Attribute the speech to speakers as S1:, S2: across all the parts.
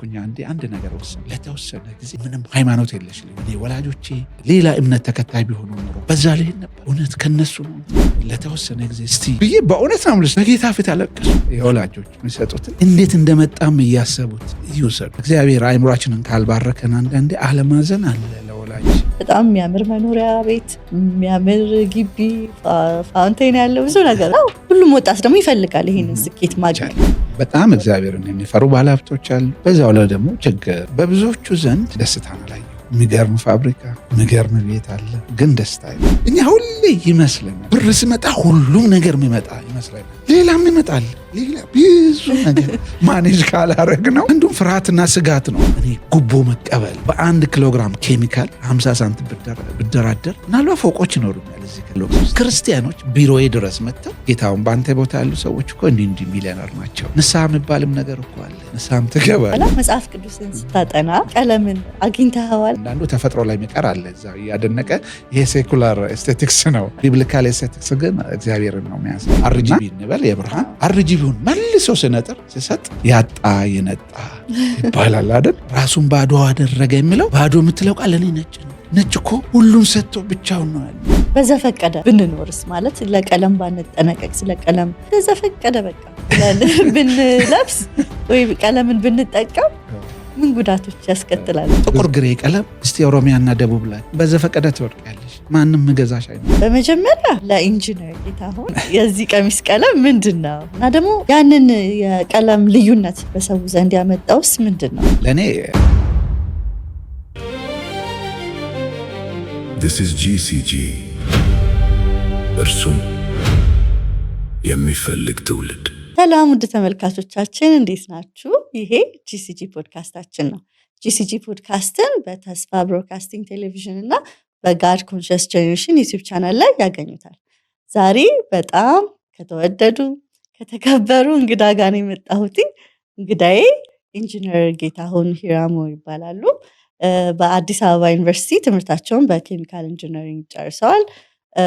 S1: ኩኛ አንድ ነገር ወሰን ለተወሰነ ጊዜ ምንም ሃይማኖት የለሽ እኔ ወላጆቼ ሌላ እምነት ተከታይ ቢሆኑ ኖሮ በዛ ላይ ነበር እውነት ከነሱ ነው ለተወሰነ ጊዜ እስቲ ብዬ በእውነት አምልስ በጌታ ፊት አለቀሱ። የወላጆች የሚሰጡት እንዴት እንደመጣም እያሰቡት ይውሰዱ። እግዚአብሔር አእምሯችንን ካልባረከን አንዳንዴ አለማዘን አለ። ለወላጅ
S2: በጣም የሚያምር መኖሪያ ቤት፣ የሚያምር ግቢ፣ ፋውንቴን ያለው ብዙ ነገር ሁሉም ወጣት ደግሞ ይፈልጋል ይሄንን ስኬት ማግኘት።
S1: በጣም እግዚአብሔርን የሚፈሩ ባለሀብቶች አሉ። በዛው ላይ ደግሞ ችግር በብዙዎቹ ዘንድ ደስታ ነው ላይ የሚገርም ፋብሪካ የሚገርም ቤት አለ፣ ግን ደስታ እኛ ሁሌ ይመስለናል ብር ሲመጣ ሁሉም ነገር የሚመጣ ይመስለናል። ሌላም ይመጣል፣ ሌላ ብዙ ነገር ማኔጅ ካላረግ ነው። አንዱም ፍርሃትና ስጋት ነው። እኔ ጉቦ መቀበል በ1 ኪሎግራም ኬሚካል 50 ሳንቲም ብደራደር ምናልባት ፎቆች ይኖሩኛል። እዚህ ክርስቲያኖች ቢሮዬ ድረስ መጥተው ጌታውን በአንተ ቦታ ያሉ ሰዎች እኮ እንዲህ ሚሊዮነር ናቸው። ንስሐ የሚባልም ነገር እኮ አለ። ንስሐም ትገባል።
S2: መጽሐፍ ቅዱስን ስታጠና ቀለምን አግኝተኸዋል?
S1: አንዳንዱ ተፈጥሮ ላይ የሚቀር አለ እዛ እያደነቀ። ይሄ ሴኩላር ኤስቴቲክስ ነው። ቢብሊካል ኤስቴቲክስ ግን እግዚአብሔርን ነው የሚያስ አርጂቢ እንበል የብርሃን አርጂቢውን መልሶ ስነጥር ሲሰጥ ያጣ የነጣ ይባላል አይደል? ራሱን ባዶ አደረገ የሚለው ባዶ የምትለው ቃል እኔ ነጭ ነው። ነጭ እኮ ሁሉን ሰጥቶ ብቻውን ነው ያለ።
S2: በዘፈቀደ ብንኖርስ ማለት ለቀለም ባንጠነቀቅ፣ ስለቀለም በዘፈቀደ በቃ ብንለብስ ወይ ቀለምን ብንጠቀም ምን ጉዳቶች ያስከትላል?
S1: ጥቁር ግሬ ቀለም እስቲ ኦሮሚያና ደቡብ ላይ በዘፈቀደ ትወድቃለች። ማንም ምገዛሽ አይደለም።
S2: በመጀመሪያ ለኢንጂነር ጌታሁን የዚህ ቀሚስ ቀለም ምንድነው እና ደግሞ ያንን የቀለም ልዩነት በሰው ዘንድ ያመጣውስ ምንድነው?
S1: ለኔ
S3: This is GCG እርሱም የሚፈልግ ትውልድ።
S2: ሰላም ውድ ተመልካቾቻችን እንዴት ናችሁ? ይሄ ጂሲጂ ፖድካስታችን ነው። ጂሲጂ ፖድካስትን በተስፋ ብሮድካስቲንግ ቴሌቪዥን እና በጋድ ኮንሽስ ጄኔሬሽን ዩቲዩብ ቻናል ላይ ያገኙታል። ዛሬ በጣም ከተወደዱ ከተከበሩ እንግዳ ጋር ነው የመጣሁት። እንግዳዬ ኢንጂነር ጌታሁን ሂራሞ ይባላሉ። በአዲስ አበባ ዩኒቨርሲቲ ትምህርታቸውን በኬሚካል ኢንጂነሪንግ ጨርሰዋል።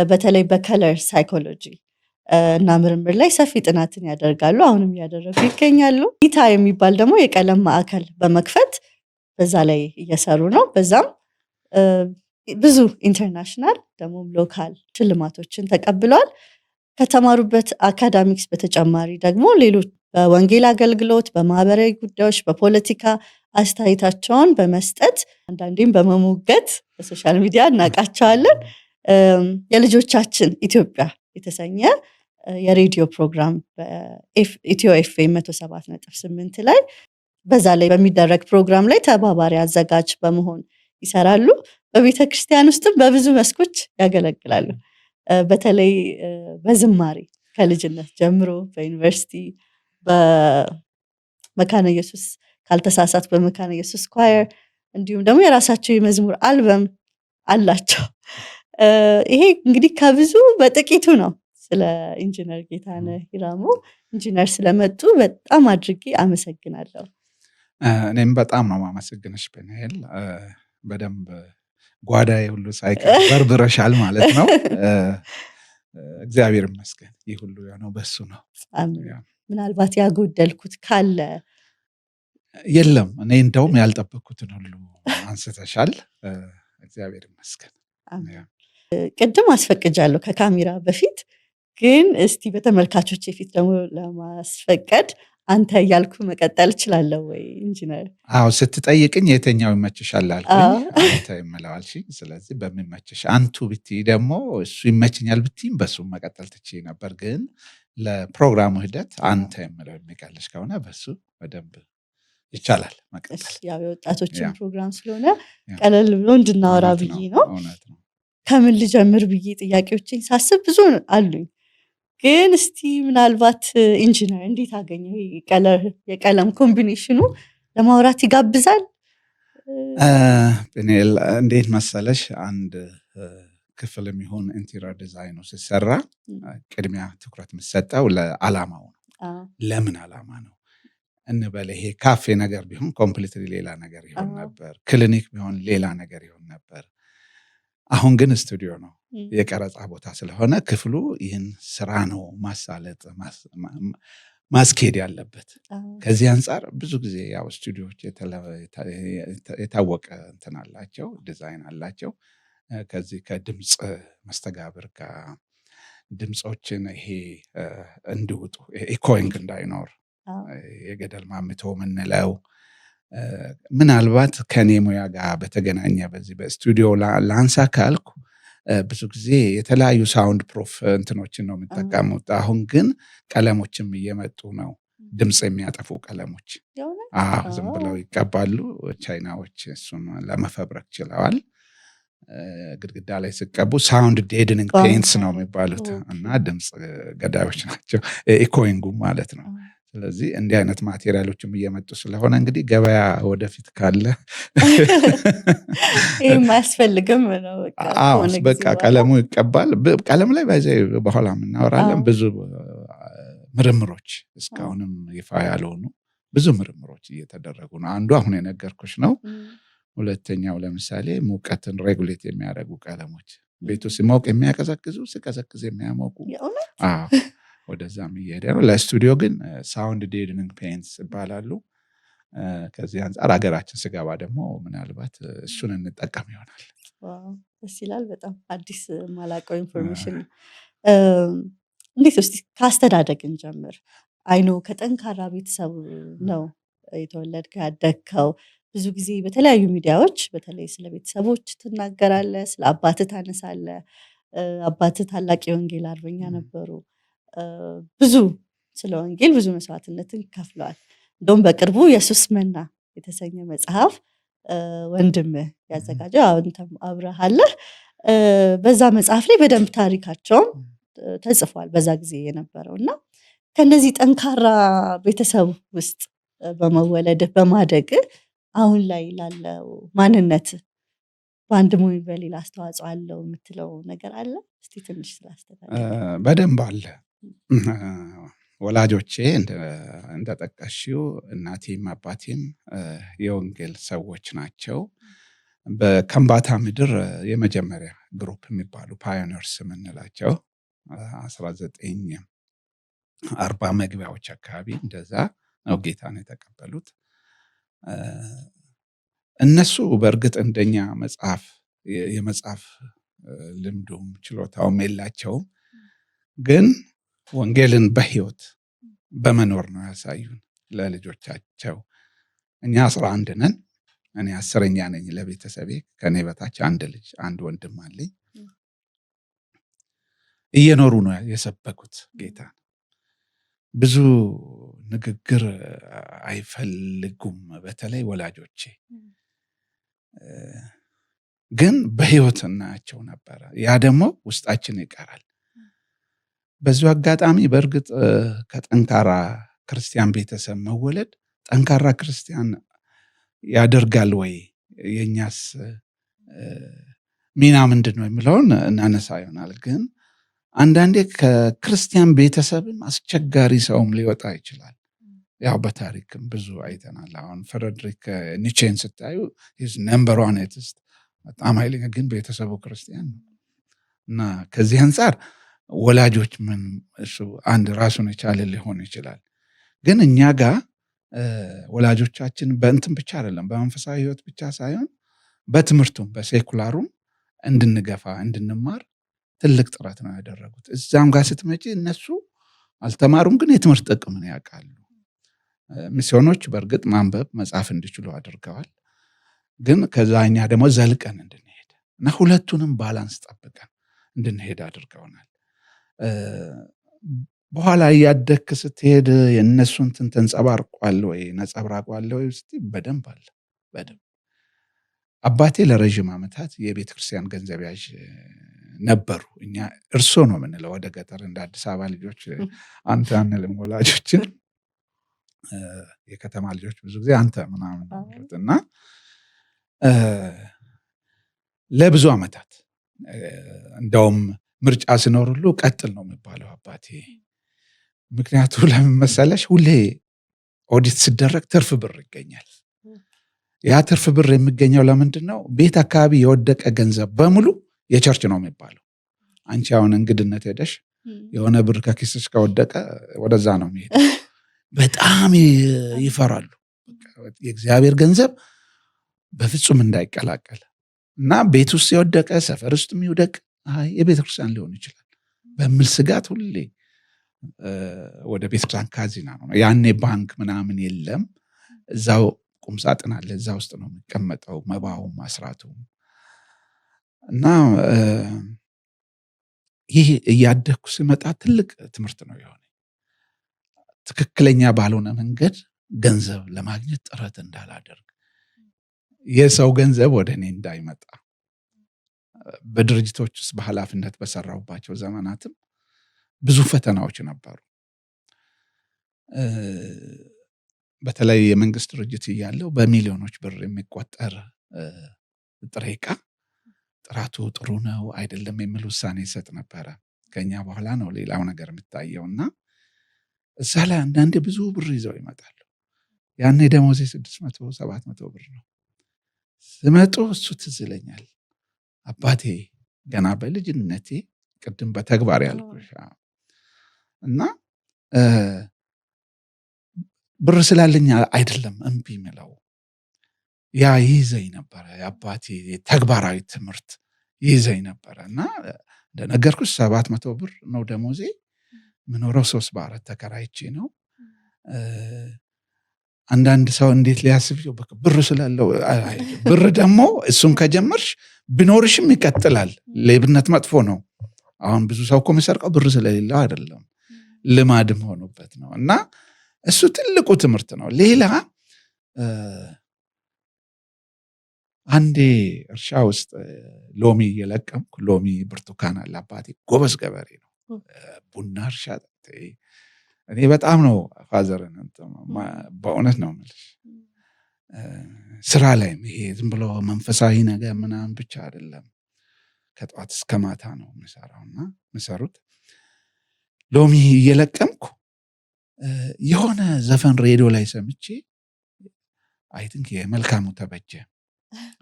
S2: በተለይ በከለር ሳይኮሎጂ እና ምርምር ላይ ሰፊ ጥናትን ያደርጋሉ። አሁንም እያደረጉ ይገኛሉ። ኢታ የሚባል ደግሞ የቀለም ማዕከል በመክፈት በዛ ላይ እየሰሩ ነው። በዛም ብዙ ኢንተርናሽናል ደግሞ ሎካል ሽልማቶችን ተቀብለዋል። ከተማሩበት አካዳሚክስ በተጨማሪ ደግሞ ሌሎች በወንጌል አገልግሎት፣ በማህበራዊ ጉዳዮች፣ በፖለቲካ አስተያየታቸውን በመስጠት አንዳንዴም በመሞገት በሶሻል ሚዲያ እናውቃቸዋለን። የልጆቻችን ኢትዮጵያ የተሰኘ የሬዲዮ ፕሮግራም በኢትዮ ኤፍኤም 107.8 ላይ በዛ ላይ በሚደረግ ፕሮግራም ላይ ተባባሪ አዘጋጅ በመሆን ይሰራሉ። በቤተ ክርስቲያን ውስጥም በብዙ መስኮች ያገለግላሉ። በተለይ በዝማሬ ከልጅነት ጀምሮ በዩኒቨርሲቲ በመካነ ኢየሱስ ካልተሳሳት በመካነ ኢየሱስ ኳየር እንዲሁም ደግሞ የራሳቸው የመዝሙር አልበም አላቸው። ይሄ እንግዲህ ከብዙ በጥቂቱ ነው። ስለ ኢንጂነር ጌታነህ ሂራሞ ኢንጂነር ስለመጡ በጣም አድርጌ አመሰግናለሁ።
S1: እኔም በጣም ነው ማመሰግንሽ ፔኒኤል። በደንብ ጓዳዬ ሁሉ ሳይቀር በርብረሻል ማለት ነው። እግዚአብሔር ይመስገን። ይህ ሁሉ የሆነው በሱ ነው።
S2: ምናልባት ያጎደልኩት ካለ?
S1: የለም። እኔ እንደውም ያልጠበቅኩትን ሁሉ አንስተሻል። እግዚአብሔር ይመስገን።
S2: ቅድም አስፈቅጃለሁ ከካሜራ በፊት፣ ግን እስቲ በተመልካቾች ፊት ደግሞ ለማስፈቀድ አንተ እያልኩ መቀጠል እችላለሁ ወይ ኢንጂነር?
S1: አዎ፣ ስትጠይቅኝ የተኛው ይመችሻል አልኩኝ። አንተ ይመላዋል። ስለዚህ በሚመችሽ አንቱ ብትይ ደግሞ እሱ ይመችኛል ብትይም በሱ መቀጠል ትችይ ነበር። ግን ለፕሮግራሙ ሂደት አንተ የምለው የሚቀልሽ ከሆነ በሱ በደንብ ይቻላል መቀጠል።
S2: ያው የወጣቶችን ፕሮግራም ስለሆነ ቀለል ብሎ እንድናወራ ብዬ ነው። ከምን ልጀምር ብዬ ጥያቄዎችን ሳስብ ብዙ አሉኝ። ግን እስቲ ምናልባት ኢንጂነር እንዴት አገኘው የቀለም ኮምቢኔሽኑ ለማውራት ይጋብዛል?
S1: እንዴት መሰለሽ፣ አንድ ክፍል የሚሆን ኢንቴሪየር ዲዛይኑ ሲሰራ ቅድሚያ ትኩረት የምትሰጠው ለዓላማው ነው። ለምን ዓላማ ነው እንበለ። ይሄ ካፌ ነገር ቢሆን ኮምፕሊትሊ ሌላ ነገር ይሆን ነበር። ክሊኒክ ቢሆን ሌላ ነገር ይሆን ነበር። አሁን ግን ስቱዲዮ ነው፣ የቀረጻ ቦታ ስለሆነ ክፍሉ ይህን ስራ ነው ማሳለጥ ማስኬድ ያለበት። ከዚህ አንጻር ብዙ ጊዜ ያው ስቱዲዮዎች የታወቀ እንትን አላቸው፣ ዲዛይን አላቸው። ከዚህ ከድምፅ መስተጋብር ጋር ድምፆችን ይሄ እንዲወጡ ኢኮይንግ እንዳይኖር የገደል ማምቶ ምንለው ምናልባት ከኔ ሙያ ጋር በተገናኘ በዚህ በስቱዲዮ ላንሳ ካልኩ ብዙ ጊዜ የተለያዩ ሳውንድ ፕሩፍ እንትኖችን ነው የምጠቀሙት። አሁን ግን ቀለሞችም እየመጡ ነው፣ ድምፅ የሚያጠፉ ቀለሞች ዝም ብለው ይቀባሉ። ቻይናዎች እሱን ለመፈብረክ ችለዋል። ግድግዳ ላይ ሲቀቡ ሳውንድ ዴድኒንግ ፔንትስ ነው የሚባሉት እና ድምፅ ገዳዮች ናቸው፣ ኢኮይንጉ ማለት ነው። ስለዚህ እንዲህ አይነት ማቴሪያሎችም እየመጡ ስለሆነ እንግዲህ ገበያ ወደፊት ካለ
S2: ይህም አያስፈልግም ነው
S1: በቃ ቀለሙ ይቀባል። ቀለም ላይ በኋላ እናወራለን። ብዙ ምርምሮች እስካሁንም ይፋ ያልሆኑ ብዙ ምርምሮች እየተደረጉ ነው። አንዱ አሁን የነገርኩሽ ነው። ሁለተኛው ለምሳሌ ሙቀትን ሬጉሌት የሚያደርጉ ቀለሞች፣ ቤቱ ሲሞቅ የሚያቀዘቅዙ፣ ሲቀዘቅዝ የሚያሞቁ ወደዛም እየሄደ ነው። ለስቱዲዮ ግን ሳውንድ ዴድኒንግ ፔንትስ ይባላሉ። ከዚህ አንጻር ሀገራችን ስገባ ደግሞ ምናልባት እሱን እንጠቀም ይሆናል።
S2: ደስ ይላል። በጣም አዲስ ማላቀው ኢንፎርሜሽን። እንዴት እስቲ ከአስተዳደግን ጀምር። አይኖ ከጠንካራ ቤተሰብ ነው የተወለድከው ያደግከው። ብዙ ጊዜ በተለያዩ ሚዲያዎች በተለይ ስለ ቤተሰቦች ትናገራለህ፣ ስለ አባትህ ታነሳለህ። አባትህ ታላቅ የወንጌል አርበኛ ነበሩ። ብዙ ስለ ወንጌል ብዙ መስዋዕትነትን ከፍለዋል። እንደውም በቅርቡ ኢየሱስ መና የተሰኘ መጽሐፍ ወንድምህ ያዘጋጀው አንተም አብረሃለህ። በዛ መጽሐፍ ላይ በደንብ ታሪካቸውም ተጽፏል በዛ ጊዜ የነበረው እና ከነዚህ ጠንካራ ቤተሰብ ውስጥ በመወለድህ በማደግ አሁን ላይ ላለው ማንነት በአንድም ወይ በሌላ አስተዋጽኦ አለው የምትለው ነገር አለ? እስቲ ትንሽ ስላስተዳደግ።
S1: በደንብ አለ። ወላጆቼ እንደጠቀሽው እናቴም አባቴም የወንጌል ሰዎች ናቸው። በከምባታ ምድር የመጀመሪያ ግሩፕ የሚባሉ ፓዮኒርስ የምንላቸው 1940 መግቢያዎች አካባቢ እንደዛ ነው ጌታን የተቀበሉት። እነሱ በእርግጥ እንደኛ የመጽሐፍ ልምዱም ችሎታውም የላቸውም፣ ግን ወንጌልን በህይወት በመኖር ነው ያሳዩን ለልጆቻቸው። እኛ 11 ነን። እኔ 10ኛ ነኝ ለቤተሰቤ። ከኔ በታች አንድ ልጅ አንድ ወንድም አለኝ። እየኖሩ ነው የሰበኩት ጌታ። ብዙ ንግግር አይፈልጉም፣ በተለይ ወላጆቼ ግን በህይወት እናያቸው ነበረ። ያ ደግሞ ውስጣችን ይቀራል። በዚሁ አጋጣሚ በእርግጥ ከጠንካራ ክርስቲያን ቤተሰብ መወለድ ጠንካራ ክርስቲያን ያደርጋል ወይ፣ የኛስ ሚና ምንድን ነው የሚለውን እናነሳ ይሆናል። ግን አንዳንዴ ከክርስቲያን ቤተሰብም አስቸጋሪ ሰውም ሊወጣ ይችላል። ያው በታሪክም ብዙ አይተናል። አሁን ፍሬድሪክ ኒቼን ስታዩ ነምበር 1 ኤቲስት በጣም ኃይለኛ፣ ግን ቤተሰቡ ክርስቲያን ነው። እና ከዚህ አንጻር ወላጆች ምን እሱ አንድ ራሱን የቻለ ሊሆን ይችላል። ግን እኛ ጋር ወላጆቻችን በእንትን ብቻ አይደለም፣ በመንፈሳዊ ህይወት ብቻ ሳይሆን በትምህርቱም በሴኩላሩም እንድንገፋ እንድንማር ትልቅ ጥረት ነው ያደረጉት። እዛም ጋር ስትመጪ እነሱ አልተማሩም፣ ግን የትምህርት ጥቅምን ያውቃሉ። ሚስዮኖች በእርግጥ ማንበብ መጻፍ እንዲችሉ አድርገዋል። ግን ከዛ እኛ ደግሞ ዘልቀን እንድንሄድ እና ሁለቱንም ባላንስ ጠብቀን እንድንሄድ አድርገውናል። በኋላ እያደግክ ስትሄድ የእነሱን እንትን ተንጸባርቋል ወይ ነጸብራቋል ወይ እስቲ በደንብ አለ። በደንብ አባቴ ለረጅም ዓመታት የቤተ ክርስቲያን ገንዘብ ያዥ ነበሩ። እኛ እርሶ ነው የምንለው ወደ ገጠር፣ እንደ አዲስ አበባ ልጆች አንተ አንልም። ወላጆችን የከተማ ልጆች ብዙ ጊዜ አንተ ምናምን ማለት እና ለብዙ ዓመታት እንደውም ምርጫ ሲኖር ሁሉ ቀጥል ነው የሚባለው አባቴ። ምክንያቱ ለምን መሰለሽ? ሁሌ ኦዲት ሲደረግ ትርፍ ብር ይገኛል። ያ ትርፍ ብር የሚገኘው ለምንድን ነው? ቤት አካባቢ የወደቀ ገንዘብ በሙሉ የቸርች ነው የሚባለው። አንቺ አሁን እንግድነት ሄደሽ የሆነ ብር ከኪስሽ ከወደቀ ወደዛ ነው የሚሄድ። በጣም ይፈራሉ። የእግዚአብሔር ገንዘብ በፍጹም እንዳይቀላቀል እና ቤት ውስጥ የወደቀ ሰፈር ውስጥ የሚወደቅ የቤተክርስቲያን ሊሆን ይችላል በሚል ስጋት ሁሌ ወደ ቤተክርስቲያን ካዚና ነው። ያኔ ባንክ ምናምን የለም። እዛው ቁምሳጥን አለ፣ እዛ ውስጥ ነው የሚቀመጠው መባውም አስራቱም። እና ይህ እያደግኩ ስመጣ ትልቅ ትምህርት ነው የሆነ። ትክክለኛ ባልሆነ መንገድ ገንዘብ ለማግኘት ጥረት እንዳላደርግ፣ የሰው ገንዘብ ወደ እኔ እንዳይመጣ በድርጅቶች ውስጥ በኃላፊነት በሰራሁባቸው ዘመናትም ብዙ ፈተናዎች ነበሩ። በተለይ የመንግስት ድርጅት እያለው በሚሊዮኖች ብር የሚቆጠር ጥሬ ዕቃ ጥራቱ ጥሩ ነው አይደለም የሚል ውሳኔ ይሰጥ ነበረ። ከኛ በኋላ ነው ሌላው ነገር የሚታየው እና እዛ ላይ አንዳንዴ ብዙ ብር ይዘው ይመጣሉ። ያኔ ደሞዜ 600-700 ብር ነው። ስመጡ እሱ ትዝ ይለኛል። አባቴ ገና በልጅነቴ ቅድም በተግባር ያልኩሽ እና ብር ስላለኝ አይደለም እምቢ ምለው፣ ያ ይዘኝ ነበረ። የአባቴ ተግባራዊ ትምህርት ይዘኝ ነበረ እና እንደነገርኩሽ 700 ብር ነው ደሞዜ። ምኖረው 3 በአራት ተከራይቼ ነው። አንዳንድ ሰው እንዴት ሊያስብ ብር ስላለው፣ ብር ደግሞ እሱን ከጀመርሽ ቢኖርሽም ይቀጥላል። ሌብነት መጥፎ ነው። አሁን ብዙ ሰው እኮ የሚሰርቀው ብር ስለሌለው አይደለም፣ ልማድም ሆኖበት ነው። እና እሱ ትልቁ ትምህርት ነው። ሌላ አንዴ እርሻ ውስጥ ሎሚ እየለቀምኩ፣ ሎሚ ብርቱካን አለ። አባቴ ጎበዝ ገበሬ ነው። ቡና እርሻ እኔ በጣም ነው ፋዘርን በእውነት ነው የምልሽ። ስራ ላይም ይሄ ዝም ብሎ መንፈሳዊ ነገር ምናምን ብቻ አይደለም፣ ከጠዋት እስከ ማታ ነው የምሰራውና የምሰሩት። ሎሚ እየለቀምኩ የሆነ ዘፈን ሬዲዮ ላይ ሰምቼ አይ ቲንክ የመልካሙ ተበጀ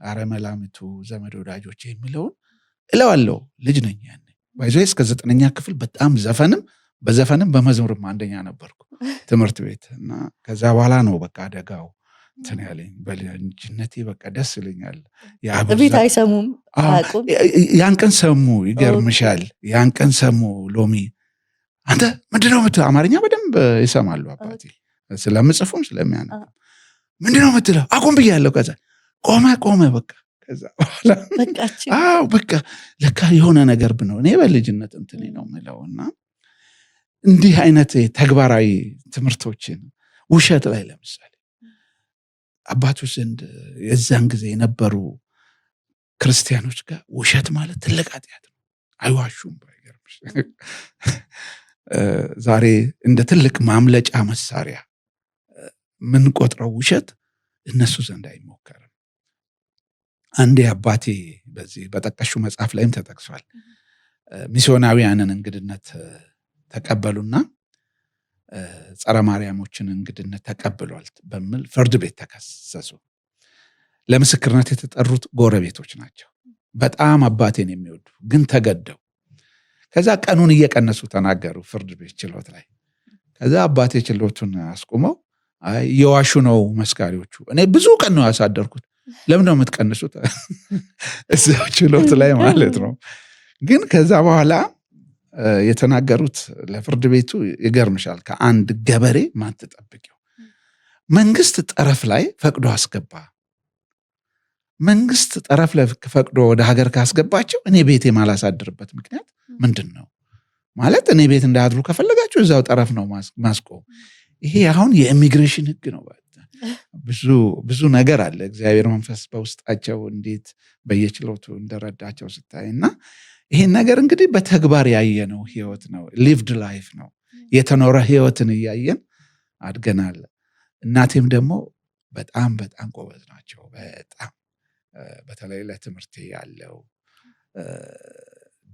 S1: አረመላምቱ ዘመድ ወዳጆች የሚለውን እለዋለሁ። ልጅ ነኝ ያኔ ባይዞ እስከ 9ኛ ክፍል በጣም በዘፈንም በመዝሙርም አንደኛ ነበርኩ ትምህርት ቤት። እና ከዛ በኋላ ነው በቃ አደጋው እንትን ያለኝ። በልጅነቴ በቃ ደስ ይለኛል።
S2: ቤት አይሰሙም አቁም።
S1: ያን ቀን ሰሙ፣ ይገርምሻል። ያን ቀን ሰሙ ሎሚ አንተ ምንድነው የምትለው? አማርኛ በደንብ ይሰማሉ አባቴ ስለምጽፉም ስለሚያነብ። ምንድነው የምትለው? አቁም ብያለሁ። ከዛ ቆመ በቃ። ከዛ በኋላ በቃ ለካ የሆነ ነገር ብነው እኔ በልጅነት እንትኔ ነው የምለውና እንዲህ አይነት ተግባራዊ ትምህርቶችን ውሸት ላይ ለምሳሌ አባቶች ዘንድ የዛን ጊዜ የነበሩ ክርስቲያኖች ጋር ውሸት ማለት ትልቅ ኃጢአት ነው። አይዋሹም። ባይገርምሽ ዛሬ እንደ ትልቅ ማምለጫ መሳሪያ ምን ቆጥረው ውሸት እነሱ ዘንድ አይሞከርም። አንዴ አባቴ በዚህ በጠቀሹ መጽሐፍ ላይም ተጠቅሷል። ሚስዮናውያንን እንግድነት ተቀበሉና ጸረ ማርያሞችን እንግድነት ተቀብሏል በሚል ፍርድ ቤት ተከሰሱ። ለምስክርነት የተጠሩት ጎረቤቶች ናቸው። በጣም አባቴን የሚወዱ ግን ተገደው። ከዛ ቀኑን እየቀነሱ ተናገሩ ፍርድ ቤት ችሎት ላይ። ከዛ አባቴ ችሎቱን አስቁመው እየዋሹ ነው መስካሪዎቹ፣ እኔ ብዙ ቀን ነው ያሳደርኩት፣ ለምን ነው የምትቀንሱት? እዛው ችሎት ላይ ማለት ነው። ግን ከዛ በኋላ የተናገሩት ለፍርድ ቤቱ ይገርምሻል። ከአንድ ገበሬ ማትጠብቂው መንግስት ጠረፍ ላይ ፈቅዶ አስገባ። መንግስት ጠረፍ ላይ ፈቅዶ ወደ ሀገር ካስገባቸው እኔ ቤቴ ማላሳድርበት ምክንያት ምንድን ነው? ማለት እኔ ቤት እንዳያድሩ ከፈለጋቸው እዛው ጠረፍ ነው ማስቆም። ይሄ አሁን የኢሚግሬሽን ህግ ነው። ብዙ ነገር አለ። እግዚአብሔር መንፈስ በውስጣቸው እንዴት በየችሎቱ እንደረዳቸው ስታይ እና ይሄን ነገር እንግዲህ በተግባር ያየነው ህይወት ነው። ሊቭድ ላይፍ ነው። የተኖረ ህይወትን እያየን አድገናል። እናቴም ደግሞ በጣም በጣም ጎበዝ ናቸው። በጣም በተለይ ለትምህርቴ ያለው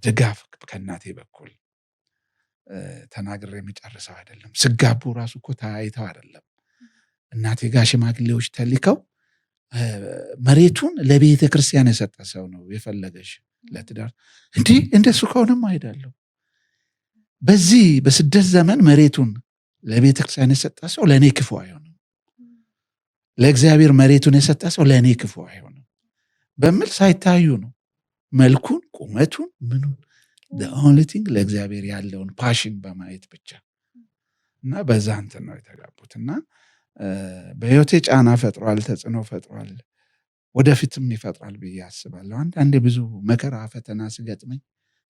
S1: ድጋፍ ከእናቴ በኩል ተናግሬ የሚጨርሰው አይደለም። ስጋቡ ራሱ እኮ ተያይተው አይደለም። እናቴ ጋር ሽማግሌዎች ተልከው መሬቱን ለቤተ ክርስቲያን የሰጠ ሰው ነው የፈለገሽ ለትዳር። እንዲህ እንደሱ ከሆነም አይሄዳለሁ። በዚህ በስደት ዘመን መሬቱን ለቤተክርስቲያን የሰጠ ሰው ለእኔ ክፉ አይሆንም፣ ለእግዚአብሔር መሬቱን የሰጠ ሰው ለእኔ ክፉ አይሆንም በሚል ሳይታዩ ነው መልኩን፣ ቁመቱን፣ ምኑን ኦንሊ ቲንግ ለእግዚአብሔር ያለውን ፓሽን በማየት ብቻ እና በዛ እንትን ነው የተጋቡት። እና በህይወቴ ጫና ፈጥሯል፣ ተጽዕኖ ፈጥሯል፣ ወደፊትም ይፈጥራል ብዬ አስባለሁ። አንዳንዴ ብዙ መከራ ፈተና ሲገጥመኝ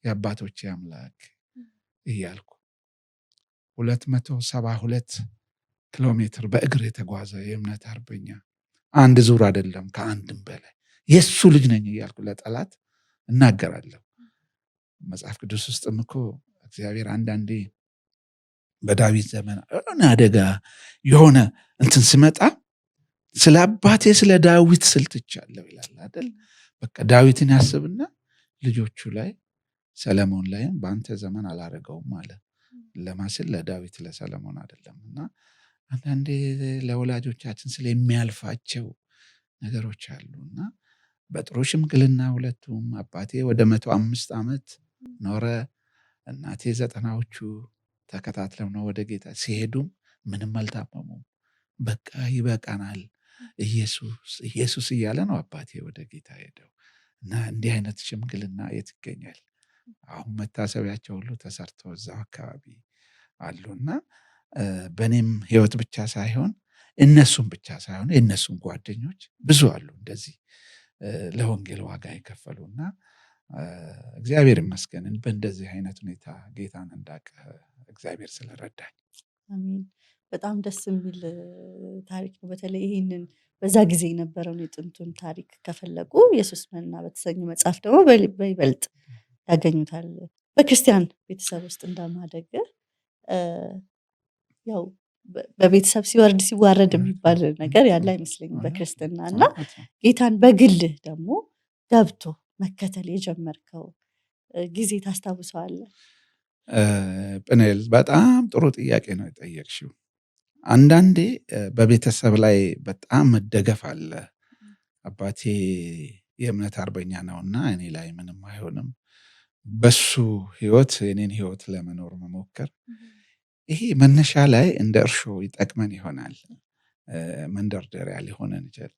S1: የአባቶቼ አምላክ እያልኩ 272 ኪሎ ሜትር በእግር የተጓዘ የእምነት አርበኛ፣ አንድ ዙር አይደለም ከአንድም በላይ የሱ ልጅ ነኝ እያልኩ ለጠላት እናገራለሁ። መጽሐፍ ቅዱስ ውስጥም እኮ እግዚአብሔር አንዳንዴ በዳዊት ዘመን የሆነ አደጋ የሆነ እንትን ሲመጣ ስለ አባቴ ስለ ዳዊት ስል ትቻለሁ ይላል አይደል? በቃ ዳዊትን ያስብና ልጆቹ ላይ ሰለሞን ላይም በአንተ ዘመን አላረገውም አለ። ለማስል ለዳዊት ለሰለሞን አይደለም። እና አንዳንዴ ለወላጆቻችን ስለሚያልፋቸው ነገሮች አሉና በጥሩ ሽምግልና ሁለቱም አባቴ ወደ 105 ዓመት ኖረ፣ እናቴ 90ዎቹ ተከታትለው ነው ወደ ጌታ ሲሄዱም ምንም አልታመሙም። በቃ ይበቃናል ኢየሱስ ኢየሱስ እያለ ነው አባቴ ወደ ጌታ ሄደው። እና እንዲህ አይነት ሽምግልና የት ይገኛል? አሁን መታሰቢያቸው ሁሉ ተሰርቶ እዛው አካባቢ አሉና በእኔም ህይወት ብቻ ሳይሆን እነሱም ብቻ ሳይሆን የእነሱም ጓደኞች ብዙ አሉ እንደዚህ ለወንጌል ዋጋ የከፈሉና እግዚአብሔር ይመስገን በእንደዚህ አይነት ሁኔታ ጌታን እንዳውቅ እግዚአብሔር ስለረዳኝ።
S2: አሜን። በጣም ደስ የሚል ታሪክ ነው። በተለይ ይህንን በዛ ጊዜ የነበረውን የጥንቱን ታሪክ ከፈለጉ ኢየሱስ ነህና በተሰኘ መጽሐፍ ደግሞ በይበልጥ ያገኙታል። በክርስቲያን ቤተሰብ ውስጥ እንደማደግ ያው በቤተሰብ ሲወርድ ሲዋረድ የሚባል ነገር ያለ አይመስለኝም በክርስትና። እና ጌታን በግልህ ደግሞ ገብቶ መከተል የጀመርከው ጊዜ ታስታውሰዋለህ?
S1: ጵንኤል በጣም ጥሩ ጥያቄ ነው የጠየቅሽው። አንዳንዴ በቤተሰብ ላይ በጣም መደገፍ አለ። አባቴ የእምነት አርበኛ ነውና እኔ ላይ ምንም አይሆንም፣ በሱ ህይወት የኔን ህይወት ለመኖር መሞከር ይሄ መነሻ ላይ እንደ እርሾ ይጠቅመን ይሆናል፣ መንደርደሪያ ሊሆነን ይችላል።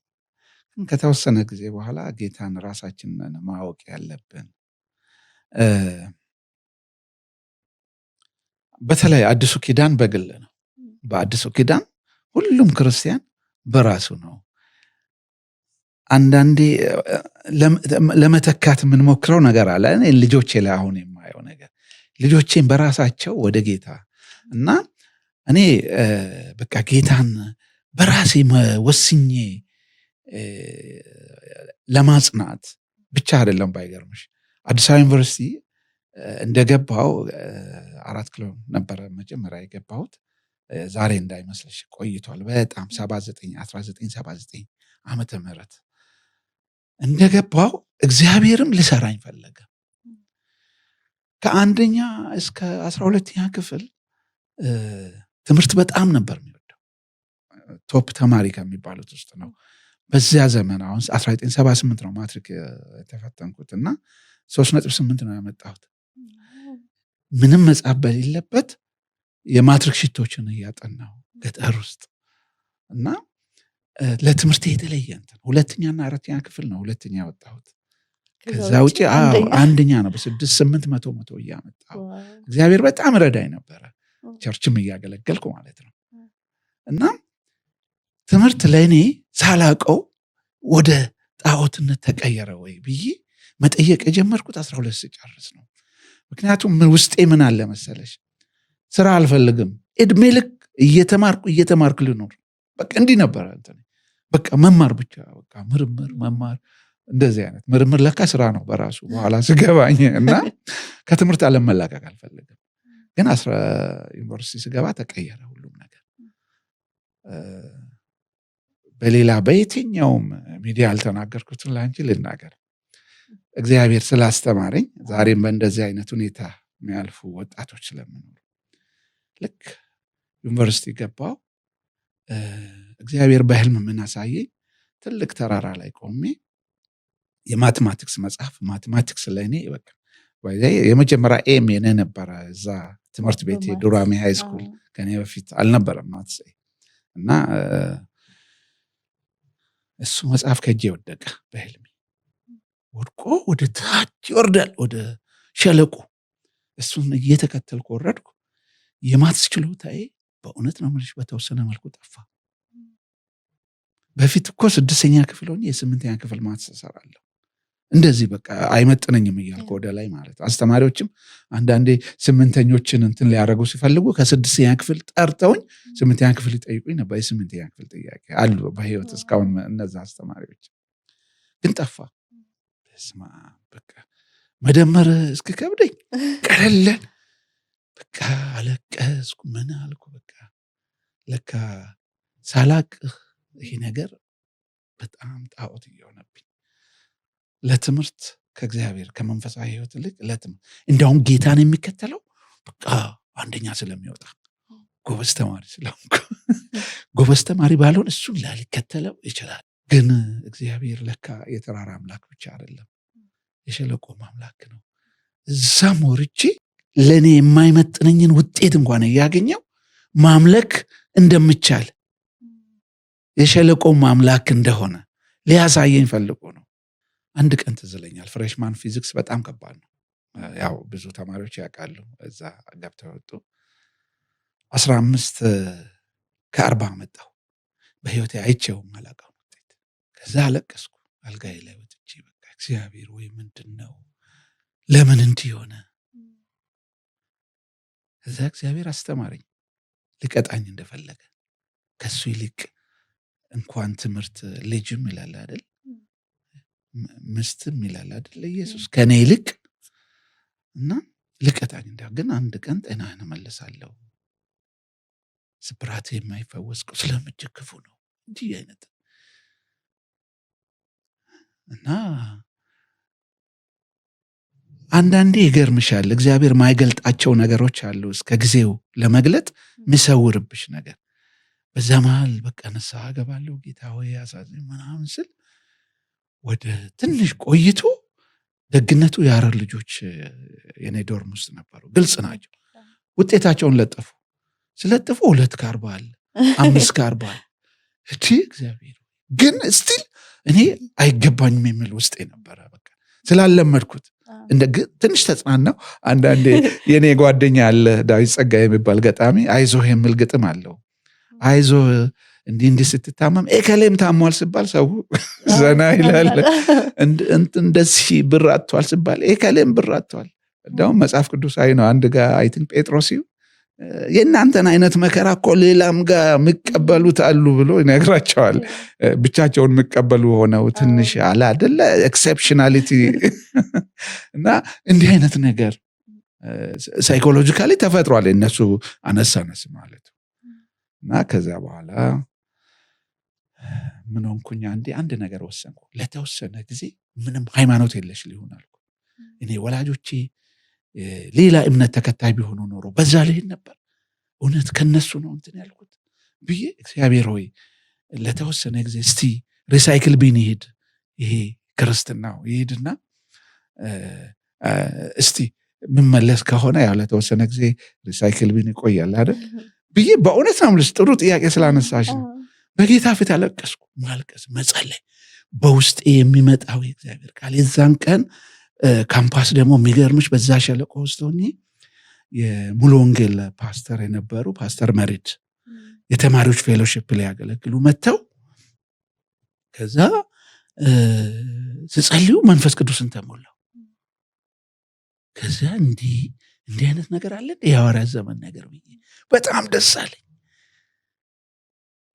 S1: ግን ከተወሰነ ጊዜ በኋላ ጌታን ራሳችንን ማወቅ ያለብን። በተለይ አዲሱ ኪዳን በግል ነው። በአዲሱ ኪዳን ሁሉም ክርስቲያን በራሱ ነው። አንዳንዴ ለመተካት የምንሞክረው ነገር አለ። እኔ ልጆቼ ላይ አሁን የማየው ነገር ልጆቼን በራሳቸው ወደ ጌታ እና እኔ በቃ ጌታን በራሴ ወስኜ ለማጽናት ብቻ አይደለም። ባይገርምሽ አዲስ አበባ ዩኒቨርሲቲ እንደገባው 4 ኪሎ ነበረ መጀመሪያ የገባሁት። ዛሬ እንዳይመስልሽ ቆይቷል በጣም 1979 ዓመተ ምህረት እንደገባው እግዚአብሔርም ልሰራኝ ፈለገ። ከአንደኛ እስከ 12ኛ ክፍል ትምህርት በጣም ነበር የሚወደው። ቶፕ ተማሪ ከሚባሉት ውስጥ ነው። በዚያ ዘመን አሁን 1978 ነው ማትሪክ የተፈተንኩት እና 3.8 ነው ያመጣሁት። ምንም መጻፍ በሌለበት የማትሪክ ሽቶችን እያጠናሁ ገጠር ውስጥ እና ለትምህርት የተለየ እንትን 2ኛና 4ኛ ክፍል ነው 2ኛ ያወጣሁት። ከዛ ውጪ አንደኛ ነው በ6-8 መቶ እያመጣሁ። እግዚአብሔር በጣም ረዳኝ ነበረ፣ ቸርችም እያገለገልኩ ማለት ነው። እና ትምህርት ለእኔ ሳላቀው ወደ ጣዖትነት ተቀየረ ወይ ብዬ መጠየቅ የጀመርኩት 12 ስጨርስ ነው። ምክንያቱም ውስጤ ምን አለ መሰለሽ፣ ስራ አልፈልግም፣ እድሜ ልክ እየተማርኩ ልኖር፣ በቃ እንዲህ ነበረ። በቃ መማር ብቻ፣ በቃ ምርምር መማር። እንደዚህ አይነት ምርምር ለካ ስራ ነው በራሱ በኋላ ስገባኝ እና ከትምህርት ዓለም መላቀቅ አልፈልግም። ግን ዩኒቨርሲቲ ስገባ ተቀየረ ሁሉም ነገር። በሌላ በየትኛውም ሚዲያ አልተናገርኩትን ለአንቺ ልናገር። እግዚአብሔር ስላስተማረኝ ዛሬም በእንደዚህ አይነት ሁኔታ የሚያልፉ ወጣቶች ስለምኖሩ ልክ ዩኒቨርሲቲ ገባው። እግዚአብሔር በህልም ምን አሳየኝ? ትልቅ ተራራ ላይ ቆሜ የማቴማቲክስ መጽሐፍ፣ ማቴማቲክስ ለእኔ በቃ የመጀመሪያ ኤም የኔ ነበረ እዛ ትምህርት ቤት ዱራሜ ሃይ ስኩል ከኔ በፊት አልነበረም ማትስ እና እሱ መጽሐፍ ከእጄ ወደቀ በህልሜ ወድቆ ወደ ታች ይወርዳል ወደ ሸለቆ እሱን እየተከተልኩ ወረድኩ የማትስ ችሎታዬ በእውነት ነው የምልሽ በተወሰነ መልኩ ጠፋ በፊት እኮ 6ኛ ክፍል ሆኜ የ8ኛ ክፍል ማትስ እሰራለሁ እንደዚህ በቃ አይመጥነኝም እያልኩ ወደ ላይ ማለት አስተማሪዎችም አንዳንዴ 8ኞችን እንትን ሊያደርጉ ሲፈልጉ ከ6ኛ ክፍል ጠርተውኝ 8ኛ ክፍል ይጠይቁኝ ነበር የ8ኛ ክፍል ጥያቄ አሉ በህይወት እስካሁን እነዛ አስተማሪዎች ግን ጠፋ ስማ በቃ መደመር እስከከብደኝ ቀለለን በቃ አለቀስኩ ምን አልኩ በቃ ለካ ሳላቅ ይሄ ነገር በጣም ጣዖት እየሆነብኝ ለትምህርት ከእግዚአብሔር ከመንፈሳዊ ህይወት ልክ ለትምህርት እንደውም ጌታን የሚከተለው በቃ አንደኛ ስለሚወጣ ጎበዝ ተማሪ ስለሆንኩ ጎበዝ ተማሪ ባልሆን እሱን ላልከተለው ይችላል ግን እግዚአብሔር ለካ የተራራ አምላክ ብቻ አይደለም የሸለቆ አምላክ ነው እዛም ወርጄ ለኔ የማይመጥነኝን ውጤት እንኳን ያገኘው ማምለክ እንደምቻል የሸለቆ አምላክ እንደሆነ ሊያሳየኝ ፈልጎ ነው አንድ ቀን ትዝለኛል ፍሬሽማን ፊዚክስ በጣም ከባድ ነው ያው ብዙ ተማሪዎች ያውቃሉ እዛ ገብተው ወጡ 15 ከ40 መጣሁ በህይወቴ አይቼው ማላውቀው ውጤት ከዛ አለቀስኩ አልጋዬ ላይ ወጥቼ በቃ እግዚአብሔር ወይ ምንድነው ለምን እንዲህ ሆነ እዛ እግዚአብሔር አስተማረኝ ልቀጣኝ እንደፈለገ ከሱ ይልቅ እንኳን ትምህርት ልጅም ይላል አይደል ምስትም ይላል አይደል ኢየሱስ ከኔ ይልቅ እና ልቀጣኝ ግን አንድ ቀን ጤናህን እመልሳለሁ ስብራት የማይፈወስ ቁስለም እጅግ ክፉ ነው እንዲህ አይነት እና አንዳንዴ ይገርምሻል እግዚአብሔር ማይገልጣቸው ነገሮች አሉ እስከ ጊዜው ለመግለጥ ምሰውርብሽ ነገር በዛ መሃል በቃ ንስሐ ገባለሁ ጌታ ሆይ አሳዝኝ ምናምን ስል ወደ ትንሽ ቆይቶ ደግነቱ ያረር ልጆች የኔ ዶርም ውስጥ ነበሩ ግልጽ ናቸው ውጤታቸውን ለጠፉ ስለጠፉ 2 ከ40 አለ 5 ከ40 እቺ እግዚአብሔር ግን ስቲል እኔ አይገባኝም የሚል ውስጤ ነበረ በቃ ስላለመድኩት እንደ ትንሽ ተጽናናው አንዳንዴ የኔ ጓደኛ አለ ዳዊት ጸጋዬ የሚባል ገጣሚ አይዞህ የሚል ግጥም አለው አይዞህ እንዲህ ስትታመም ኤከሌም ታሟል ሲባል ሰው ዘና ይላል እንደዚህ ብር አጥቷል ሲባል ኤከሌም ብር አጥቷል እንደውም መጽሐፍ ቅዱሳዊ ነው አንድ ጋር አይ ቲንክ ጴጥሮስ የእናንተን አይነት መከራ እኮ ሌላም ጋር የሚቀበሉት አሉ ብሎ ይነግራቸዋል ብቻቸውን የሚቀበሉ ሆነው ትንሽ አለ አይደለ ኤክሰፕሽናሊቲ እና እንዲህ አይነት ነገር ሳይኮሎጂካሊ ተፈጥሯል እነሱ አነሳነስ ማለት እና ከዛ በኋላ ምን ሆንኩኝ አንድ ነገር ወሰንኩ ለተወሰነ ጊዜ ምንም ሃይማኖት የለሽ ሊሆን አልኩ እኔ ወላጆቼ ሌላ እምነት ተከታይ ቢሆኑ ኖሮ በዛ ላይ ነበር እውነት ከነሱ ነው እንትን ያልኩት ብዬ እግዚአብሔር ሆይ ለተወሰነ ጊዜ እስቲ ሪሳይክል ቢን ይሄድ ይሄ ክርስትናው ይሄድና እስቲ ምመለስ ከሆነ ያው ለተወሰነ ጊዜ ሪሳይክል ቢን ይቆያል አይደል ብዬ በእውነት አምልስ ጥሩ ጥያቄ ስላነሳሽ ነው በጌታ ፊት አለቀስኩ ማልቀስ መጸለይ በውስጤ የሚመጣው እግዚአብሔር ቃል የዛን ቀን ካምፓስ ደግሞ የሚገርምሽ በዛ ሸለቆ ውስጥ ሆኜ የሙሉ ወንጌል ፓስተር የነበሩ ፓስተር መሪድ የተማሪዎች ፌሎሺፕ ላይ ያገለግሉ መጥተው ከዛ ሲጸልዩ መንፈስ ቅዱስን ተሞላው ከዛ እንዲህ አይነት ነገር አለ የሐዋርያት ዘመን ነገር ብዬ በጣም ደስ አለኝ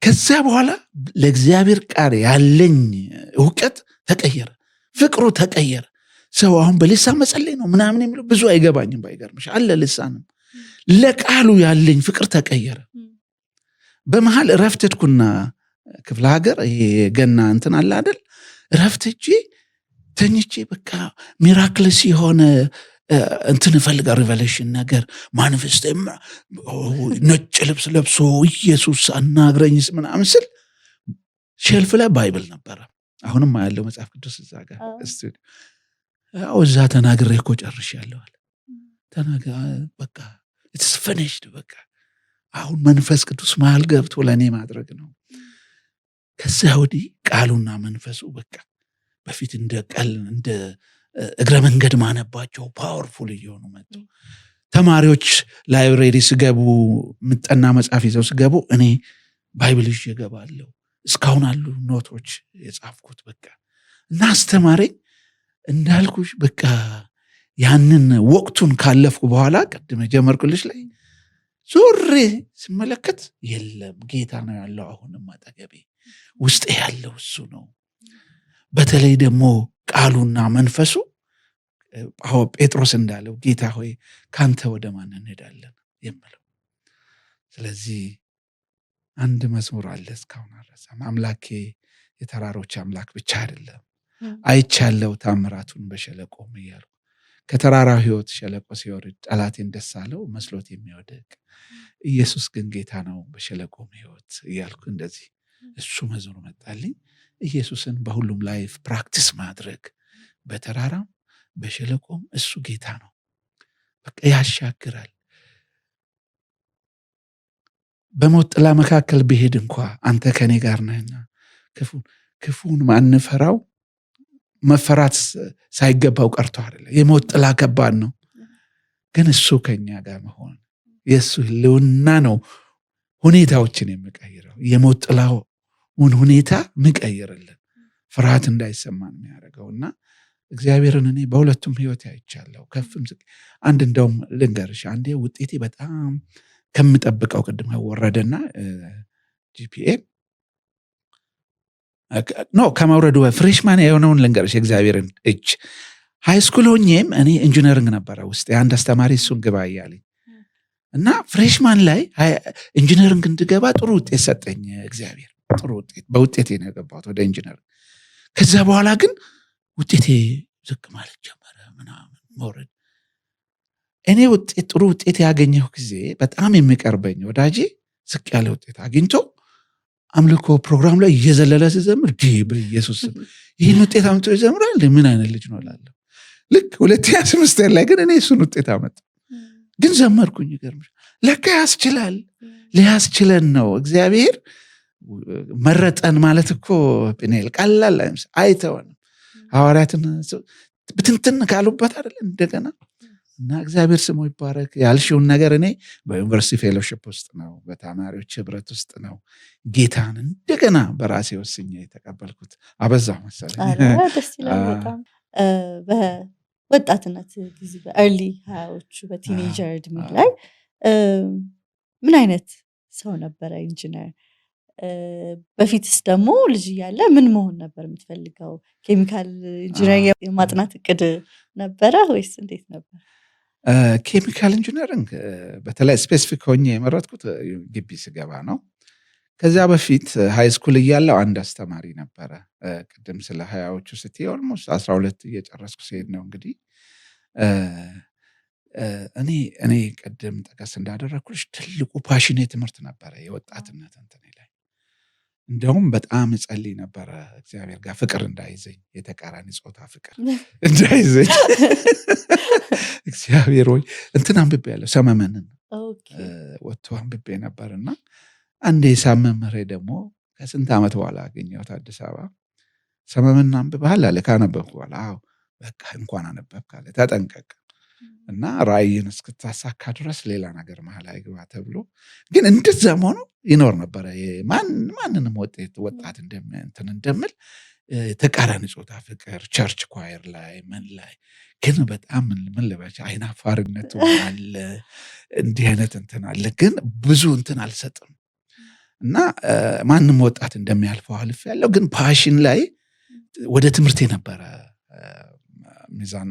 S1: ከዛ በኋላ ለእግዚአብሔር ቃል ያለኝ ዕውቀት ተቀየረ ፍቅሩ ተቀየረ ሰው አሁን በልሳን መጸለይ ነው ምናምን የሚለው ብዙ አይገባኝም ባይገርምሽ አለ ልሳንም ለቃሉ ያለኝ ፍቅር ተቀየረ በመሃል ረፍትኩና ክፍለ ሀገር የገና እንትን አለ አይደል ረፍትጂ ተኝቼ በቃ ሚራክልስ የሆነ እንትን ፈልጋ ሪቨሌሽን ነገር ማኒፌስት ነጭ ልብስ ለብሶ ኢየሱስ አናግረኝስ ምናምን ስል ሼልፍ ላይ ባይብል ነበረ አሁንም ያለው መጽሐፍ ቅዱስ እዛ ጋር እዛ ተናግሬ እኮ ጨርሻለሁ አለ በቃ it's finished በቃ አሁን መንፈስ ቅዱስ መሃል ገብቶ ለኔ ማድረግ ነው። ከዛ ወዲህ ቃሉና መንፈሱ በቃ በፊት እንደ እግረ መንገድ ማነባቸው ፓወርፉል እየሆኑ መጡ። ተማሪዎች ላይብረሪ ሲገቡ ምጠና መጽሐፍ ይዘው ሲገቡ እኔ ባይብል ይዤ እገባለሁ። እስካሁን አሉ ኖቶች የጻፍኩት በቃ እና አስተማረኝ እንዳልኩሽ በቃ ያንን ወቅቱን ካለፍኩ በኋላ ቀድመ ጀመርኩልሽ ላይ ዞሬ ስመለከት የለም ጌታ ነው ያለው። አሁንም አጠገቤ ውስጥ ያለው እሱ ነው። በተለይ ደግሞ ቃሉና መንፈሱ ጴጥሮስ እንዳለው ጌታ ሆይ ካንተ ወደ ማን እንሄዳለን የሚለው። ስለዚህ አንድ መዝሙር አለ እስካሁን አልረሳም። አምላኬ የተራሮች አምላክ ብቻ አይደለም፣ አይቻለው ታምራቱን በሸለቆም እያልኩ ከተራራው ህይወት ሸለቆ ሲወርድ ጠላቴን ደስ አለው መስሎት የሚወደቅ ኢየሱስ ግን ጌታ ነው በሸለቆም ህይወት እያልኩ እንደዚህ እሱ መዝሙር መጣልኝ። ኢየሱስን በሁሉም ላይፍ ፕራክቲስ ማድረግ በተራራም በሸለቆም እሱ ጌታ ነው። በቃ ያሻግራል። በሞት ጥላ መካከል ብሄድ እንኳ አንተ ከኔ ጋር ነህና ክፉን ማንፈራው መፈራት ሳይገባው ቀርቶ አይደለም። የሞት ጥላ ከባድ ነው፣ ግን እሱ ከኛ ጋር መሆን የሱ ህልውና ነው ሁኔታዎችን የሚቀይረው። የሞት ጥላውን ሁኔታ ምቀይርልን ፍርሃት እንዳይሰማን የሚያደርገውና እግዚአብሔርን እኔ በሁለቱም ህይወት አይቻለሁ። ከፍም አንድ እንደውም ልንገርሽ፣ አንዴ ውጤቴ በጣም ከምጠብቀው ቅድም ወረደና ጂፒኤ ከመውረዱ ፍሬሽማን የሆነውን ልንገርሽ የእግዚአብሔርን እጅ ሃይስኩል ሆኜም እኔ ኢንጂነሪንግ ነበረ ውስጥ የአንድ አስተማሪ እሱን ግባ እያለኝ እና ፍሬሽማን ላይ ኢንጂነሪንግ እንድገባ ጥሩ ውጤት ሰጠኝ እግዚአብሔር። ጥሩ ውጤት በውጤቴ ነው የገባሁት ወደ ኢንጂነሪንግ። ከዛ በኋላ ግን ውጤቴ ዝቅ ማለት ጀመረ ምናምን መውረድ። እኔ ጥሩ ውጤት ያገኘው ጊዜ በጣም የሚቀርበኝ ወዳጄ ዝቅ ያለ ውጤት አግኝቶ አምልኮ ፕሮግራም ላይ እየዘለለ ሲዘምር በኢየሱስ ይህን ውጤት አምጥቶ ይዘምራል ምን አይነት ልጅ ነው እላለሁ። ልክ 2005 ላይ ግን እኔ እሱን ውጤት አመጣ፣ ግን ዘመርኩኝ። ይገርምሽ ለካ ያስችላል፣ ሊያስችለን ነው እግዚአብሔር መረጠን ማለት እኮ ፒኔል ቀላል አይተወንም። ሐዋርያትን ብትንትን ካሉበት አይደል እንደገና እና እግዚአብሔር ስሙ ይባረክ። ያልሽውን ነገር እኔ በዩኒቨርሲቲ ፌሎሺፕ ውስጥ ነው በተማሪዎች ህብረት ውስጥ ነው ጌታን እንደገና በራሴ ወስኜ የተቀበልኩት። አበዛው መሰለኝ።
S2: ደስ ይላል በጣም። በወጣትነት ጊዜ በኤርሊ ሃያዎቹ በቲኔጀር እድሜ ላይ ምን አይነት ሰው ነበረ ኢንጂነር? በፊትስ ደግሞ ልጅ እያለ ምን መሆን ነበር የምትፈልገው? ኬሚካል ኢንጂነሪንግ የማጥናት እቅድ ነበረ ወይስ እንዴት ነበር?
S1: ኬሚካል ኢንጂነሪንግ በተለይ ስፔሲፊክ ሆኜ የመረጥኩት ግቢ ስገባ ነው። ከዚያ በፊት ሃይስኩል እያለው አንድ አስተማሪ ነበረ። ቅድም ስለ ሀያዎቹ ስትይ ኦልሞስት 12 እየጨረስኩ ሲሄድ ነው እንግዲህ እኔ ቅድም ጠቀስ እንዳደረግኩልሽ ትልቁ ፓሽኔ ትምህርት ነበረ የወጣትነት እንትን ላይ። እንደውም በጣም እጸልይ ነበረ እግዚአብሔር ጋር ፍቅር እንዳይዘኝ፣ የተቃራኒ ጾታ ፍቅር እንዳይዘኝ እግዚአብሔር ሆይ እንትን አንብቤ ያለው ሰመመንን ወጥቶ አንብቤ ነበርና አንድ የሂሳብ መምህሬ ደግሞ ከስንት ዓመት በኋላ አገኘሁት አዲስ አበባ። ሰመመንን አንብበሃል አለ። ካነበብኩ በኋላ አዎ በቃ እንኳን አነበብክ አለ። ተጠንቀቅ እና ራእይን እስክታሳካ ድረስ ሌላ ነገር መሀል አይግባ ተብሎ፣ ግን እንደዛም ሆኖ ይኖር ነበረ ማንንም ወጣት እንደምል ተቃራኒ ጾታ ፍቅር ቸርች ኳየር ላይ ምን ላይ ግን በጣም ምን ልበች አይናፋርነቱ አለ፣ እንዲህ አይነት እንትን አለ። ግን ብዙ እንትን አልሰጥም እና ማንም ወጣት እንደሚያልፈው አልፍ ያለው ግን ፓሽን ላይ ወደ ትምህርት የነበረ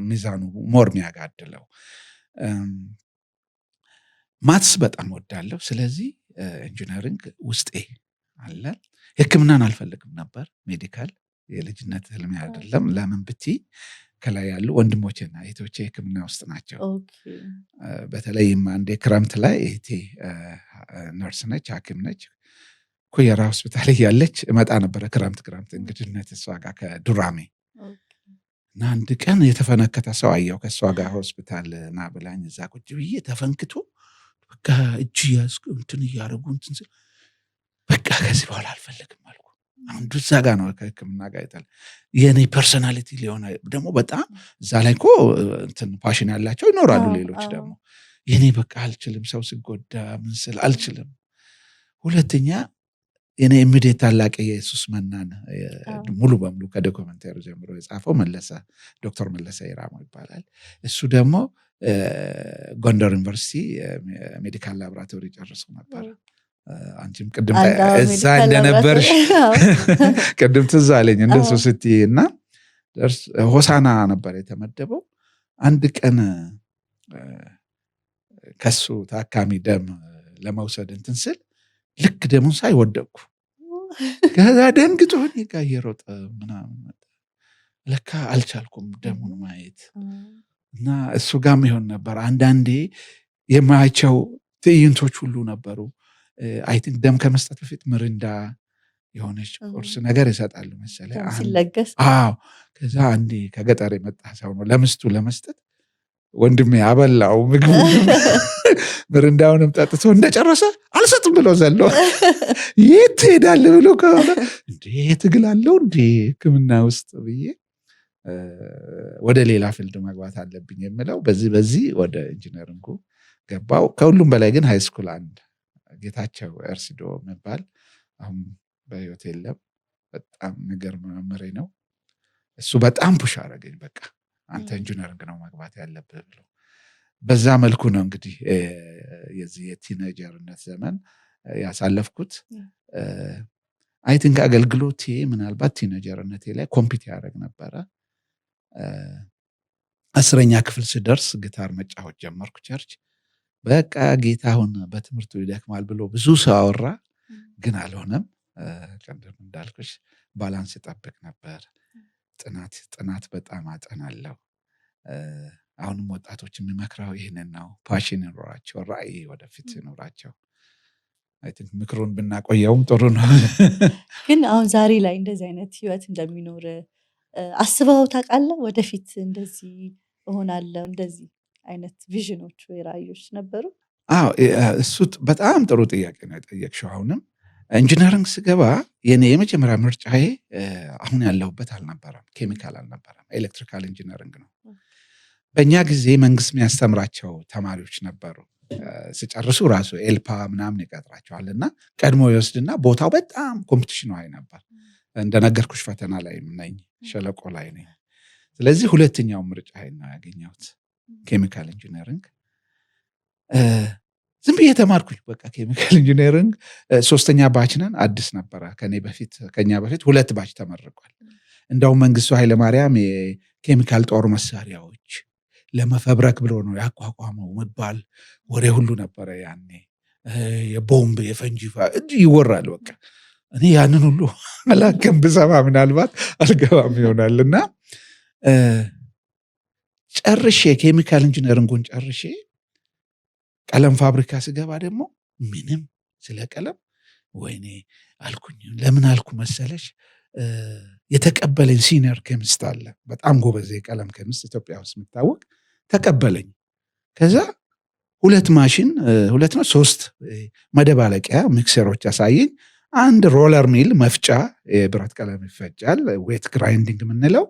S1: ሚዛኑ ሞር የሚያጋድለው። ማትስ በጣም ወዳለሁ። ስለዚህ ኢንጂነሪንግ ውስጤ አለ። ሕክምናን አልፈልግም ነበር። ሜዲካል የልጅነት ህልሜ አይደለም። ለምን ብቲ ከላይ ያሉ ወንድሞቼና እህቶቼ ሕክምና ውስጥ ናቸው። በተለይም አንዴ ክረምት ላይ እህቴ ነርስ ነች፣ ሐኪም ነች። ኩየራ ሆስፒታል እያለች እመጣ ነበረ ክረምት እንግድነት እሷ ጋር ከዱራሜ እና አንድ ቀን የተፈነከተ ሰው አየው ከእሷ ጋር ሆስፒታል ና ብላኝ እዛ ቁጭ ብዬ ተፈንክቶ በቃ እጅ ያስኩ እንትን እያደረጉ እንትን ስል በቃ ከዚህ በኋላ አልፈልግም አልኩ። አንዱ እዛ ጋር ነው ከህክምና ጋር ይታል የኔ ፐርሰናሊቲ ሊሆን ደግሞ በጣም እዛ ላይ እኮ እንትን ፓሽን ያላቸው ይኖራሉ። ሌሎች ደግሞ የኔ በቃ አልችልም፣ ሰው ሲጎዳ ምን ስል አልችልም። ሁለተኛ የኔ ኢሚዲየት ታላቅ ኢየሱስ መናን ሙሉ በሙሉ ከዶክመንታሪ ጀምሮ የጻፈው ዶክተር መለሰ ይራሞ ይባላል። እሱ ደግሞ ጎንደር ዩኒቨርሲቲ ሜዲካል ላቦራቶሪ ጨርሶ ነበር። አንቺም ቅድም እዛ እንደነበርሽ ቅድም ትዝ አለኝ እንደሱ ስትይ እና ሆሳና ነበር የተመደበው። አንድ ቀን ከሱ ታካሚ ደም ለመውሰድ እንትን ስል ልክ ደሙን ሳይ ወደቅኩ። ከዛ ደንግጦ እኔ ጋር እየሮጠ ምናምን ለካ አልቻልኩም ደሙን ማየት እና እሱ ጋርም ይሆን ነበር። አንዳንዴ የማያቸው ትዕይንቶች ሁሉ ነበሩ። አይ ቲንክ ደም ከመስጠት በፊት ምሪንዳ የሆነች ቁርስ ነገር ይሰጣሉ መሰለኝ
S2: ሲለገስ።
S1: ከዛ አንዴ ከገጠር የመጣ ሰው ነው ለምስቱ ለመስጠት ወንድሜ አበላው ምግቡ ምሪንዳውንም ጠጥቶ እንደጨረሰ አልሰጥም ብሎ ዘሎ የት ትሄዳለህ ብሎ ከሆነ እንዴ ትግል አለው እንዴ ህክምና ውስጥ ብዬ ወደ ሌላ ፊልድ መግባት አለብኝ የምለው በዚህ ወደ ኢንጂነሪንጉ ገባው። ከሁሉም በላይ ግን ሃይስኩል አንድ ጌታቸው ኤርሲዶ የሚባል አሁን በህይወት የለም፣ በጣም የሚገርም መምህሬ ነው። እሱ በጣም ፑሽ አደረገኝ። በቃ አንተ ኢንጂነሪንግ ነው መግባት ያለብህ ብሎ በዛ መልኩ ነው እንግዲህ የዚህ የቲኔጀርነት ዘመን ያሳለፍኩት። አይ ቲንክ አገልግሎቴ ምናልባት ቲኔጀርነቴ ላይ ኮምፒት ያደረግ ነበረ። 10ኛ ክፍል ስደርስ ጊታር መጫወት ጀመርኩ ቸርች። በቃ ጌታ አሁን በትምህርቱ ይደክማል ብሎ ብዙ ሰው አወራ፣ ግን አልሆነም። ቀደም እንዳልኩሽ ባላንስ ጠብቅ ነበር። ጥናት በጣም አጠናለሁ። አሁንም ወጣቶች የሚመክረው ይህንን ነው። ፓሽን ይኖራቸው፣ ራዕይ ወደፊት ይኖራቸው። አይ ቲንክ ምክሩን ብናቆየውም ጥሩ ነው።
S2: ግን አሁን ዛሬ ላይ እንደዚህ አይነት ህይወት እንደሚኖር አስበው ታውቃለህ? ወደፊት እንደዚህ እሆናለሁ እንደዚህ አይነት ቪዥኖች ወይ ራዕዮች ነበሩ?
S1: እሱ በጣም ጥሩ ጥያቄ ነው የጠየቅሽው። አሁንም ኢንጂነሪንግ ስገባ የኔ የመጀመሪያ ምርጫዬ አሁን ያለሁበት አልነበረም፣ ኬሚካል አልነበረም፣ ኤሌክትሪካል ኢንጂነሪንግ ነው። በእኛ ጊዜ መንግስት የሚያስተምራቸው ተማሪዎች ነበሩ። ሲጨርሱ ራሱ ኤልፓ ምናምን ይቀጥራቸዋል እና ቀድሞ ይወስድና ቦታው በጣም ኮምፒቲሽኑ ሀይ ነበር። እንደነገርኩሽ ፈተና ላይ ነኝ፣ ሸለቆ ላይ ነኝ። ስለዚህ ሁለተኛው ምርጫዬ ነው ያገኘሁት ኬሚካል ኢንጂነሪንግ። ዝም ብዬ ተማርኩኝ። በቃ ኬሚካል ኢንጂነሪንግ 3ኛ ባች ነን። አዲስ ነበረ። ከኛ በፊት 2 ባች ተመርቋል። እንደውም መንግስቱ ኃይለማርያም የኬሚካል ጦር መሳሪያዎች ለመፈብረክ ብሎ ነው ያቋቋመው መባል ወሬ ሁሉ ነበረ ያኔ። የቦምብ የፈንጂ ይወራል። በቃ እኔ ያንን ሁሉ አላውቅም። ብሰማ ምናልባት አልገባም ይሆናል። እና ጨርሼ ኬሚካል ኢንጂነሪንጉን ጨርሼ ቀለም ፋብሪካ ስገባ ደግሞ ምንም ስለ ቀለም ወይኔ አልኩኝ። ለምን አልኩ መሰለሽ? የተቀበለኝ ሲኒየር ኬሚስት አለ፣ በጣም ጎበዝ የቀለም ኬሚስት ኢትዮጵያ ውስጥ የሚታወቅ ተቀበለኝ። ከዛ 2 ማሽን 3 መደባለቂያ ሚክሰሮች ያሳየኝ። አንድ ሮለር ሚል መፍጫ የብረት ቀለም ይፈጫል፣ ዌት ግራይንዲንግ የምንለው።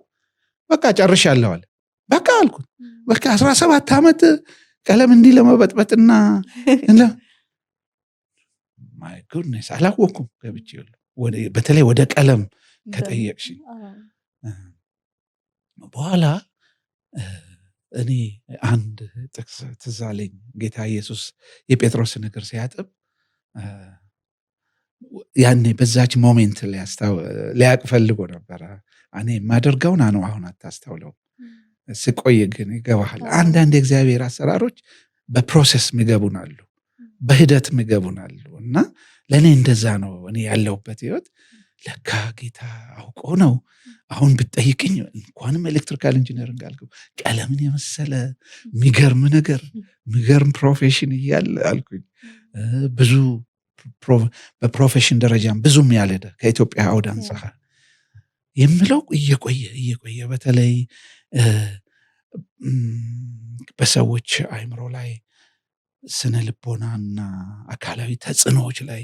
S1: በቃ ጨርሻለሁ አለ። በቃ አልኩት። በቃ 17 ዓመት ቀለም እንዲህ ለመበጥበጥና ማይ ጉድነስ አላወኩም ገብቼ በተለይ ወደ ቀለም ከጠየቅሽ በኋላ እኔ አንድ ጥቅስ ትዝ አለኝ። ጌታ ኢየሱስ የጴጥሮስን እግር ሲያጥብ ያኔ በዛች ሞሜንት ሊያቅ ፈልጎ ነበረ። እኔ የማደርገውን አሁን አታስተውለው፣ ስቆይ ግን ይገባሃል። አንዳንድ የእግዚአብሔር አሰራሮች በፕሮሰስ የሚገቡናሉ፣ በሂደት የሚገቡናሉ። እና ለእኔ እንደዛ ነው እኔ ያለሁበት ህይወት። ለካ ጌታ አውቆ ነው። አሁን ብትጠይቅኝ እንኳንም ኤሌክትሪካል ኢንጂነሪንግ አልኩ፣ ቀለምን የመሰለ የሚገርም ነገር የሚገርም ፕሮፌሽን እያለ አልኩኝ። ብዙ በፕሮፌሽን ደረጃም ብዙም ያልሄደ ከኢትዮጵያ አውድ አንጻር የምለው እየቆየ በተለይ በሰዎች አይምሮ ላይ ስነ ልቦናና አካላዊ ተጽዕኖዎች ላይ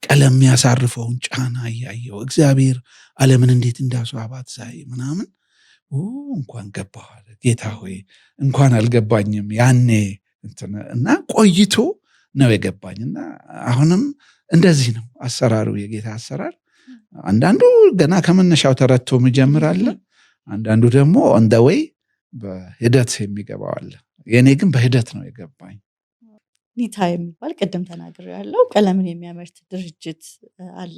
S1: ቀለም የሚያሳርፈውን ጫና እያየው እግዚአብሔር ዓለምን እንዴት እንዳስዋባት ሳይ ምናምን እንኳን ገባህ ጌታ ሆይ እንኳን አልገባኝም ያኔ እና ቆይቶ ነው የገባኝና አሁንም እንደዚህ ነው አሰራሩ የጌታ አሰራር። አንዳንዱ ገና ከመነሻው ተረድቶ የሚጀምራል፣ አንዳንዱ ደግሞ on the way በሂደት የሚገባው አለ። የኔ ግን በሂደት ነው የገባኝ።
S2: ኒታ የሚባል ቅድም ተናግሬያለሁ ቀለምን የሚያመርት ድርጅት አለ።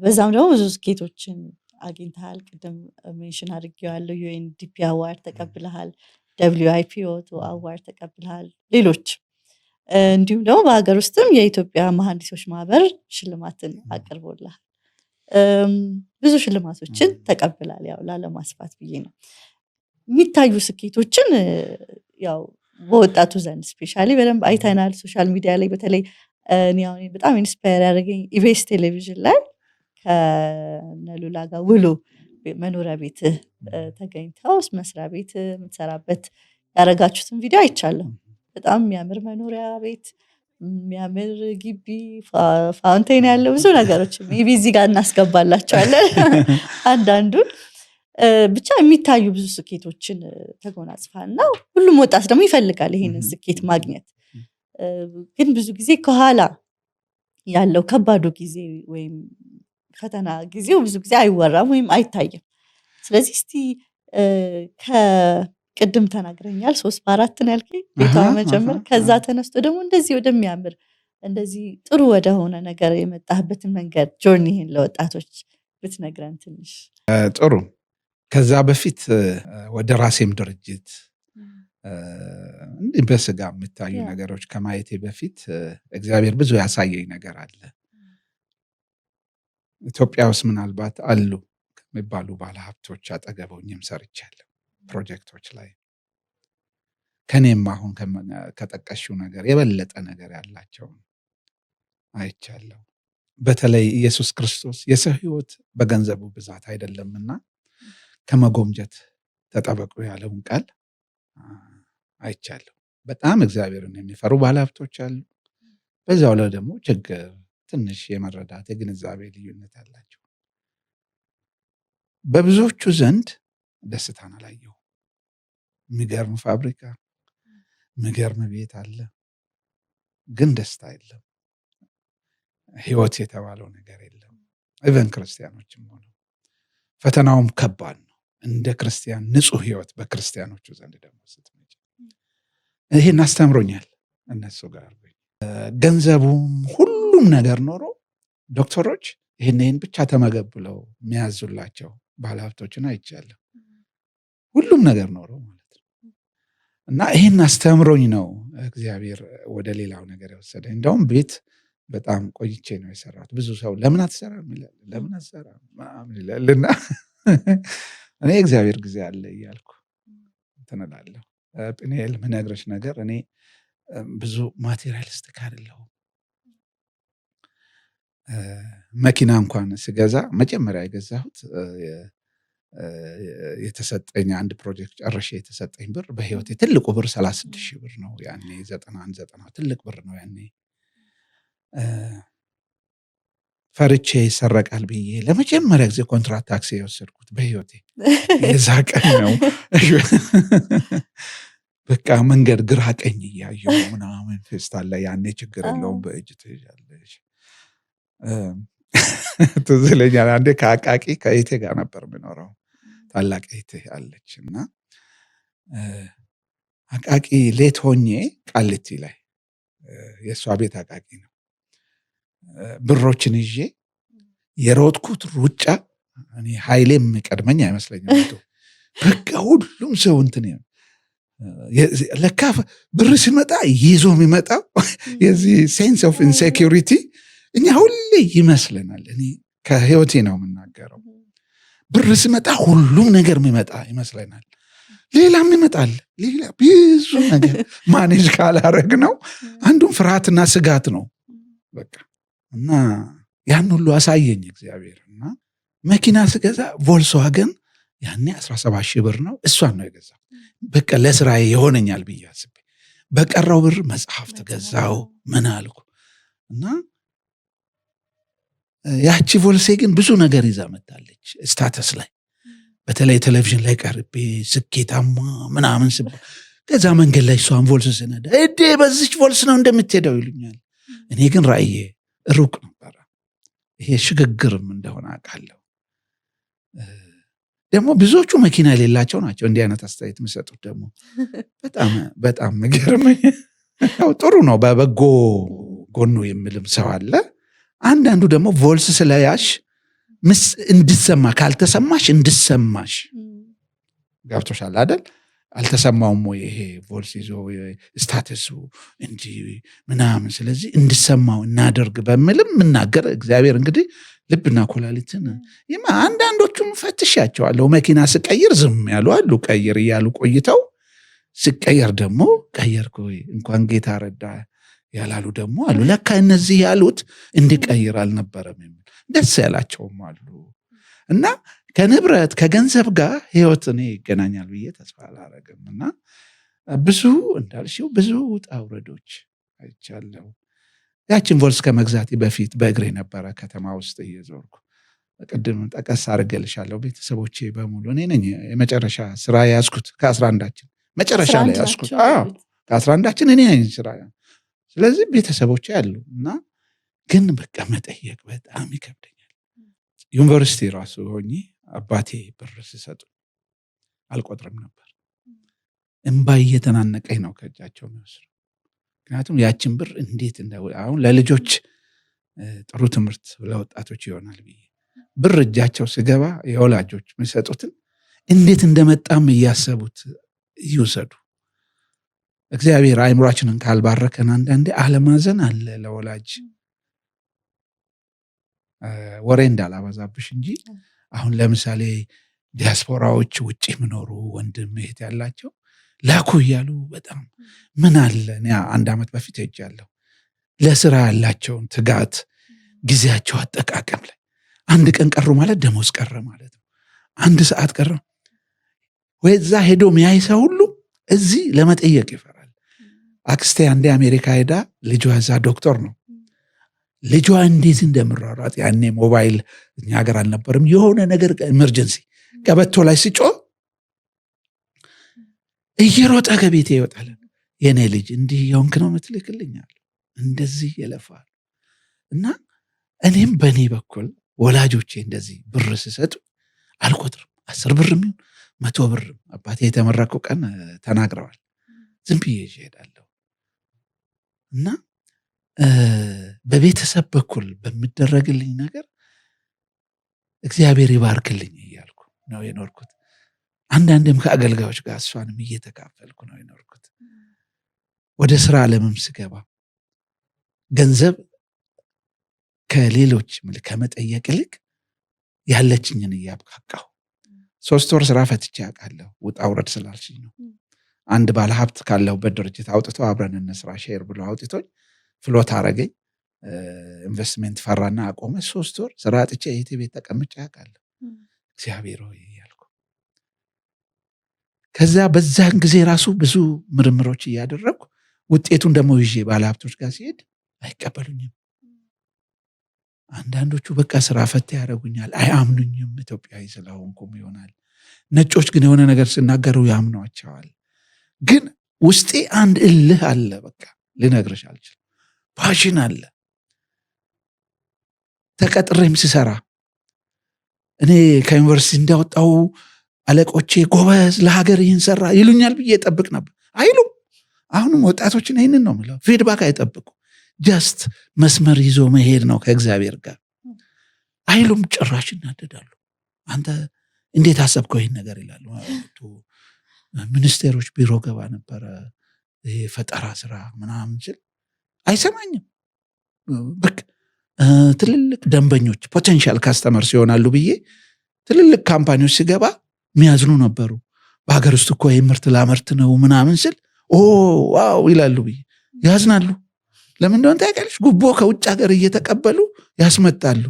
S2: በዛም ደግሞ ብዙ ስኬቶችን አግኝተሃል። ቅድም ሜንሽን አድርጌዋለሁ። UNDP አዋርድ ተቀብለሃል፣ WIPO አዋርድ ተቀብለሃል፣ ሌሎች እንዲሁም ደግሞ በሀገር ውስጥም የኢትዮጵያ መሐንዲሶች ማህበር ሽልማትን አቅርቦልሃል። ብዙ ሽልማቶችን ተቀብላል። ያው ላለማስፋት ብዬ ነው። የሚታዩ ስኬቶችን ያው በወጣቱ ዘንድ ስፔሻሊ በደንብ አይተናል። ሶሻል ሚዲያ ላይ በተለይ በጣም ኢንስፓየር ያደረገኝ ኢቢኤስ ቴሌቪዥን ላይ ከነሉላ ጋር ውሎ መኖሪያ ቤት ተገኝተው መስሪያ ቤት የምትሰራበት ያደረጋችሁትን ቪዲዮ አይቻለሁ። በጣም የሚያምር መኖሪያ ቤት፣ የሚያምር ግቢ፣ ፋውንቴን ያለው ብዙ ነገሮች ሜቢ እዚህ ጋር እናስገባላቸዋለን አንዳንዱን። ብቻ የሚታዩ ብዙ ስኬቶችን ተጎናጽፋና ሁሉም ወጣት ደግሞ ይፈልጋል ይሄንን ስኬት ማግኘት። ግን ብዙ ጊዜ ከኋላ ያለው ከባዱ ጊዜ ወይም ፈተና ጊዜው ብዙ ጊዜ አይወራም ወይም አይታይም። ስለዚህ እስቲ ከቅድም ተናግረኛል 3 በ4 ያልከኝ ቤቷ መጀመር፣ ከዛ ተነስቶ ደግሞ እንደዚህ ወደሚያምር እንደዚህ ጥሩ ወደሆነ ነገር የመጣህበትን መንገድ ጆርኒህን ለወጣቶች ብትነግረን ትንሽ።
S1: ጥሩ። ከዛ በፊት ወደ ራሴም ድርጅት እንዲህ በስጋ የሚታዩ ነገሮች ከማየቴ በፊት እግዚአብሔር ብዙ ያሳየኝ ነገር አለ። ኢትዮጵያ ውስጥ ምናልባት አሉ ከሚባሉ ባለሀብቶች አጠገበውኝም ሰርቻለሁ ፕሮጀክቶች ላይ። ከኔም አሁን ከጠቀሽው ነገር የበለጠ ነገር ያላቸው አይቻለሁ። በተለይ ኢየሱስ ክርስቶስ የሰው ሕይወት በገንዘቡ ብዛት አይደለምና ከመጎምጀት ተጠበቁ ያለውን ቃል አይቻለሁ። በጣም እግዚአብሔርን የሚፈሩ ባለሀብቶች አሉ። በዛው ላይ ደግሞ ችግር ትንሽ የመረዳት የግንዛቤ ልዩነት አላቸው። በብዙዎቹ ዘንድ ደስታን አላየሁ። የሚገርም ፋብሪካ፣ የሚገርም ቤት አለ፣ ግን ደስታ የለም። ህይወት የተባለው ነገር የለም። ኢቨን ክርስቲያኖችም ሆነ ፈተናውም ከባድ ነው። እንደ ክርስቲያን ንጹህ ህይወት በክርስቲያኖቹ ዘንድ ደግሞ ስትመጪ ይሄን አስተምሮኛል። እነሱ ጋር ገንዘቡም ሁሉም ነገር ኖሮ ዶክተሮች ይሄን ብቻ ተመገብ ብለው የሚያዙላቸው ባለሀብቶችን አይቻለሁ። ሁሉም ነገር ኖሮ ማለት ነው። እና ይሄን አስተምሮኝ ነው እግዚአብሔር ወደ ሌላው ነገር የወሰደኝ። እንደውም ቤት በጣም ቆይቼ ነው የሰራሁት። ብዙ ሰው ለምን አትሰራም ይላል፣ ለምን አትሰራም ምናምን ይላልና እኔ እግዚአብሔር ጊዜ አለ እያልኩ እንትን እላለሁ። ጵኒኤል ምነግርሽ ነገር እኔ ብዙ ማቴሪያሊስቲክ አይደለሁም። መኪና እንኳን ስገዛ መጀመሪያ የገዛሁት የተሰጠኝ አንድ ፕሮጀክት ጨርሼ የተሰጠኝ ብር በህይወቴ ትልቁ ብር 36,000 ብር ነው። ያኔ 91 ትልቅ ብር ነው ያኔ። ፈርቼ ይሰረቃል ብዬ ለመጀመሪያ ጊዜ ኮንትራት ታክሲ የወሰድኩት በህይወቴ የዛ ቀን ነው። በቃ መንገድ ግራ ቀኝ እያየሁ ምናምን ፌስታል ላይ ያኔ ችግር የለውም በእጅ ትይዣለሽ። ትዝ ይለኛል አንዴ ከአቃቂ ከእህቴ ጋር ነበር የምኖረው። ታላቅ እህቴ አለች እና አቃቂ ሌት ሆኜ ቃሊቲ ላይ የእሷ ቤት አቃቂ ነው። ብሮችን ይዤ የሮጥኩት ሩጫ እኔ ኃይሌም ቀድመኝ አይመስለኝም። በቃ ሁሉም ሰው እንትን ለካ ብር ሲመጣ ይዞ የሚመጣው የዚህ ሴንስ ኦፍ ኢንሴኪሪቲ እኛ ሁሌ ይመስለናል። እኔ ከህይወቴ ነው የምናገረው። ብር ሲመጣ ሁሉም ነገር የሚመጣ ይመስለናል። ሌላም ይመጣል። ሌላ ብዙ ነገር ማኔጅ ካላረግ ነው። አንዱም ፍርሃትና ስጋት ነው በቃ። እና ያን ሁሉ አሳየኝ እግዚአብሔር። እና መኪና ስገዛ ቮልስዋገን ያኔ 17,000 ብር ነው። እሷን ነው የገዛው። በቃ ለስራዬ ይሆነኛል ብዬ አስቤ በቀረው ብር መጽሐፍ ተገዛው ምን አልኩ እና ያቺ ቮልሴ ግን ብዙ ነገር ይዛ መጣለች ስታተስ ላይ በተለይ ቴሌቪዥን ላይ ቀርቤ ስኬታማ ምናምን ስባል ከዛ መንገድ ላይ እሷን ቮልስ ስነዳ እዴ በዚች ቮልስ ነው እንደምትሄደው ይሉኛል። እኔ ግን ራእዬ ሩቅ ነበረ። ይሄ ሽግግርም እንደሆነ አውቃለሁ። ደግሞ ብዙዎቹ መኪና የሌላቸው ናቸው እንዲህ አይነት አስተያየት የሚሰጡት ደግሞ በጣም የሚገርመኝ ጥሩ ነው በበጎ ጎኑ የሚልም ሰው አለ። አንዳንዱ ደግሞ ቮልስ ስለያሽ እንድሰማ ካልተሰማሽ እንድሰማሽ ገብቶሻል አይደል? አልተሰማውም ወይ ይሄ ቮልስ ይዞ ስታተሱ እንጂ ምናምን ስለዚህ እንድሰማው እናደርግ በሚልም ምናገር እግዚአብሔር እንግዲህ ልብና ኮላሊትን አንዳንዶቹም ፈትሻቸዋለሁ። መኪና ስቀይር ዝም ያሉ አሉ፣ ቀይር እያሉ ቆይተው ስቀየር ደግሞ ቀየርኩ እንኳን ጌታ ረዳ ያላሉ ደግሞ አሉ። ለካ እነዚህ ያሉት እንዲቀይር አልነበረም የሚል ደስ ያላቸውም አሉ። እና ከንብረት ከገንዘብ ጋር ህይወት እኔ ይገናኛል ብዬ ተስፋ አላረግም። እና ብዙ እንዳልሽው ብዙ ውጣ ውረዶች አይቻለሁ። ያችን ቮልስ ከመግዛቴ በፊት በእግሬ ነበረ ከተማ ውስጥ እየዞርኩ ቅድም ጠቀስ አድርጌልሻለሁ። ቤተሰቦቼ በሙሉ እኔ ነኝ የመጨረሻ ስራ ያዝኩት ከ11ዳችን መጨረሻ ላይ ያዝኩት። ከ11ዳችን እኔ ነኝ ስራ። ስለዚህ ቤተሰቦቼ ያሉ እና ግን በቃ መጠየቅ በጣም ይከብደኛል። ዩኒቨርሲቲ ራሱ ሆኜ አባቴ ብር ሲሰጡ አልቆጥርም ነበር። እንባ እየተናነቀኝ ነው ከእጃቸው የሚወስዱ። ምክንያቱም ያችን ብር እንዴት አሁን ለልጆች ጥሩ ትምህርት ለወጣቶች ይሆናል ብዬ ብር እጃቸው ሲገባ የወላጆች የሚሰጡትን እንዴት እንደመጣም እያሰቡት ይውሰዱ። እግዚአብሔር አእምሯችንን ካልባረከን አንዳንዴ አለማዘን አለ ለወላጅ። ወሬ እንዳላበዛብሽ እንጂ አሁን ለምሳሌ ዲያስፖራዎች ውጭ የሚኖሩ ወንድም እህት ያላቸው ላኩ እያሉ በጣም ምን አለ እኔ 1 ዓመት በፊት ሄጃለሁ። ለስራ ያላቸውን ትጋት ጊዜያቸው አጠቃቀም ላይ 1 ቀን ቀሩ ማለት ደሞዝ ቀረ ማለት ነው። 1 ሰዓት ቀረ ወይዛ ሄዶ ሚያይ ሰው ሁሉ እዚህ ለመጠየቅ ይፈራል። አክስቴ አንዴ አሜሪካ ሄዳ ልጇ እዛ ዶክተር ነው። ልጇ እንዴት እንደምራራት ያኔ ሞባይል እኛ ሀገር አልነበርም። የሆነ ነገር ኤመርጀንሲ ቀበቶ ላይ ሲጮህ እየሮጠ ከቤቴ ይወጣል። የኔ ልጅ እንዲህ የሆንክ ነው የምትልክልኛል እንደዚህ ይለፋል። እና እኔም በእኔ በኩል ወላጆቼ እንደዚህ ብር ሲሰጡ አልቆጥርም። 10 ብርም ይሁን 100 ብርም አባቴ የተመረቀው ቀን ተናግረዋል። ዝም ብዬ እሄዳለሁ። እና በቤተሰብ በኩል በሚደረግልኝ ነገር እግዚአብሔር ይባርክልኝ እያልኩ ነው የኖርኩት። አንዳንድም ከአገልጋዮች ጋር እሷንም እየተካፈልኩ ነው የኖርኩት። ወደ ስራ ዓለምም ስገባ ገንዘብ ከሌሎች ከመጠየቅ ይልቅ ያለችኝን እያብቃቃሁ 3 ወር ስራ ፈትቼ አውቃለሁ። ውጣ ውረድ ስላልሽኝ ነው። አንድ ባለሀብት ካለሁበት ድርጅት አውጥቶ አብረን እንስራ ሼር ብሎ አውጥቶኝ ፍሎት አረገኝ። ኢንቨስትመንት ፈራና አቆመ። 3 ወር ስራ አጥቼ የቴ ቤት ተቀምጬ አውቃለሁ። እግዚአብሔር ሆይ ያልኩ። ከዛ በዛን ጊዜ ራሱ ብዙ ምርምሮች እያደረኩ ውጤቱን ደግሞ ይዤ ባለሀብቶች ጋር ሲሄድ አይቀበሉኝም። አንዳንዶቹ በቃ ስራ ፈታ ያደርጉኛል፣ አያምኑኝም። ኢትዮጵያዊ ስለሆንኩም ይሆናል። ነጮች ግን የሆነ ነገር ሲናገሩ ያምኗቸዋል። ግን ውስጤ አንድ እልህ አለ። በቃ ልነግርሽ አልችልም። ፓሽን አለ። ተቀጥሬም ስሰራ እኔ ከዩኒቨርሲቲ እንዳወጣው አለቆቼ ጎበዝ ለሀገር ይህን ሰራ ይሉኛል ብዬ ጠብቅ ነበር። አይሉም። አሁንም ወጣቶችን ይህንን ነው የምለው፣ ፊድባክ አይጠብቁ። ጀስት መስመር ይዞ መሄድ ነው ከእግዚአብሔር ጋር። አይሉም። ጭራሽ እናደዳሉ። አንተ እንዴት አሰብከው ይህን ነገር ይላሉ። ሚኒስቴሮች ቢሮ ገባ ነበረ ፈጠራ ስራ ምናምን ስል አይሰማኝም። በቃ ትልልቅ ደንበኞች ፖቴንሻል ካስተመር ሲሆናሉ ብዬ ትልልቅ ካምፓኒዎች ሲገባ የሚያዝኑ ነበሩ። በሀገር ውስጥ እኮ ምርት ላመርት ነው ምናምን ስል ዋው ይላሉ ብዬ ያዝናሉ። ለምን እንደሆነ ታውቂያለሽ? ጉቦ ከውጭ ሀገር እየተቀበሉ ያስመጣሉ።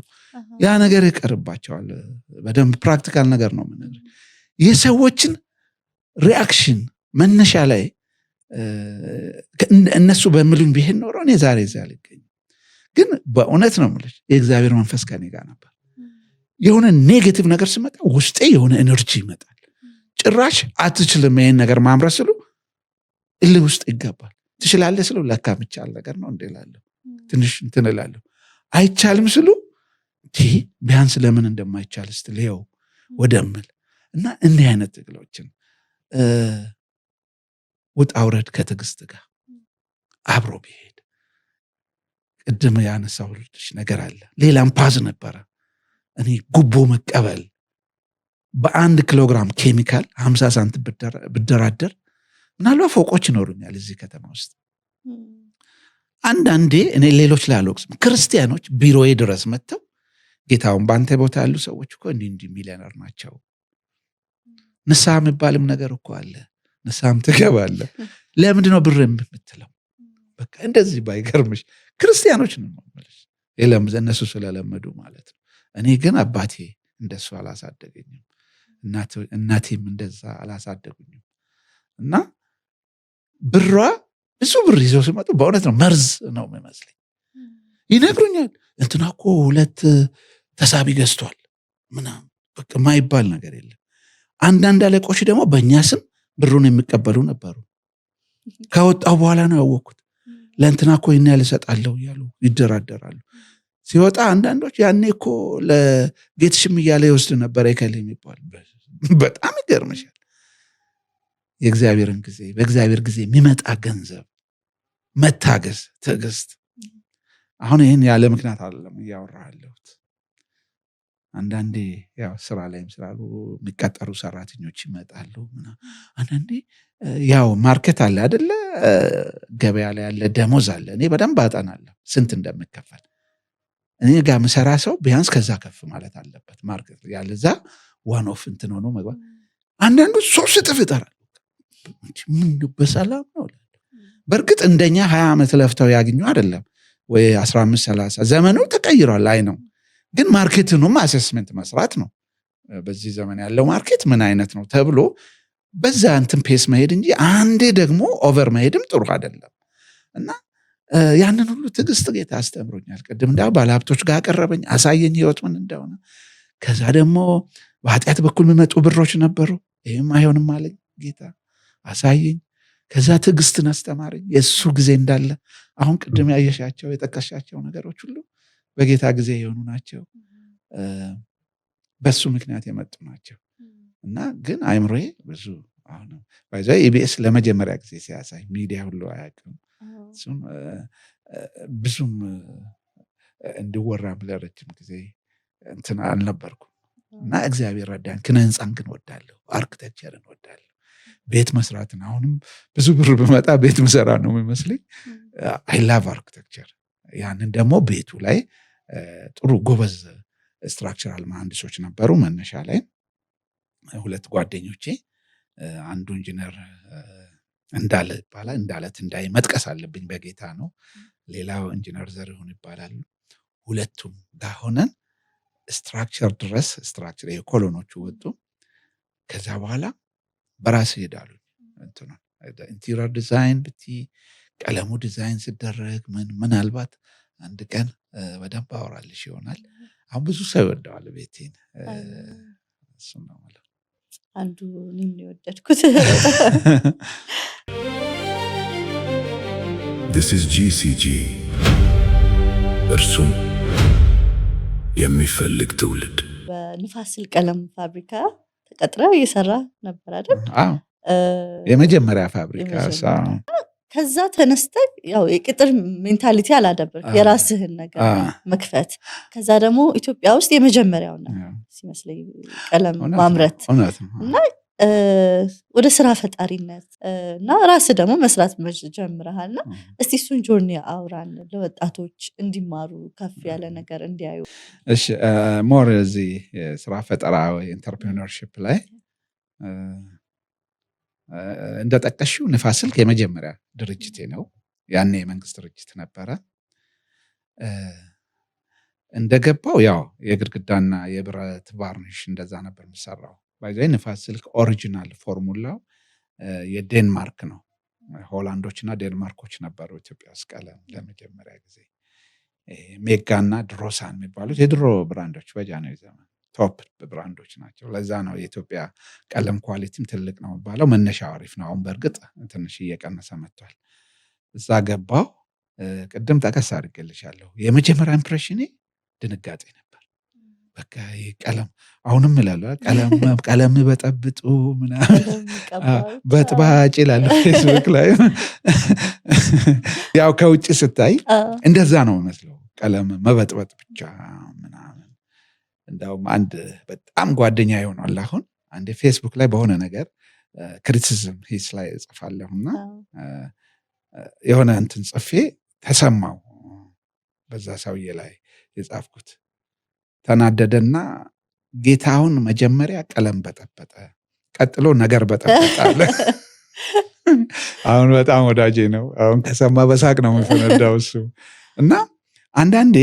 S1: ያ ነገር ይቀርባቸዋል። በደንብ ፕራክቲካል ነገር ነው የምነግርሽ። የሰዎችን ሪአክሽን መነሻ ላይ እነሱ በሚሉኝ ቢሄድ ኖሮ እኔ ዛሬ እዚያ አልገኝም። ግን በእውነት ነው የምልሽ የእግዚአብሔር መንፈስ ከኔ ጋር ነበር። የሆነ ኔጌቲቭ ነገር ሲመጣ ውስጤ የሆነ ኤነርጂ ይመጣል። ጭራሽ አትችልም ይሄን ነገር ማምረት ስሉ እልህ ውስጥ ይገባል። ትችላለህ ስሉ ለካ የሚቻል ነገር ነው እንዴ እላለሁ። ትንሽ እንትን እላለሁ። አይቻልም ስሉ ቢያንስ ለምን እንደማይቻል ስትል ይኸው ወደምል እና እንዲህ አይነት ትግሎችን ውጣ ውረድ ከትዕግስት ጋር አብሮ ቢሄድ ቅድም ያነሳሁልሽ ነገር አለ። ሌላም ፓዝ ነበረ። እኔ ጉቦ መቀበል በ1 ኪሎግራም ኬሚካል 50 ሳንቲም ብደራደር ምናልባት ፎቆች ይኖሩኛል እዚህ ከተማ ውስጥ። አንዳንዴ እኔ ሌሎች ላይ አልወቅስም። ክርስቲያኖች ቢሮዬ ድረስ መጥተው ጌታውን በአንተ ቦታ ያሉ ሰዎች እኮ እንዲህ ሚሊዮነር ናቸው፣ ንስሐ የሚባልም ነገር እኮ አለ፣ ንስሐም ትገባለህ፣ ለምንድነው ብር የምትለው? በቃ እንደዚህ ባይገርምሽ ክርስቲያኖች ነው የምልሽ፣ እነሱ ስለለመዱ ማለት ነው። እኔ ግን አባቴ እንደሱ አላሳደገኝም፣ እናቴም እንደዛ አላሳደጉኝም። እና ብሯ ብዙ ብር ይዘው ሲመጡ በእውነት ነው መርዝ ነው የሚመስለኝ። ይነግሩኛል እንትና እኮ 2 ተሳቢ ገዝቷል ምናምን፣ በቃ ማይባል ነገር የለም። አንዳንድ አለቆች ደግሞ በእኛ ስም ብሩን የሚቀበሉ ነበሩ። ከወጣው በኋላ ነው ያወቅኩት። ለእንትና እኮ ይህን ያህል እሰጣለሁ እያሉ ይደራደራሉ። ሲወጣ አንዳንዶች ያኔ እኮ ለጌትሽም እያለ ይወስድ ነበር የከል የሚባል። በጣም ይገርምሻል። የእግዚአብሔርን ጊዜ በእግዚአብሔር ጊዜ የሚመጣ ገንዘብ፣ መታገስ፣ ትዕግስት። አሁን ይህን ያለ ምክንያት አይደለም እያወራለሁት። አንዳንዴ ያው ስራ ላይም ስላሉ የሚቀጠሩ ሰራተኞች ይመጣሉ። አንዳንዴ ያው ማርኬት አለ አይደለ፣ ገበያ ላይ ያለ ደሞዝ አለ። እኔ በደንብ አጠናለሁ ስንት እንደምከፈል። እኔ ጋር ምሰራ ሰው ቢያንስ ከዛ ከፍ ማለት አለበት። ማርኬት ያለዛ ዋን ኦፍ እንትን ሆኖ መግባት። አንዳንዱ 3 እጥፍ ይጠራል። ምን በሰላም ነው? በእርግጥ እንደኛ 20 ዓመት ለፍተው ያገኙ አይደለም ወይ 15-30 ዘመኑ ተቀይሯል። አይ ነው ግን ማርኬትንም አሴስመንት መስራት ነው። በዚህ ዘመን ያለው ማርኬት ምን አይነት ነው ተብሎ በዛ እንትን ፔስ መሄድ እንጂ አንዴ ደግሞ ኦቨር መሄድም ጥሩ አይደለም። እና ያንን ሁሉ ትዕግስት ጌታ አስተምሮኛል። ቅድም እንዳው ባለሀብቶች ጋር አቀረበኝ፣ አሳየኝ ህይወት ምን እንደሆነ። ከዛ ደግሞ በኃጢአት በኩል የሚመጡ ብሮች ነበሩ። ይህም አይሆንም አለኝ ጌታ፣ አሳየኝ። ከዛ ትዕግስትን አስተማረኝ። የእሱ ጊዜ እንዳለ አሁን ቅድም ያየሻቸው የጠቀሻቸው ነገሮች ሁሉ በጌታ ጊዜ የሆኑ ናቸው፣ በሱ ምክንያት የመጡ ናቸው። እና ግን አይምሮዬ ብዙ አሁን ባይዛ ኢቢኤስ ለመጀመሪያ ጊዜ ሲያሳይ ሚዲያ ሁሉ አያውቅም። እሱም ብዙም እንዲወራም ለረጅም ጊዜ እንትን አልነበርኩም። እና እግዚአብሔር ረዳን። ኪነ ህንፃን ግን ወዳለሁ፣ አርክቴክቸርን ወዳለሁ፣ ቤት መስራትን። አሁንም ብዙ ብር ብመጣ ቤት ምሰራ ነው የሚመስለኝ። አይ ላቭ አርክቴክቸር። ያንን ደግሞ ቤቱ ላይ ጥሩ ጎበዝ ስትራክቸራል መሐንዲሶች ነበሩ። መነሻ ላይ 2 ጓደኞቼ፣ አንዱ ኢንጂነር እንዳለ ይባላል፣ እንዳለት እንዳይ መጥቀስ አለብኝ በጌታ ነው። ሌላው ኢንጂነር ዘሪሁን ይባላሉ። ሁለቱም ጋር ሆነን ስትራክቸር ድረስ ስትራክቸር የኮሎኖቹ ወጡ። ከዛ በኋላ በራስ ሄዳሉ። ኢንቴሪየር ዲዛይን ብቲ ቀለሙ ዲዛይን ሲደረግ ምናልባት አንድ ቀን በደንብ አወራልሽ ይሆናል። አሁን ብዙ ሰው ይወደዋል ቤቴን። እሱ ነው ማለት
S2: አንዱ እኔም የወደድኩት።
S3: This is GCG እርሱም የሚፈልግ ትውልድ።
S2: በንፋስ ስልክ ቀለም ፋብሪካ ተቀጥረ እየሰራ ነበር አይደል?
S1: አዎ፣ የመጀመሪያ ፋብሪካ።
S2: ከዛ ተነስተ ያው የቅጥር ሜንታሊቲ አላደበርክ፣ የራስህን ነገር መክፈት። ከዛ ደግሞ ኢትዮጵያ ውስጥ የመጀመሪያው ነው ሲመስለኝ ቀለም ማምረት እና ወደ ስራ ፈጣሪነት እና ራስህ ደግሞ መስራት ጀምረሃልና እስቲ እሱን ጆርኒ አውራን፣ ለወጣቶች እንዲማሩ ከፍ ያለ ነገር እንዲያዩ።
S1: እሺ፣ ሞር እዚህ ስራ ፈጠራ ወይ ኢንተርፕሪነርሺፕ ላይ እንደጠቀሽው ንፋስ ስልክ የመጀመሪያ ድርጅቴ ነው። ያኔ የመንግስት ድርጅት ነበረ። እንደገባው ያው የግድግዳና የብረት ቫርኒሽ እንደዛ ነበር የምሰራው። ባይዘይ ንፋስ ስልክ ኦሪጂናል ፎርሙላው የዴንማርክ ነው። ሆላንዶችና ዴንማርኮች ነበሩ ኢትዮጵያ ውስጥ ቀለም ለመጀመሪያ ጊዜ። ሜጋና ድሮሳን የሚባሉት የድሮ ብራንዶች በጃንሆይ ዘመን ቶፕ ብራንዶች ናቸው። ለዛ ነው የኢትዮጵያ ቀለም ኳሊቲም ትልቅ ነው የሚባለው። መነሻው አሪፍ ነው። አሁን በእርግጥ ትንሽ እየቀነሰ መጥቷል። እዛ ገባሁ። ቅድም ጠቀስ አድርጌልሻለሁ። የመጀመሪያ ኢምፕሬሽኔ ድንጋጤ ነበር። በቃ ቀለም አሁንም እላለሁ ቀለም በጠብጡ ምናምን በጥባጭ ይላሉ ፌስቡክ ላይ። ያው ከውጭ ስታይ እንደዛ ነው መስለው ቀለም መበጥበጥ ብቻ ምናምን። እንዳውም አንድ በጣም ጓደኛ ይሆናል አሁን አንድ ፌስቡክ ላይ በሆነ ነገር ክሪቲሲዝም ሂስ ላይ እጽፋለሁና የሆነ እንትን ጽፌ ተሰማው በዛ ሰውዬ ላይ የጻፍኩት። ተናደደና ጌታውን መጀመሪያ ቀለም በጠበጠ ቀጥሎ ነገር በጠበጠ አለ። አሁን በጣም ወዳጄ ነው። አሁን ከሰማ በሳቅ ነው የሚፈነዳው እሱ። እና አንዳንዴ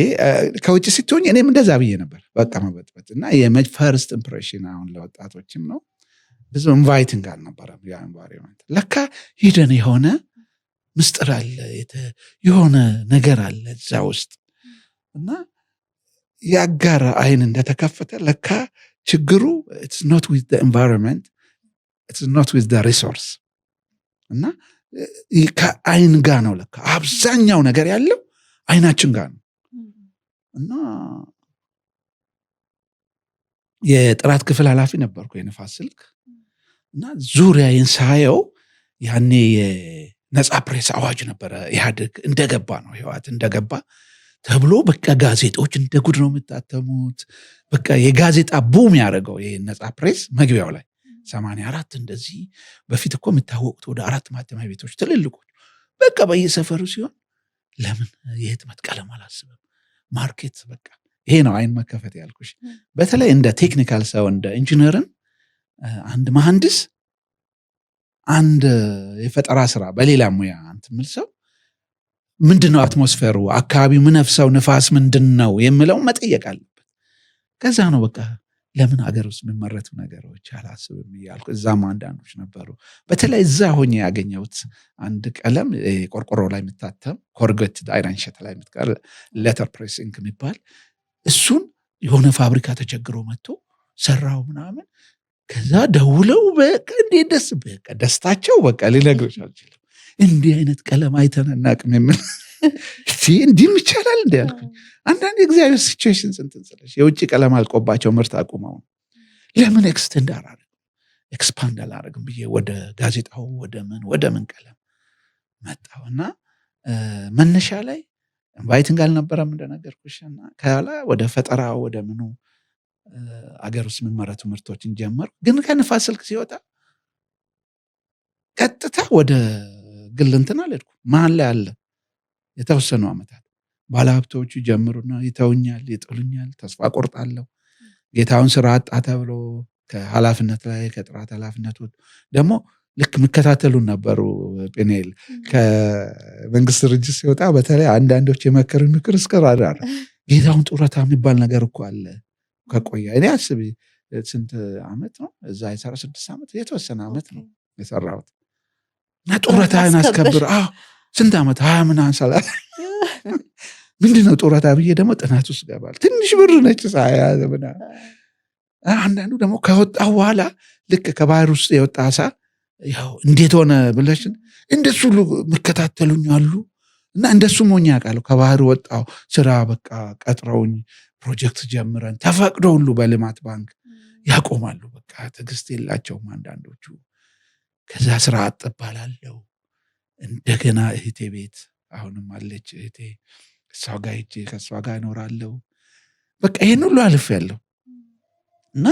S1: ከውጭ ስትሆኝ እኔም እንደዛ ብዬ ነበር በቃ መበጥበጥ። እና የፈርስት ኢምፕሬሽን አሁን ለወጣቶችም ነው ብዙ ኢንቫይቲንግ አልነበረም ያ ኤንቫይሮንመንት። ለካ ሂደን የሆነ ምስጥር አለ የሆነ ነገር አለ እዛ ውስጥ። እና ያጋራ አይን እንደተከፈተ ለካ ችግሩ it's not with the environment, it's not with the resource። እና ከአይን ጋር ነው ለካ አብዛኛው ነገር ያለው አይናችን ጋር ነው። እና የጥራት ክፍል ኃላፊ ነበርኩ የንፋስ ስልክ። እና ዙሪያዬን ሳየው ያኔ የነጻ ፕሬስ አዋጅ ነበረ ኢህአዴግ እንደገባ ነው ህወሓት እንደገባ ተብሎ በቃ ጋዜጦች እንደ ጉድ ነው የምታተሙት። በቃ የጋዜጣ ቡም ያደረገው ይሄ ነጻ ፕሬስ መግቢያው ላይ 84 እንደዚህ በፊት እኮ የሚታወቁት ወደ 4 ማተሚያ ቤቶች ትልልቆች በቃ በየሰፈሩ ሲሆን ለምን የህትመት ቀለም አላስብም ማርኬት። በቃ ይሄ ነው አይን መከፈት ያልኩሽ። በተለይ እንደ ቴክኒካል ሰው እንደ ኢንጂነርን አንድ መሐንዲስ አንድ የፈጠራ ስራ በሌላ ሙያ አንተምል ሰው ምንድነው አትሞስፌሩ አካባቢው ምንፍሰው ንፋስ ምንድነው የሚለው መጠየቅ አለበት። ከዛ ነው በቃ ለምን ሀገር ውስጥ የሚመረቱ ነገሮች አላስብም እያልኩ እዛም አንዳንዶች ነበሩ። በተለይ እዛ ሆኜ ያገኘሁት አንድ ቀለም ቆርቆሮ ላይ የምታተም ኮርጌት አይረን ሸት ላይ የምትቀር ሌተር ፕሬሲንግ የሚባል እሱን የሆነ ፋብሪካ ተቸግሮ መጥቶ ሰራው ምናምን። ከዛ ደውለው በቃ እንዴት ደስ በቃ ደስታቸው በቃ ሊነግሮች አልችልም። እንዲህ አይነት ቀለም አይተን አናውቅም የሚል እንዲህም ይቻላል እንዲ ያልኩኝ። አንዳንድ የእግዚአብሔር ሲቹዌሽን እንትን ስለሽ የውጭ ቀለም አልቆባቸው ምርት አቁመው ለምን ኤክስፓንድ አላደርግም ብዬ ወደ ጋዜጣው ወደ ምን ቀለም መጣሁና መነሻ ላይ ኢንቫይቲንግ አልነበረም እንደነገርኩሽና ከኋላ ወደ ፈጠራ ወደ ምኑ አገር ውስጥ የሚመረቱ ምርቶችን ጀመርኩ። ግን ከንፋስ ስልክ ሲወጣ ቀጥታ ወደ ግል እንትን አልሄድኩም። መሀል ላይ አለ የተወሰኑ ዓመታት ባለሀብቶቹ ጀምሩና ይተውኛል፣ ይጥሉኛል፣ ተስፋ ቆርጣለሁ። ጌታውን ስራ አጣ ተብሎ ከኃላፊነት ላይ ከጥራት ኃላፊነቱ ደግሞ ልክ የሚከታተሉን ነበሩ። ጴኔል ከመንግስት ድርጅት ሲወጣ በተለይ አንዳንዶች የመከሩን ምክር እስከ ራዳር ጌታውን ጡረታ የሚባል ነገር እኮ አለ ከቆየ እኔ አስቢ ስንት ዓመት ነው እዛ የሰራ 6 ዓመት የተወሰነ ዓመት ነው የሰራሁት። እና ጡረታን አስከብር ስንት ዓመት 20 ምናምን ሰላሳ ምንድነው ጡረታ ብዬ ደግሞ ጥናት ውስጥ ገባል። ትንሽ ብር ነች ሳያዘ ምናምን። አንዳንዱ ደግሞ ከወጣው በኋላ ልክ ከባህር ውስጥ የወጣ አሳ ያው እንዴት ሆነ ብለሽን እንደሱ ሁሉ መከታተሉኝ አሉ። እና እንደሱ ሞኛ ያውቃለሁ። ከባህር ወጣው ስራ በቃ ቀጥረውኝ ፕሮጀክት ጀምረን ተፈቅዶ ሁሉ በልማት ባንክ ያቆማሉ። በቃ ትዕግስት የላቸውም አንዳንዶቹ። ከዛ ስራ አጥባላለሁ። እንደገና እህቴ ቤት አሁንም አለች እህቴ፣ እሷ ጋር ሄጄ ከእሷ ጋር እኖራለሁ። በቃ ይሄን ሁሉ አልፌያለሁ። እና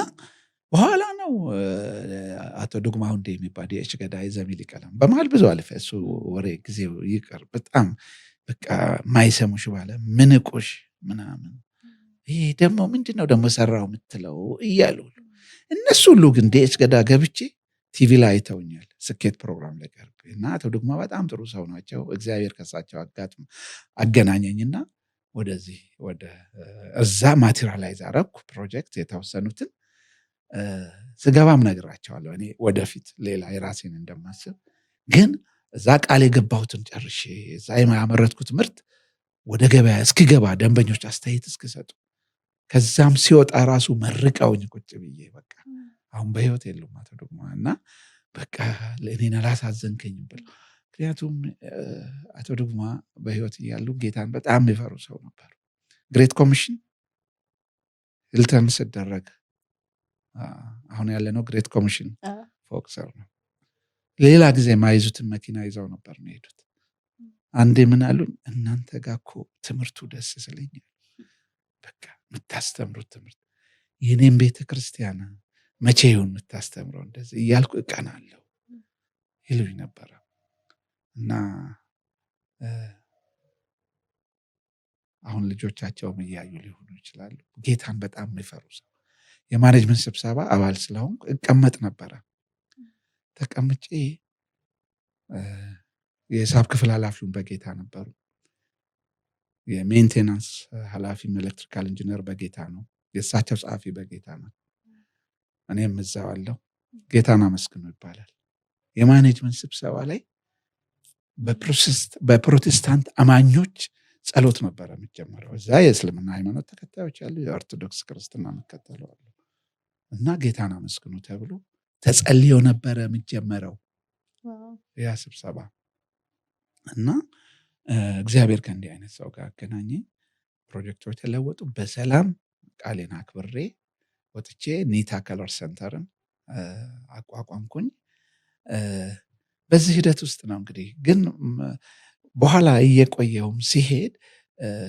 S1: በኋላ ነው አቶ ዱግማው እንደ የሚባል የእሽገዳይ ዘሚል ቀለም በመሃል ብዙ አልፌ እሱ ወሬ ጊዜው ይቀር በጣም በቃ ማይሰሙሽ ባለ ምንቁሽ ምናምን ይሄ ደግሞ ምንድነው ደግሞ ሰራው የምትለው እያሉ እነሱ ሁሉ ግን እሽገዳ ገብቼ ቲቪ ላይ አይተውኛል። ስኬት ፕሮግራም ላይ ቀርብ እና አቶ ዱግማ በጣም ጥሩ ሰው ናቸው። እግዚአብሔር ከሳቸው አገናኘኝና ወደዚህ ወደ እዛ ማቴሪያላይዝ አረኩ ፕሮጀክት የተወሰኑትን ስገባም ነግራቸዋለሁ። እኔ ወደፊት ሌላ የራሴን እንደማስብ ግን እዛ ቃል የገባሁትን ጨርሼ እዛ ያመረትኩት ምርት ወደ ገበያ እስኪገባ ደንበኞች አስተያየት እስኪሰጡ ከዛም ሲወጣ ራሱ መርቀውኝ ቁጭ ብዬ በቃ አሁን በህይወት የሉም አቶ ዱግማ እና በቃ ለእኔን አላሳዘንከኝም ብለው። ምክንያቱም አቶ ዱግማ በህይወት እያሉ ጌታን በጣም የሚፈሩ ሰው ነበሩ። ግሬት ኮሚሽን ሂልተን ሲደረግ አሁን ያለነው ግሬት ኮሚሽን ፎክሰር ነው። ሌላ ጊዜ ማይዙትን መኪና ይዘው ነበር የሚሄዱት። አንዴ ምን አሉን፣ እናንተ ጋር እኮ ትምህርቱ ደስ ስለኛል፣ በቃ የምታስተምሩት ትምህርት የኔም ቤተክርስቲያን መቼ ይሁን የምታስተምረው እንደዚህ እያልኩ እቀናለሁ ይሉኝ ነበረ። እና አሁን ልጆቻቸውም እያዩ ሊሆኑ ይችላሉ። ጌታን በጣም የሚፈሩ ሰው። የማኔጅመንት ስብሰባ አባል ስለሆንኩ እቀመጥ ነበረ። ተቀምጬ የሂሳብ ክፍል ኃላፊውን በጌታ ነበሩ። የሜንቴናንስ ኃላፊም ኤሌክትሪካል ኢንጂነር በጌታ ነው። የእሳቸው ጸሐፊ በጌታ ነው። እኔም እዛው አለሁ። ጌታን አመስግኑ ይባላል። የማኔጅመንት ስብሰባ ላይ በፕሮቴስታንት አማኞች ጸሎት ነበረ የሚጀመረው። እዛ የእስልምና ሃይማኖት ተከታዮች ያሉ፣ የኦርቶዶክስ ክርስትና የሚከተሉ አሉ። እና ጌታን አመስግኑ ተብሎ ተጸልዮ ነበረ የሚጀመረው ያ ስብሰባ። እና እግዚአብሔር ከእንዲህ አይነት ሰው ጋር አገናኘኝ። ፕሮጀክቶች ተለወጡ። በሰላም ቃሌን አክብሬ ወጥቼ ኒታ ከለር ሴንተርን አቋቋምኩኝ። በዚህ ሂደት ውስጥ ነው እንግዲህ ግን በኋላ እየቆየውም ሲሄድ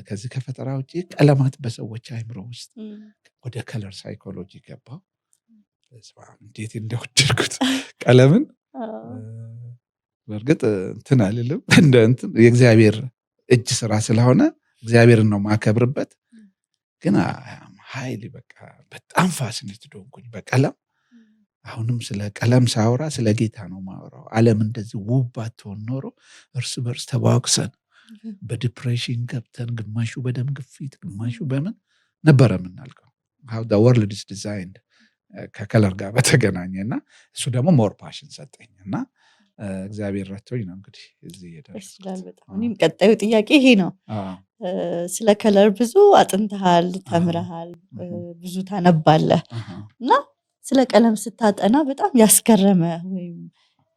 S1: ከዚህ ከፈጠራ ውጭ ቀለማት በሰዎች አይምሮ ውስጥ ወደ ከለር ሳይኮሎጂ ገባው። እንዴት እንደወደድኩት ቀለምን። በእርግጥ እንትን አልልም፣ የእግዚአብሔር እጅ ስራ ስለሆነ እግዚአብሔርን ነው ማከብርበት። ግን ኃይል በቃ በጣም ፋሲኔትድ ሆንኩኝ በቀለም። አሁንም ስለ ቀለም ሳወራ ስለ ጌታ ነው ማወራው። ዓለም እንደዚህ ውብ ባትሆን ኖሮ እርስ በርስ ተባክሰን በዲፕሬሽን ገብተን ግማሹ በደም ግፊት ግማሹ በምን ነበረ የምናልቀው። how the world is designed ከከለር ጋር በተገናኘ እና እሱ ደግሞ ሞር ፓሽን ሰጠኝ እና እግዚአብሔር ረድቶኝ ነው እንግዲህ እዚህ የደረስኩት።
S2: በጣም እኔም ቀጣዩ ጥያቄ ይሄ ነው። ስለ ከለር ብዙ አጥንተሃል፣ ተምረሃል፣ ብዙ ታነባለህ እና ስለ ቀለም ስታጠና በጣም ያስገረመ ወይም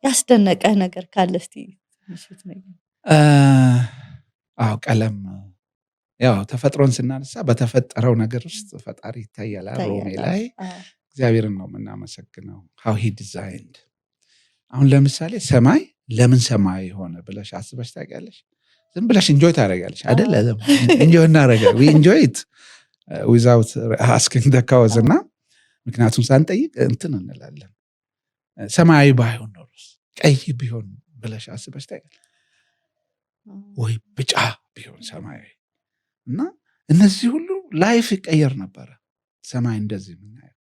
S2: ያስደነቀ ነገር ካለ እስቲ ምሽት ነገር።
S1: ቀለም ያው ተፈጥሮን ስናነሳ በተፈጠረው ነገር ውስጥ ፈጣሪ ይታያል። ሮሜ ላይ እግዚአብሔርን ነው የምናመሰግነው how he designed። አሁን ለምሳሌ ሰማይ ለምን ሰማይ ሆነ ብለሽ አስበሽ ታውቂያለሽ? ዝም ብለሽ ኢንጆይ ታደርጊያለሽ አይደል? ኢንጆይ እናደርጋለን። we enjoy it without asking the cause እና ምክንያቱም ሳንጠይቅ እንትን እንላለን። ሰማያዊ ባይሆን ኖሮስ ቀይ ቢሆን ብለሽ አስበሽ ታውቂያለሽ? ወይ ብጫ ቢሆን ሰማያዊ እና እነዚህ ሁሉ ላይፍ ይቀየር ነበረ። ሰማይ እንደዚህ የምናየው።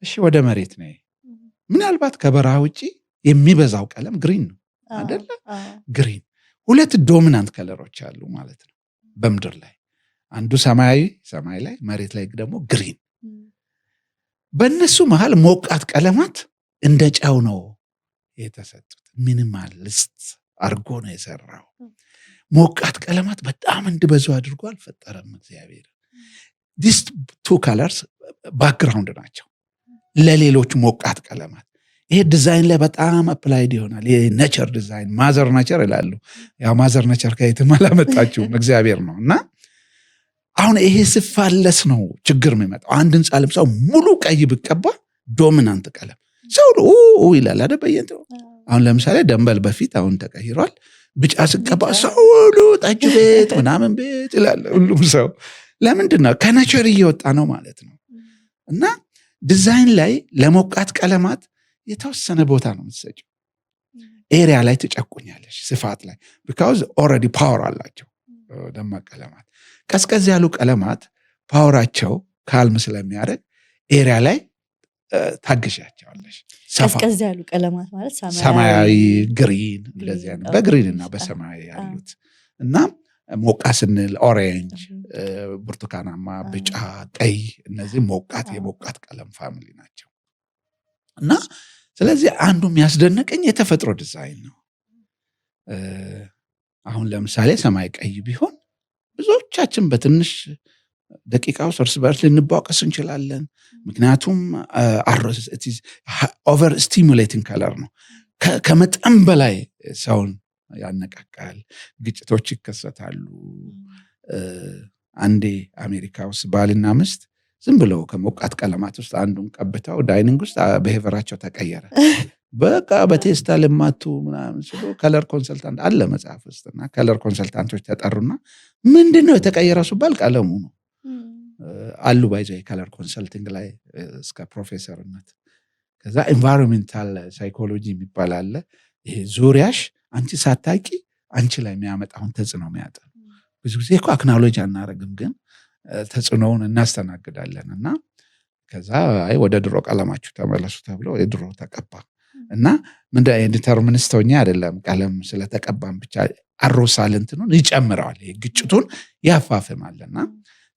S1: እሺ ወደ መሬት ነው። ምናልባት ከበረሃ ውጪ የሚበዛው ቀለም ግሪን ነው አይደለ? ግሪን ሁለት ዶሚናንት ከለሮች አሉ ማለት ነው በምድር ላይ። አንዱ ሰማያዊ ሰማይ ላይ፣ መሬት ላይ ደግሞ ግሪን። በእነሱ መሃል ሞቃት ቀለማት እንደ ጨው ነው የተሰጡት። ሚኒማሊስት አርጎ ነው የሰራው። ሞቃት ቀለማት በጣም እንዲበዙ አድርጎ አልፈጠረም እግዚአብሔር። ዲስ ቱ ከለርስ ባክግራውንድ ናቸው ለሌሎች ሞቃት ቀለማት። ይሄ ዲዛይን ላይ በጣም አፕላይድ ይሆናል። የኔቸር ዲዛይን ማዘር ኔቸር ይላሉ። ያው ማዘር ኔቸር ከየትም አላመጣችውም እግዚአብሔር ነው። እና አሁን ይሄ ሲፋለስ ነው ችግር የሚመጣው። አንድ ህንፃ ለምሳሌ ሙሉ ቀይ ብቀባ ዶሚናንት ቀለም ሰው ይላል አይደል? በየንተ አሁን ለምሳሌ ደንበል በፊት አሁን ተቀይሯል። ብጫ ስቀባ ሰው ሁሉ ጠጅ ቤት ምናምን ቤት ይላል ሁሉም ሰው። ለምንድን ነው? ከኔቸር እየወጣ ነው ማለት ነው። እና ዲዛይን ላይ ለሞቃት ቀለማት የተወሰነ ቦታ ነው የምትሰጪው። ኤሪያ ላይ ትጨቁኛለሽ፣ ስፋት ላይ because already power አላቸው ደማቅ ቀለማት። ቀዝቀዝ ያሉ ቀለማት ፓወራቸው ካልም ስለሚያደርግ ኤሪያ ላይ ታግሻቸዋለሽ።
S2: ቀዝቀዝ ያሉ ቀለማት ማለት
S1: ሰማያዊ፣ ግሪን እንደዚህ አይነት በግሪን እና በሰማያዊ ያሉት እና ሞቃ ስንል ኦሬንጅ፣ ብርቱካናማ፣ ብጫ፣ ቀይ እነዚህ ሞቃት የሞቃት ቀለም ፋሚሊ ናቸው። እና ስለዚህ አንዱ የሚያስደንቀኝ የተፈጥሮ ዲዛይን ነው። አሁን ለምሳሌ ሰማይ ቀይ ቢሆን ብዙዎቻችን በትንሽ ደቂቃው እርስ በርስ ልንቧቀስ እንችላለን። ምክንያቱም ኦቨር ስቲሙሌቲንግ ከለር ነው። ከመጠን በላይ ሰውን ያነቃቃል። ግጭቶች ይከሰታሉ። አንዴ አሜሪካ ውስጥ ባልና ሚስት ዝም ብለው ከሞቃት ቀለማት ውስጥ አንዱን ቀብተው ዳይኒንግ ውስጥ ብሄቨራቸው ተቀየረ። በቃ በቴስታ ልማቱ ምናምን ሲሉ ከለር ኮንሰልታንት አለ መጽሐፍ ውስጥና ከለር ኮንሰልታንቶች ተጠሩና ምንድነው የተቀየረው ሲባል ቀለሙ ነው አሉ። ባይዘ ከለር ኮንሰልቲንግ ላይ እስከ ፕሮፌሰርነት። ከዛ ኤንቫይሮንሜንታል ሳይኮሎጂ የሚባል አለ። ይሄ ዙሪያሽ አንቺ ሳታቂ አንቺ ላይ የሚያመጣውን ተጽዕኖ የሚያጠ ብዙ ጊዜ እኮ አክናሎጂ አናረግም፣ ግን ተጽዕኖውን እናስተናግዳለን። እና ከዛ ወደ ድሮ ቀለማችሁ ተመለሱ ተብሎ የድሮ ተቀባ እና ምንድነው ዲተርሚኒስቶኛ አይደለም፣ ቀለም ስለተቀባም ብቻ አሮሳል እንትኑን ይጨምረዋል፣ ግጭቱን ያፋፍማልና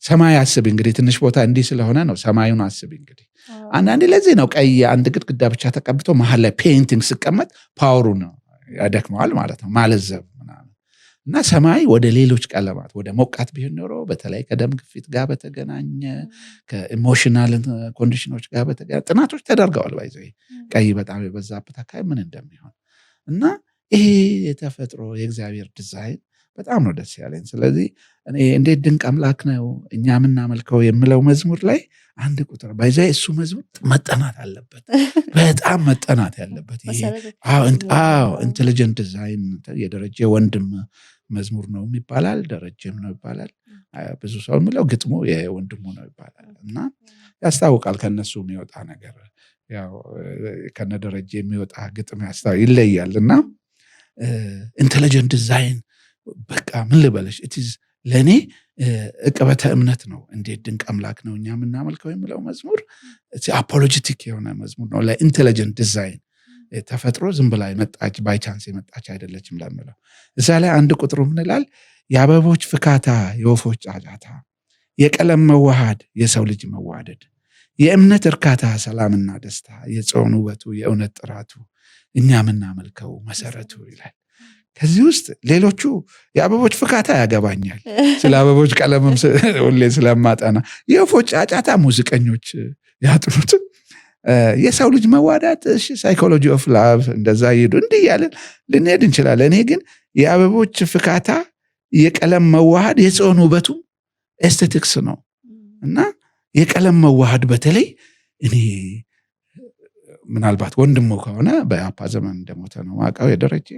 S1: ሰማይ አስብ እንግዲህ ትንሽ ቦታ እንዲህ ስለሆነ ነው። ሰማዩን አስብ እንግዲህ አንዳንዴ ለዚህ ነው ቀይ አንድ ግድግዳ ብቻ ተቀብቶ መሀል ላይ ፔይንቲንግ ሲቀመጥ ፓወሩን ያደክመዋል ማለት ነው፣ ማለዘብ ምናምን። እና ሰማይ ወደ ሌሎች ቀለማት ወደ ሞቃት ቢሆን ኖሮ በተለይ ከደም ግፊት ጋር በተገናኘ ከኢሞሽናል ኮንዲሽኖች ጋር በተገናኘ ጥናቶች ተደርገዋል። ባይዘ ቀይ በጣም የበዛበት አካባቢ ምን እንደሚሆን እና ይሄ የተፈጥሮ የእግዚአብሔር ዲዛይን በጣም ነው ደስ ያለኝ። ስለዚህ እኔ እንዴት ድንቅ አምላክ ነው እኛ የምናመልከው የምለው መዝሙር ላይ አንድ ቁጥር ባይዛ እሱ መዝሙር መጠናት አለበት፣ በጣም መጠናት ያለበት። ይሄ ኢንቴሊጀንት ዲዛይን የደረጀ ወንድም መዝሙር ነው ይባላል፣ ደረጀም ነው ይባላል። ብዙ ሰው የሚለው ግጥሙ የወንድሙ ነው ይባላል እና ያስታውቃል ከነሱ የሚወጣ ነገር። ያው ከነደረጀ የሚወጣ ግጥም ይለያል እና ኢንቴሊጀንት ዲዛይን በቃ ምን ልበለሽ ለእኔ እቅበተ እምነት ነው። እንዴት ድንቅ አምላክ ነው እኛ የምናመልከው የሚለው መዝሙር አፖሎጂቲክ የሆነ መዝሙር ነው ለኢንቴሊጀንት ዲዛይን። ተፈጥሮ ዝም ብላ የመጣች ባይቻንስ የመጣች አይደለችም ለምለው። እዛ ላይ አንድ ቁጥሩ ምን ይላል? የአበቦች ፍካታ፣ የወፎች ጫጫታ፣ የቀለም መዋሃድ፣ የሰው ልጅ መዋደድ፣ የእምነት እርካታ፣ ሰላምና ደስታ፣ የጽዮን ውበቱ፣ የእውነት ጥራቱ፣ እኛ የምናመልከው መሰረቱ ይላል። ከዚህ ውስጥ ሌሎቹ የአበቦች ፍካታ ያገባኛል፣ ስለ አበቦች ቀለምም ሁሌ ስለማጠና፣ የወፎች ጫጫታ ሙዚቀኞች ያጥኑት፣ የሰው ልጅ መዋዳት ሳይኮሎጂ ኦፍ ላቭ እንደዛ ይሄዱ እንዲህ ያለን ልንሄድ እንችላለን። እኔ ግን የአበቦች ፍካታ፣ የቀለም መዋሃድ፣ የጽዮን ውበቱ ኤስቴቲክስ ነው እና የቀለም መዋሃድ በተለይ እኔ ምናልባት ወንድሞ ከሆነ በአፓ ዘመን እንደሞተ ነው ማውቀው የደረጀ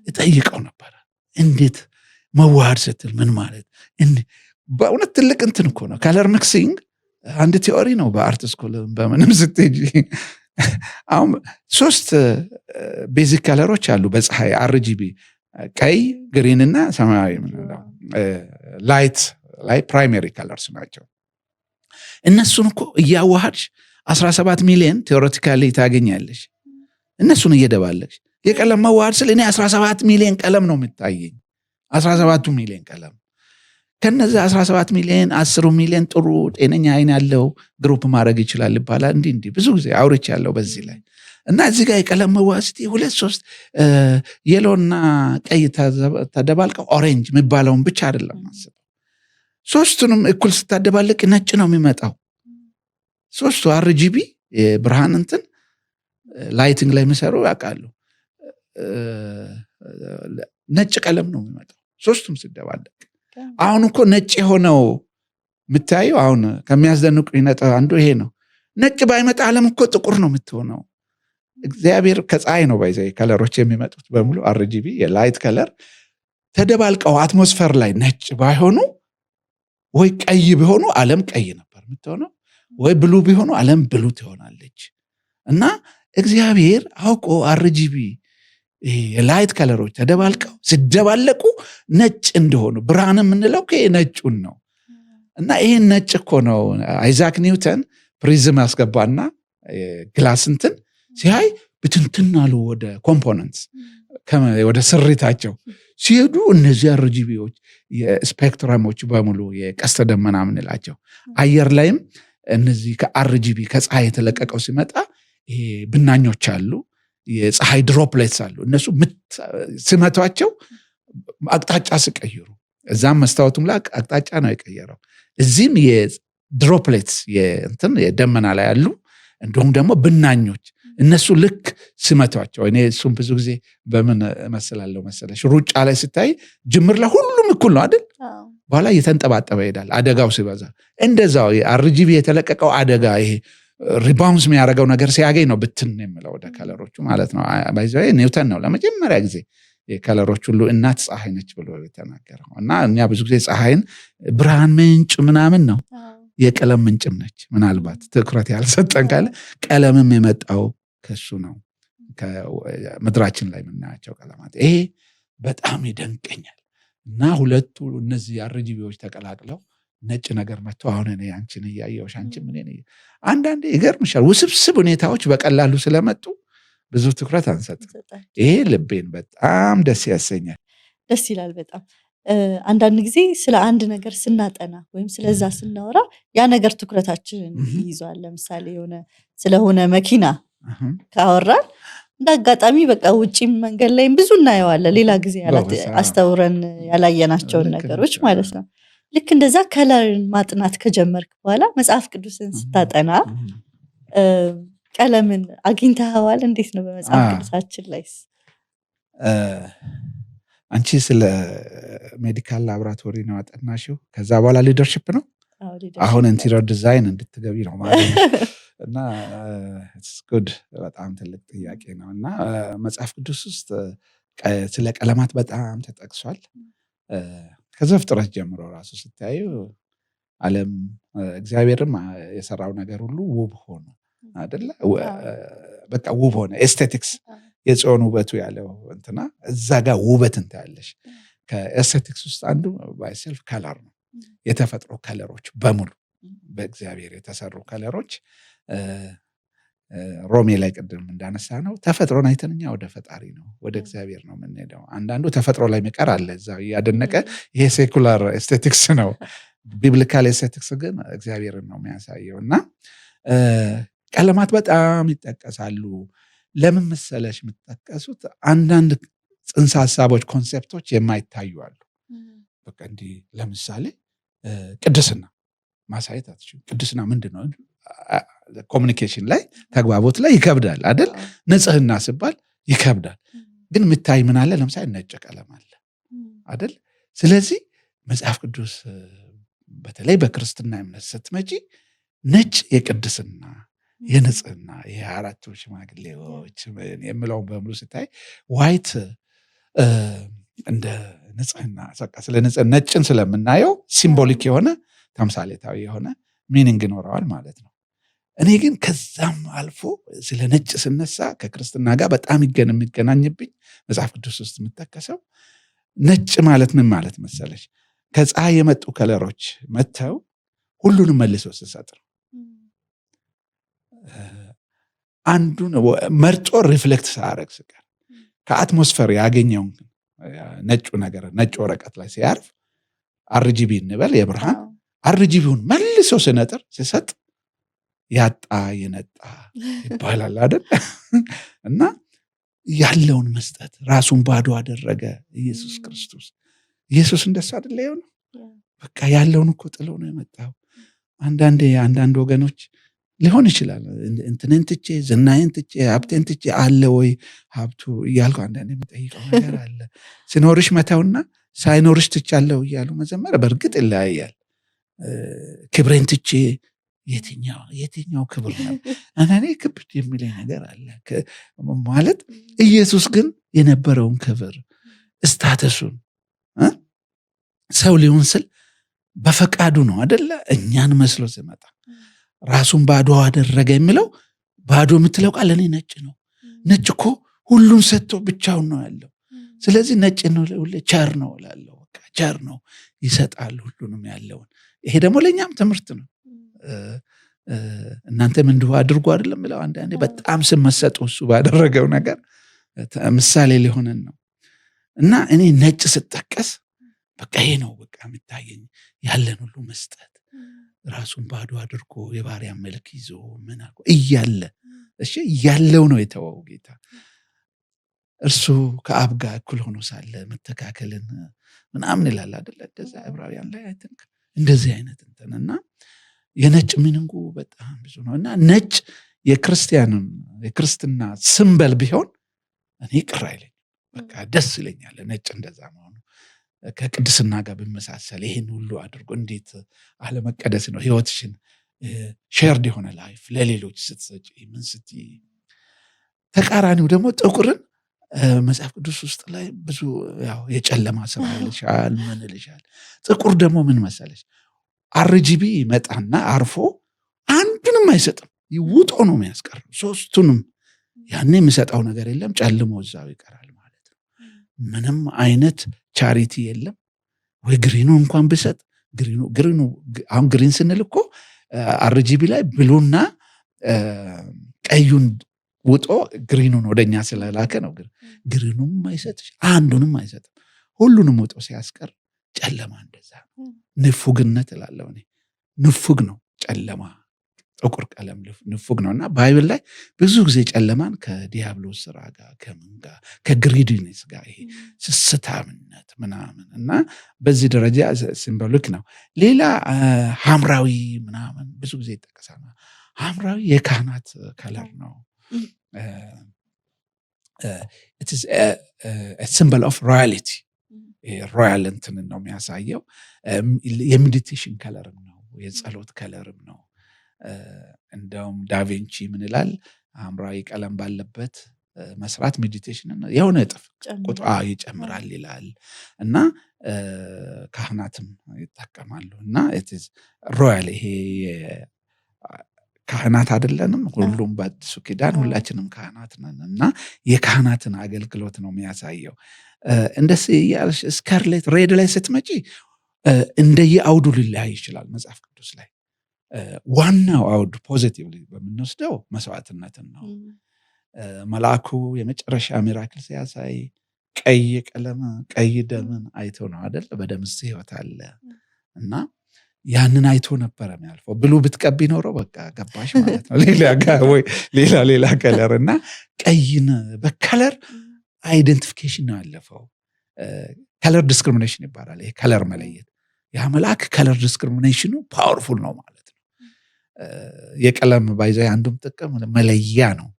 S1: እጠይቀው ነበር። እንዴት መዋሃድ ስትል ምን ማለት? በእውነት ትልቅ እንትን እኮ ነው። ከለር ሚክሲንግ አንድ ቲዮሪ ነው በአርት ስኩል በምንም ስትሄጂ። አሁን 3 ቤዚክ ከለሮች አሉ በፀሐይ አርጂቢ፣ ቀይ፣ ግሪን እና ሰማያዊ ላይት ላይ ፕራይመሪ ከለርስ ናቸው። እነሱን እኮ እያዋሃድሽ 17 ሚሊዮን ቴዎሬቲካሊ ታገኛለሽ። እነሱን እየደባለሽ የቀለም መዋሃድ ስል እኔ 17 ሚሊዮን ቀለም ነው የምታየኝ። 17 ሚሊዮን ቀለም ከነዚህ 17 ሚሊዮን 10 ሚሊዮን ጥሩ ጤነኛ አይን ያለው ግሩፕ ማድረግ ይችላል ይባላል። እንዲህ ብዙ ጊዜ አውርቼ ያለው በዚህ ላይ እና እዚህ ጋር የቀለም መዋሃድ ስቲ 2-3 የሎና ቀይ ተደባልቀው ኦሬንጅ የሚባለውን ብቻ አይደለም ማሰብ። 3ቱንም እኩል ስታደባልቅ ነጭ ነው የሚመጣው። 3ቱ አርጂቢ የብርሃን እንትን ላይቲንግ ላይ የሚሰሩ ያውቃሉ። ነጭ ቀለም ነው የሚመጣው 3ቱም ሲደባለቅ። አሁን እኮ ነጭ የሆነው የምታየው አሁን ከሚያስደንቁ ነጥብ አንዱ ይሄ ነው። ነጭ ባይመጣ ዓለም እኮ ጥቁር ነው የምትሆነው። እግዚአብሔር ከፀሐይ ነው ባይዘይ ከለሮች የሚመጡት በሙሉ አርጂቢ የላይት ከለር ተደባልቀው አትሞስፌር ላይ ነጭ ባይሆኑ ወይ ቀይ ቢሆኑ ዓለም ቀይ ነበር የምትሆነው፣ ወይ ብሉ ቢሆኑ ዓለም ብሉ ትሆናለች። እና እግዚአብሔር አውቆ አርጂቢ የላይት ከለሮች ተደባልቀው ሲደባለቁ ነጭ እንደሆኑ ብርሃን የምንለው ነጩን ነው። እና ይሄን ነጭ እኮ ነው አይዛክ ኒውተን ፕሪዝም ያስገባና ግላስ እንትን ሲያይ ብትንትን አሉ ወደ ኮምፖነንትስ ወደ ስሪታቸው ሲሄዱ እነዚህ አርጂቢዎች የስፔክትረሞች በሙሉ የቀስተ ደመና ምንላቸው አየር ላይም እነዚህ ከአርጂቢ ከፀሐይ የተለቀቀው ሲመጣ ብናኞች አሉ፣ የፀሐይ ድሮፕሌትስ አሉ። እነሱ ስመቷቸው አቅጣጫ ሲቀይሩ እዛም መስታወቱም ላይ አቅጣጫ ነው የቀየረው። እዚህም የድሮፕሌትስ የደመና ላይ ያሉ እንዲሁም ደግሞ ብናኞች እነሱ ልክ ስመቷቸው እኔ እሱም ብዙ ጊዜ በምን እመስላለሁ መሰለሽ ሩጫ ላይ ስታይ ጅምር ላይ ሁሉም እኩል ነው አይደል? በኋላ እየተንጠባጠበ ይሄዳል አደጋው ሲበዛ። እንደዛው አርጂቢ የተለቀቀው አደጋ ይሄ ሪባውንስ የሚያደርገው ነገር ሲያገኝ ነው ብትን የሚለው ወደ ከለሮቹ ማለት ነው። ባይዘው ኒውተን ነው ለመጀመሪያ ጊዜ የከለሮች ሁሉ እናት ፀሐይ ነች ብሎ የተናገረው። እና እኛ ብዙ ጊዜ ፀሐይን ብርሃን ምንጭ ምናምን ነው፣ የቀለም ምንጭም ነች። ምናልባት ትኩረት ያልሰጠን ካለ ቀለምም የመጣው ከሱ ነው፣ ከምድራችን ላይ የምናያቸው ቀለማት። ይሄ በጣም ይደንቀኛል። እና ሁለቱ እነዚህ አርጂቢዎች ተቀላቅለው ነጭ ነገር መጥቶ አሁን እኔ አንቺን እያየሁሽ አንቺም እኔ አንዳንዴ ይገርምሻል ውስብስብ ሁኔታዎች በቀላሉ ስለመጡ ብዙ ትኩረት አንሰጥ። ይሄ ልቤን በጣም ደስ ያሰኛል።
S2: ደስ ይላል በጣም። አንዳንድ ጊዜ ስለ አንድ ነገር ስናጠና ወይም ስለዛ ስናወራ ያ ነገር ትኩረታችንን ይይዟል። ለምሳሌ ስለሆነ መኪና ካወራን እንደ አጋጣሚ በቃ ውጪም መንገድ ላይም ብዙ እናየዋለን። ሌላ ጊዜ አስተውረን ያላየናቸውን ነገሮች ማለት ነው። ልክ እንደዛ ከለርን ማጥናት ከጀመርክ በኋላ መጽሐፍ ቅዱስን ስታጠና ቀለምን አግኝተኸዋል? እንዴት ነው በመጽሐፍ ቅዱሳችን ላይስ?
S1: አንቺ ስለ ሜዲካል ላቦራቶሪ ነው አጠናሽው፣ ከዛ በኋላ ሊደርሽፕ ነው። አሁን ኢንቴሪየር ዲዛይን እንድትገቢ ነው ማለት ነው። እና ጉድ በጣም ትልቅ ጥያቄ ነው። እና መጽሐፍ ቅዱስ ውስጥ ስለ ቀለማት በጣም ተጠቅሷል። ከዘፍጥረት ጀምሮ ራሱ ስታዩ ዓለም እግዚአብሔርም የሰራው ነገር ሁሉ ውብ ሆኖ አይደለ? በቃ ውብ ሆነ። ኤስቴቲክስ የጽዮን ውበቱ ያለው እንትና እዛ ጋር ውበት እንታያለሽ። ከኤስቴቲክስ ውስጥ አንዱ ባይሰልፍ ከለር ነው። የተፈጥሮ ከለሮች በሙሉ በእግዚአብሔር የተሰሩ ከለሮች ሮሜ ላይ ቅድም እንዳነሳ ነው ተፈጥሮን አይተን እኛ ወደ ፈጣሪ ነው ወደ እግዚአብሔር ነው የምንሄደው። አንዳንዱ ተፈጥሮ ላይ የሚቀር አለ እዛው እያደነቀ፣ ይሄ ሴኩላር ኤስቴቲክስ ነው። ቢብሊካል ኤስቴቲክስ ግን እግዚአብሔርን ነው የሚያሳየው። እና ቀለማት በጣም ይጠቀሳሉ። ለምን መሰለሽ የምትጠቀሱት? አንዳንድ ጽንሰ ሀሳቦች ኮንሴፕቶች የማይታዩ አሉ። በቃ እንዲህ ለምሳሌ ቅድስና ማሳየት አትችልም። ቅድስና ምንድን ነው? ኮሚኒኬሽን ላይ ተግባቦት ላይ ይከብዳል አይደል? ንጽህና ሲባል ይከብዳል። ግን የምታይ ምን አለ? ለምሳሌ ነጭ ቀለም አለ አይደል? ስለዚህ መጽሐፍ ቅዱስ በተለይ በክርስትና እምነት ስትመጪ ነጭ የቅድስና የንጽህና የአራቱ ሽማግሌዎች የሚለውን በሙሉ ስታይ ዋይት እንደ ንጽህና ስለ ነጭን ስለምናየው ሲምቦሊክ የሆነ ተምሳሌታዊ የሆነ ሚኒንግ ይኖረዋል ማለት ነው። እኔ ግን ከዛም አልፎ ስለ ነጭ ስነሳ ከክርስትና ጋር በጣም የሚገናኝብኝ መጽሐፍ ቅዱስ ውስጥ የምጠቀሰው ነጭ ማለት ምን ማለት መሰለሽ? ከፀሐይ የመጡ ከለሮች መጥተው ሁሉንም መልሶ ሲሰጥ ነው። አንዱን መርጦ ሪፍሌክት ሳያደርግ ሲቀር ከአትሞስፌር ያገኘውን ነጩ ነገር ነጭ ወረቀት ላይ ሲያርፍ አርጂቢ እንበል የብርሃን አርጂቢውን መልሶ ሲነጥር ሲሰጥ ያጣ የነጣ ይባላል አይደል? እና ያለውን መስጠት ራሱን ባዶ አደረገ ኢየሱስ ክርስቶስ። ኢየሱስ እንደሱ አይደለ የሆነው? በቃ ያለውን እኮ ጥሎ ነው የመጣው። አንዳንድ ወገኖች ሊሆን ይችላል እንትንን ትቼ ዝናዬን ትቼ ሀብቴን ትቼ አለ ወይ ሀብቱ እያልኩ አንዳንድ የሚጠይቀው ነገር አለ። ሲኖርሽ መተውና ሳይኖርሽ ትቻለሁ እያሉ መዘመር በእርግጥ ይለያያል። ክብሬን ትቼ የትኛው ክብር ነው? እኔ ክብር የሚለኝ ነገር አለ ማለት ኢየሱስ ግን የነበረውን ክብር ስታተሱን ሰው ሊሆን ስል በፈቃዱ ነው አደለ? እኛን መስሎ ሲመጣ ራሱን ባዶ አደረገ የሚለው ባዶ የምትለው ቃል እኔ ነጭ ነው። ነጭ እኮ ሁሉን ሰጥቶ ብቻውን ነው ያለው። ስለዚህ ነጭ ነው ቸር ነው እላለሁ። በቃ ቸር ነው፣ ይሰጣል ሁሉንም ያለውን። ይሄ ደግሞ ለእኛም ትምህርት ነው። እናንተም እንዲሁ አድርጎ አይደለም የሚለው አንዳንዴ በጣም ስመሰጡ እሱ ባደረገው ነገር ምሳሌ ሊሆነን ነው። እና እኔ ነጭ ስጠቀስ በቃ ይሄ ነው በቃ የሚታየኝ፣ ያለን ሁሉ መስጠት፣ ራሱን ባዶ አድርጎ የባሪያ መልክ ይዞ ምን አልኩ እያለ እሺ ያለው ነው የተወው ጌታ። እርሱ ከአብ ጋር እኩል ሆኖ ሳለ መተካከልን ምናምን ይላል አይደል? እንደዛ ዕብራውያን ላይ አይተን እንደዚህ አይነት እንትንና የነጭ ሚኒንጉ በጣም ብዙ ነው እና ነጭ የክርስትና ሲምቦል ቢሆን እኔ ቅር አይለኝም። በቃ ደስ ይለኛል ነጭ እንደዛ መሆኑ። ከቅድስና ጋር ብመሳሰል ይሄን ሁሉ አድርጎ እንዴት አለመቀደስ ነው ህይወትሽን ሼርድ የሆነ ላይፍ ለሌሎች ስትሰጪ ምን ስትይ። ተቃራኒው ደግሞ ጥቁርን መጽሐፍ ቅዱስ ውስጥ ላይ ብዙ ያው የጨለማ ስራ ይልሻል ምን ይልሻል። ጥቁር ደግሞ ምን መሰለሽ አርጂቢ መጣና አርፎ አንዱንም አይሰጥም፣ ይውጦ ነው የሚያስቀረው ሶስቱንም። ያኔ የሚሰጠው ነገር የለም፣ ጨልሞ እዛው ይቀራል ማለት ነው። ምንም አይነት ቻሪቲ የለም ወይ ግሪኑ እንኳን ብሰጥ ግሪኑ አሁን ግሪን ስንል እኮ አርጂቢ ላይ ብሉና ቀዩን ውጦ ግሪኑን ወደኛ ስለላከ ነው። ግሪኑም አይሰጥሽ፣ አንዱንም አይሰጥም፣ ሁሉንም ውጦ ሲያስቀር ጨለማ እንደዛ ነው። ንፉግነት እላለሁ እኔ። ንፉግ ነው ጨለማ፣ ጥቁር ቀለም ንፉግ ነው። እና ባይብል ላይ ብዙ ጊዜ ጨለማን ከዲያብሎስ ስራ ጋር ከምን ጋር ከግሪድነስ ጋር ይሄ ስስታምነት ምናምን እና በዚህ ደረጃ ሲምቦሊክ ነው። ሌላ ሐምራዊ ምናምን ብዙ ጊዜ ይጠቀሳል። ሐምራዊ የካህናት ከለር ነው። it is a symbol of royalty ሮያል እንትንን ነው የሚያሳየው። የሜዲቴሽን ከለርም ነው፣ የጸሎት ከለርም ነው። እንደውም ዳቪንቺ ምን ይላል? ሐምራዊ ቀለም ባለበት መስራት ሜዲቴሽን የሆነ እጥፍ ቁጥር ይጨምራል ይላል። እና ካህናትም ይጠቀማሉ። እና ሮያል ይሄ ካህናት አይደለንም? ሁሉም በአዲሱ ኪዳን ሁላችንም ካህናት ነን። እና የካህናትን አገልግሎት ነው የሚያሳየው። እንደዚህ ያልሽ ስካርሌት ሬድ ላይ ስትመጪ እንደየአውዱ ሊለያይ ይችላል። መጽሐፍ ቅዱስ ላይ ዋናው አውድ ፖዚቲቭሊ በምንወስደው መስዋዕትነትን ነው። መልአኩ የመጨረሻ ሚራክል ሲያሳይ ቀይ ቀለም ቀይ ደምን አይቶ ነው አይደል? በደምስ ህይወት አለ እና ያንን አይቶ ነበረ የሚያልፈው። ብሉ ብትቀቢ ኖረው በቃ ገባሽ ማለት ነው። ሌላ ከለር እና ቀይን በከለር አይደንቲፊኬሽን ነው ያለፈው። ከለር ዲስክሪሚኔሽን ይባላል። ይሄ ከለር መለየት። ያ መልአክ ከለር ዲስክሪሚኔሽኑ ፓወርፉል ነው ማለት ነው። የቀለም ባይዛ አንዱም ጥቅም መለያ ነው።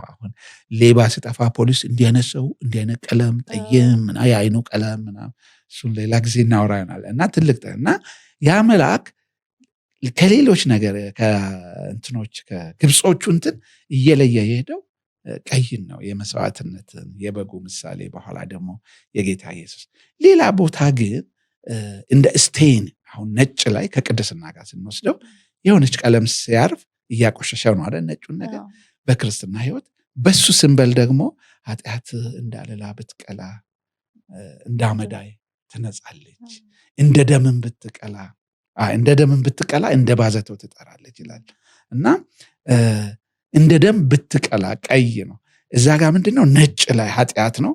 S1: አሁን ሌባ ሲጠፋ ፖሊስ እንዲያነሰው እንዲያነ ቀለም ጠይም የአይኑ ቀለም ምናምን እሱን ሌላ ጊዜ እናወራናል። እና ትልቅ እና ያ መልአክ ከሌሎች ነገር ከእንትኖች ከግብጾቹ እንትን እየለየ የሄደው ቀይን ነው፣ የመስዋዕትነትን የበጉ ምሳሌ። በኋላ ደግሞ የጌታ ኢየሱስ። ሌላ ቦታ ግን እንደ ስቴን አሁን ነጭ ላይ ከቅድስና ጋር ስንወስደው የሆነች ቀለም ሲያርፍ እያቆሸሸው ነው አይደል? ነጩን ነገር በክርስትና ህይወት በሱ ሲምቦል ደግሞ ኃጢአት እንዳለላ ብትቀላ እንዳመዳይ ትነጻለች፣ እንደ ደምን ብትቀላ እንደ ባዘተው ትጠራለች ይላል። እና እንደ ደም ብትቀላ ቀይ ነው። እዛ ጋር ምንድነው? ነጭ ላይ ኃጢአት ነው።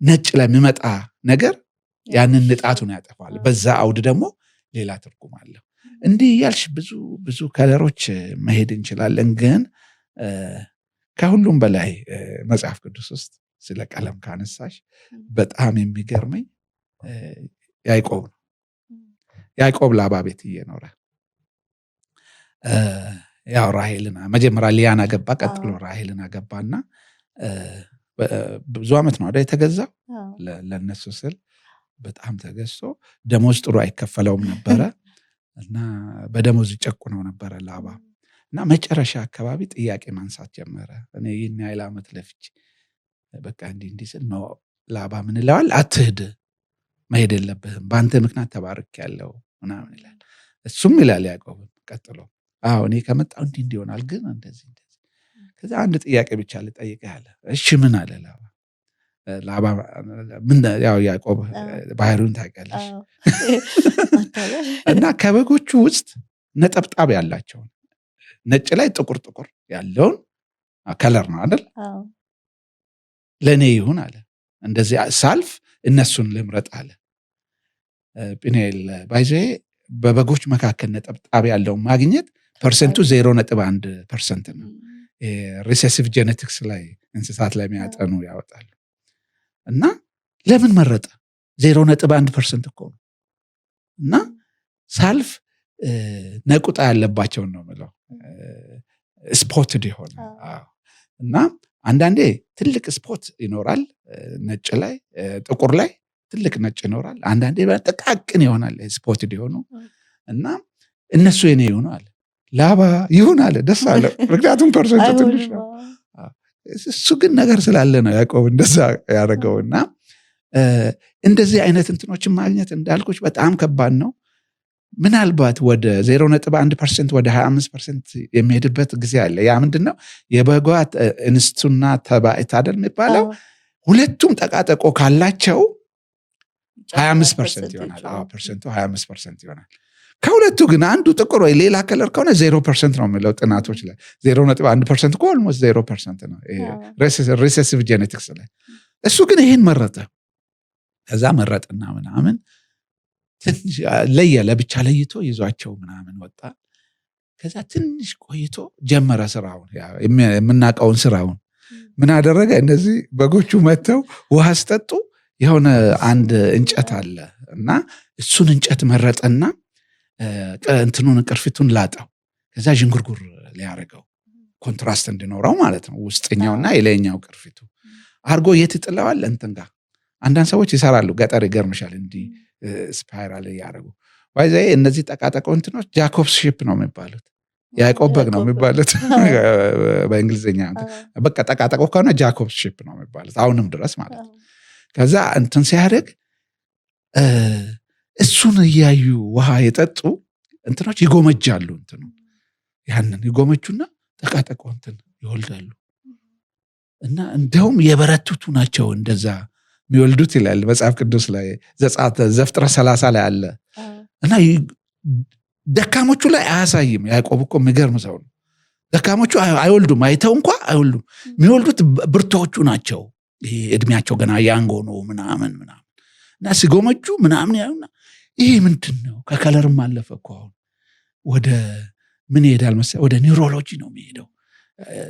S1: ነጭ ላይ የሚመጣ ነገር ያንን ንጣቱን ያጠፋል። በዛ አውድ ደግሞ ሌላ ትርጉም አለው። እንዲህ እያልሽ ብዙ ከለሮች መሄድ እንችላለን። ግን ከሁሉም በላይ መጽሐፍ ቅዱስ ውስጥ ስለ ቀለም ካነሳሽ በጣም የሚገርመኝ ያዕቆብ ነው። ያዕቆብ ላባ ቤት እየኖረ ያው ራሔልን መጀመሪያ ሊያን አገባ፣ ቀጥሎ ራሔልን አገባና ብዙ ዓመት ነው አይደል የተገዛው ለነሱ ስል በጣም ተገዝቶ ደሞዝ ጥሩ አይከፈለውም ነበረ እና በደሞዝ ይጨቁነው ነበረ ላባ። እና መጨረሻ አካባቢ ጥያቄ ማንሳት ጀመረ። እኔ ይህን ያህል ዓመት ለፍቼ በቃ እንዲህ ስል ነው ላባ ምን ይለዋል? አትሂድ፣ መሄድ የለብህም፣ በአንተ ምክንያት ተባርኬያለሁ ምናምን ይላል። እሱም ይላል ያዕቆብ ቀጥሎ እኔ ከመጣሁ እንዲህ ይሆናል፣ ግን እንደዚህ ከዛ አንድ ጥያቄ ብቻ ልጠይቅህ አለ። እሺ ምን አለ ላባ? ያው ያዕቆብ ባህሪውን ታውቂያለሽ። እና ከበጎቹ ውስጥ ነጠብጣብ ያላቸውን ነጭ ላይ ጥቁር ያለውን ከለር ነው አይደል? ለእኔ ይሁን አለ። እንደዚህ ሳልፍ እነሱን ልምረጥ አለ። ፒኔል ባይዘ በበጎች መካከል ነጠብጣብ ያለውን ማግኘት ፐርሰንቱ 0.1% ነው። ሪሴሲቭ ጄኔቲክስ ላይ እንስሳት ላይ የሚያጠኑ ያወጣሉ። እና ለምን መረጠ? 0.1% እኮ ነው። እና ሳልፍ ነቁጣ ያለባቸውን ነው የምለው ስፖትድ የሆነ እና አንዳንዴ ትልቅ ስፖት ይኖራል ነጭ ላይ ጥቁር ላይ ትልቅ ነጭ ይኖራል። አንዳንዴ ጥቃቅን ይሆናል ስፖትድ የሆኑ እና እነሱ የኔ ይሆኑ አለ ላባ ይሁን አለ። ደስ አለ ምክንያቱም ፐርሰንቱ ትንሽ ነው። እሱ ግን ነገር ስላለ ነው ያዕቆብ እንደዛ ያደረገውና እንደዚህ አይነት እንትኖችን ማግኘት እንዳልኩሽ በጣም ከባድ ነው። ምናልባት ወደ 0.1% ወደ 25% የሚሄድበት ጊዜ አለ። ያ ምንድነው? የበጓ እንስቱና ተባዕት አይደል የሚባለው ሁለቱም ጠቃጠቆ ካላቸው 25% ይሆናል። ፐርሰንቱ 25% ይሆናል። ከሁለቱ ግን አንዱ ጥቁር ወይ ሌላ ከለር ከሆነ 0% ነው የሚለው ጥናቶች ላይ 0.1% እኮ ኦልሞስት 0% ነው ሪሴሲቭ ጄኔቲክስ ላይ። እሱ ግን ይሄን መረጠ። ከዛ መረጥና ምናምን ለብቻ ለይቶ ይዟቸው ምናምን ወጣ። ከዛ ትንሽ ቆይቶ ጀመረ ስራውን፣ የምናውቀውን ስራውን። ምን አደረገ? እነዚህ በጎቹ መጥተው ውሃ ስጠጡ የሆነ አንድ እንጨት አለ እና እሱን እንጨት መረጠና እንትኑን ቅርፊቱን ላጠው። ከዛ ዥንጉርጉር ሊያደርገው ኮንትራስት እንዲኖረው ማለት ነው። ውስጠኛውና የላይኛው ቅርፊቱ አርጎ የት ጥለዋል? እንትን ጋር አንዳንድ ሰዎች ይሰራሉ። ገጠር ይገርምሻል እንዲህ ስፓይራል ያደረጉ ዋይዛ እነዚህ ጠቃጠቀው እንትኖች ጃኮብስ ሺፕ ነው የሚባሉት። ያዕቆብ በግ ነው የሚባሉት በእንግሊዝኛ። በቃ ጠቃጠቀው ከሆነ ጃኮብስ ሺፕ ነው የሚባሉት አሁንም ድረስ ማለት ነው። ከዛ እንትን ሲያደርግ እሱን እያዩ ውሃ የጠጡ እንትኖች ይጎመጃሉ። እንትኑ ያንን ይጎመጁና ጠቃጠቀው እንትን ይወልዳሉ። እና እንደውም የበረቱቱ ናቸው እንደዛ የሚወልዱት ይላል መጽሐፍ ቅዱስ ላይ ዘፍጥረት 30 ላይ አለ። እና ደካሞቹ ላይ አያሳይም። ያዕቆብ እኮ የሚገርም ሰው ነው። ደካሞቹ አይወልዱም፣ አይተው እንኳ አይወልዱም። የሚወልዱት ብርቶቹ ናቸው። ይሄ እድሜያቸው ገና ያንጎ ነው ምናምን እና ሲጎመጁ ምናምን ያዩና ይሄ ምንድን ነው? ከከለርም አለፈ እኮ አሁን ወደ ምን ይሄዳል መሰለህ? ወደ ኒውሮሎጂ ነው የሚሄደው።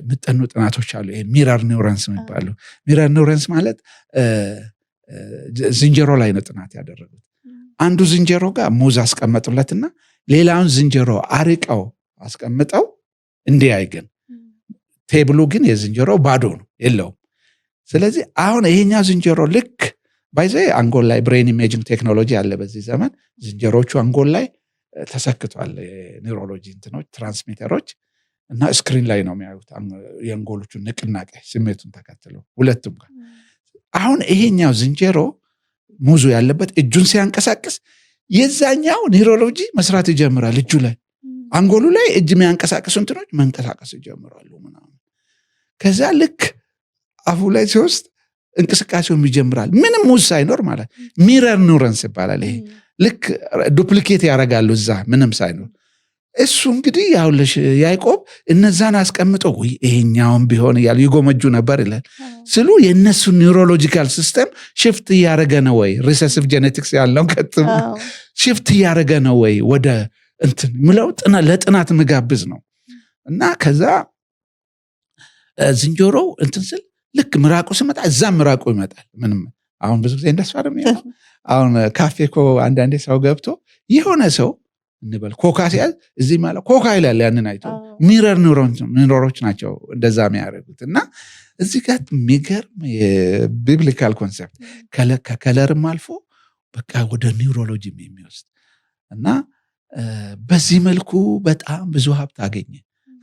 S1: ምጠኑ ጥናቶች አሉ። ሚረር ኒውረንስ የሚባሉ። ሚረር ኒውረንስ ማለት ዝንጀሮ ላይ ነው ጥናት ያደረጉት። አንዱ ዝንጀሮ ጋር ሙዝ አስቀመጡለትና ሌላውን ዝንጀሮ አርቀው አስቀምጠው እንዲያይ፣ ግን ቴብሉ ግን የዝንጀሮ ባዶ ነው የለውም። ስለዚህ አሁን ይሄኛው ዝንጀሮ ልክ ባይዘ አንጎል ላይ ብሬን ኢሜጂንግ ቴክኖሎጂ አለ በዚህ ዘመን። ዝንጀሮቹ አንጎል ላይ ተሰክቷል ኒውሮሎጂ እንትኖች ትራንስሚተሮች እና ስክሪን ላይ ነው የሚያዩት የአንጎሎቹን ንቅናቄ ስሜቱን ተከትሎ ሁለቱም ጋር። አሁን ይሄኛው ዝንጀሮ ሙዙ ያለበት እጁን ሲያንቀሳቅስ የዛኛው ኒውሮሎጂ መስራት ይጀምራል። እጁ ላይ አንጎሉ ላይ እጅ የሚያንቀሳቅሱ እንትኖች መንቀሳቀስ ይጀምራሉ ምናምን። ከዛ ልክ አፉ ላይ ሲወስድ እንቅስቃሴውን ይጀምራል ምንም ሙዝ ሳይኖር ማለት። ሚረር ኒውረንስ ይባላል ይሄ። ልክ ዱፕሊኬት ያደርጋሉ እዛ ምንም ሳይኖር። እሱ እንግዲህ ያውልሽ ያዕቆብ እነዛን አስቀምጦ ይሄኛውን ቢሆን እያሉ ይጎመጁ ነበር ይላል ስሉ የእነሱ ኒውሮሎጂካል ሲስተም ሽፍት እያደረገ ነው ወይ? ሪሴሲቭ ጄኔቲክስ ያለው ከጥም ሽፍት እያደረገ ነው ወይ ወደ እንትን ምለው ለጥናት ምጋብዝ ነው። እና ከዛ ዝንጀሮ እንትን ስል ልክ ምራቁ ሲመጣ እዛም ምራቁ ይመጣል። ምንም አሁን ብዙ ጊዜ እንደሱ አይደለም ያለው። አሁን ካፌ እኮ አንዳንዴ ሰው ገብቶ የሆነ ሰው እንበል ኮካ ሲያዝ እዚህ ማለት ኮካ ይላል። ያንን አይቶ ሚረር ኒውሮኖች ናቸው እንደዛ የሚያደርጉት። እና እዚህ ጋር የሚገርም የቢብሊካል ኮንሰፕት ከከለርም አልፎ በቃ ወደ ኒውሮሎጂ የሚወስድ እና በዚህ መልኩ በጣም ብዙ ሀብት አገኘ።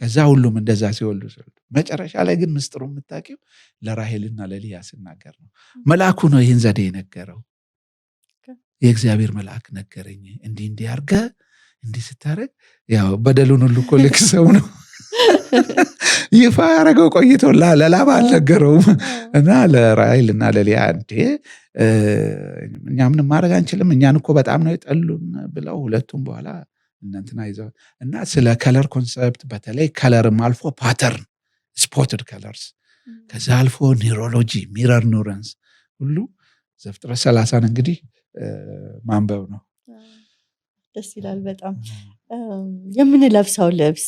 S1: ከዛ ሁሉም እንደዛ ሲወልዱ መጨረሻ ላይ ግን ምስጥሩ የምታውቂው ለራሄልና ለሊያ ሲናገር ነው። መልአኩ ነው ይህን ዘዴ የነገረው። የእግዚአብሔር መልአክ ነገረኝ እንዲህ አድርገህ እንዲህ ስታደርግ፣ ያው በደሉን ሁሉ እኮ ልክ ሰው ነው ይፋ ያደረገው ቆይቶ ለላባ አልነገረውም። እና ለራሄልና ለሊያ እኛ ምንም ማድረግ አንችልም፣ እኛን እኮ በጣም ነው የጠሉን ብለው ሁለቱም በኋላ እናንተና ይዘው እና ስለ ከለር ኮንሰፕት በተለይ ከለርም አልፎ ፓተርን ስፖትድ ከለርስ ከዛ አልፎ ኒውሮሎጂ ሚረር ኒውረንስ ሁሉ ዘፍጥረት 30 እንግዲህ ማንበብ ነው።
S2: ደስ ይላል በጣም። የምንለብሰው ልብስ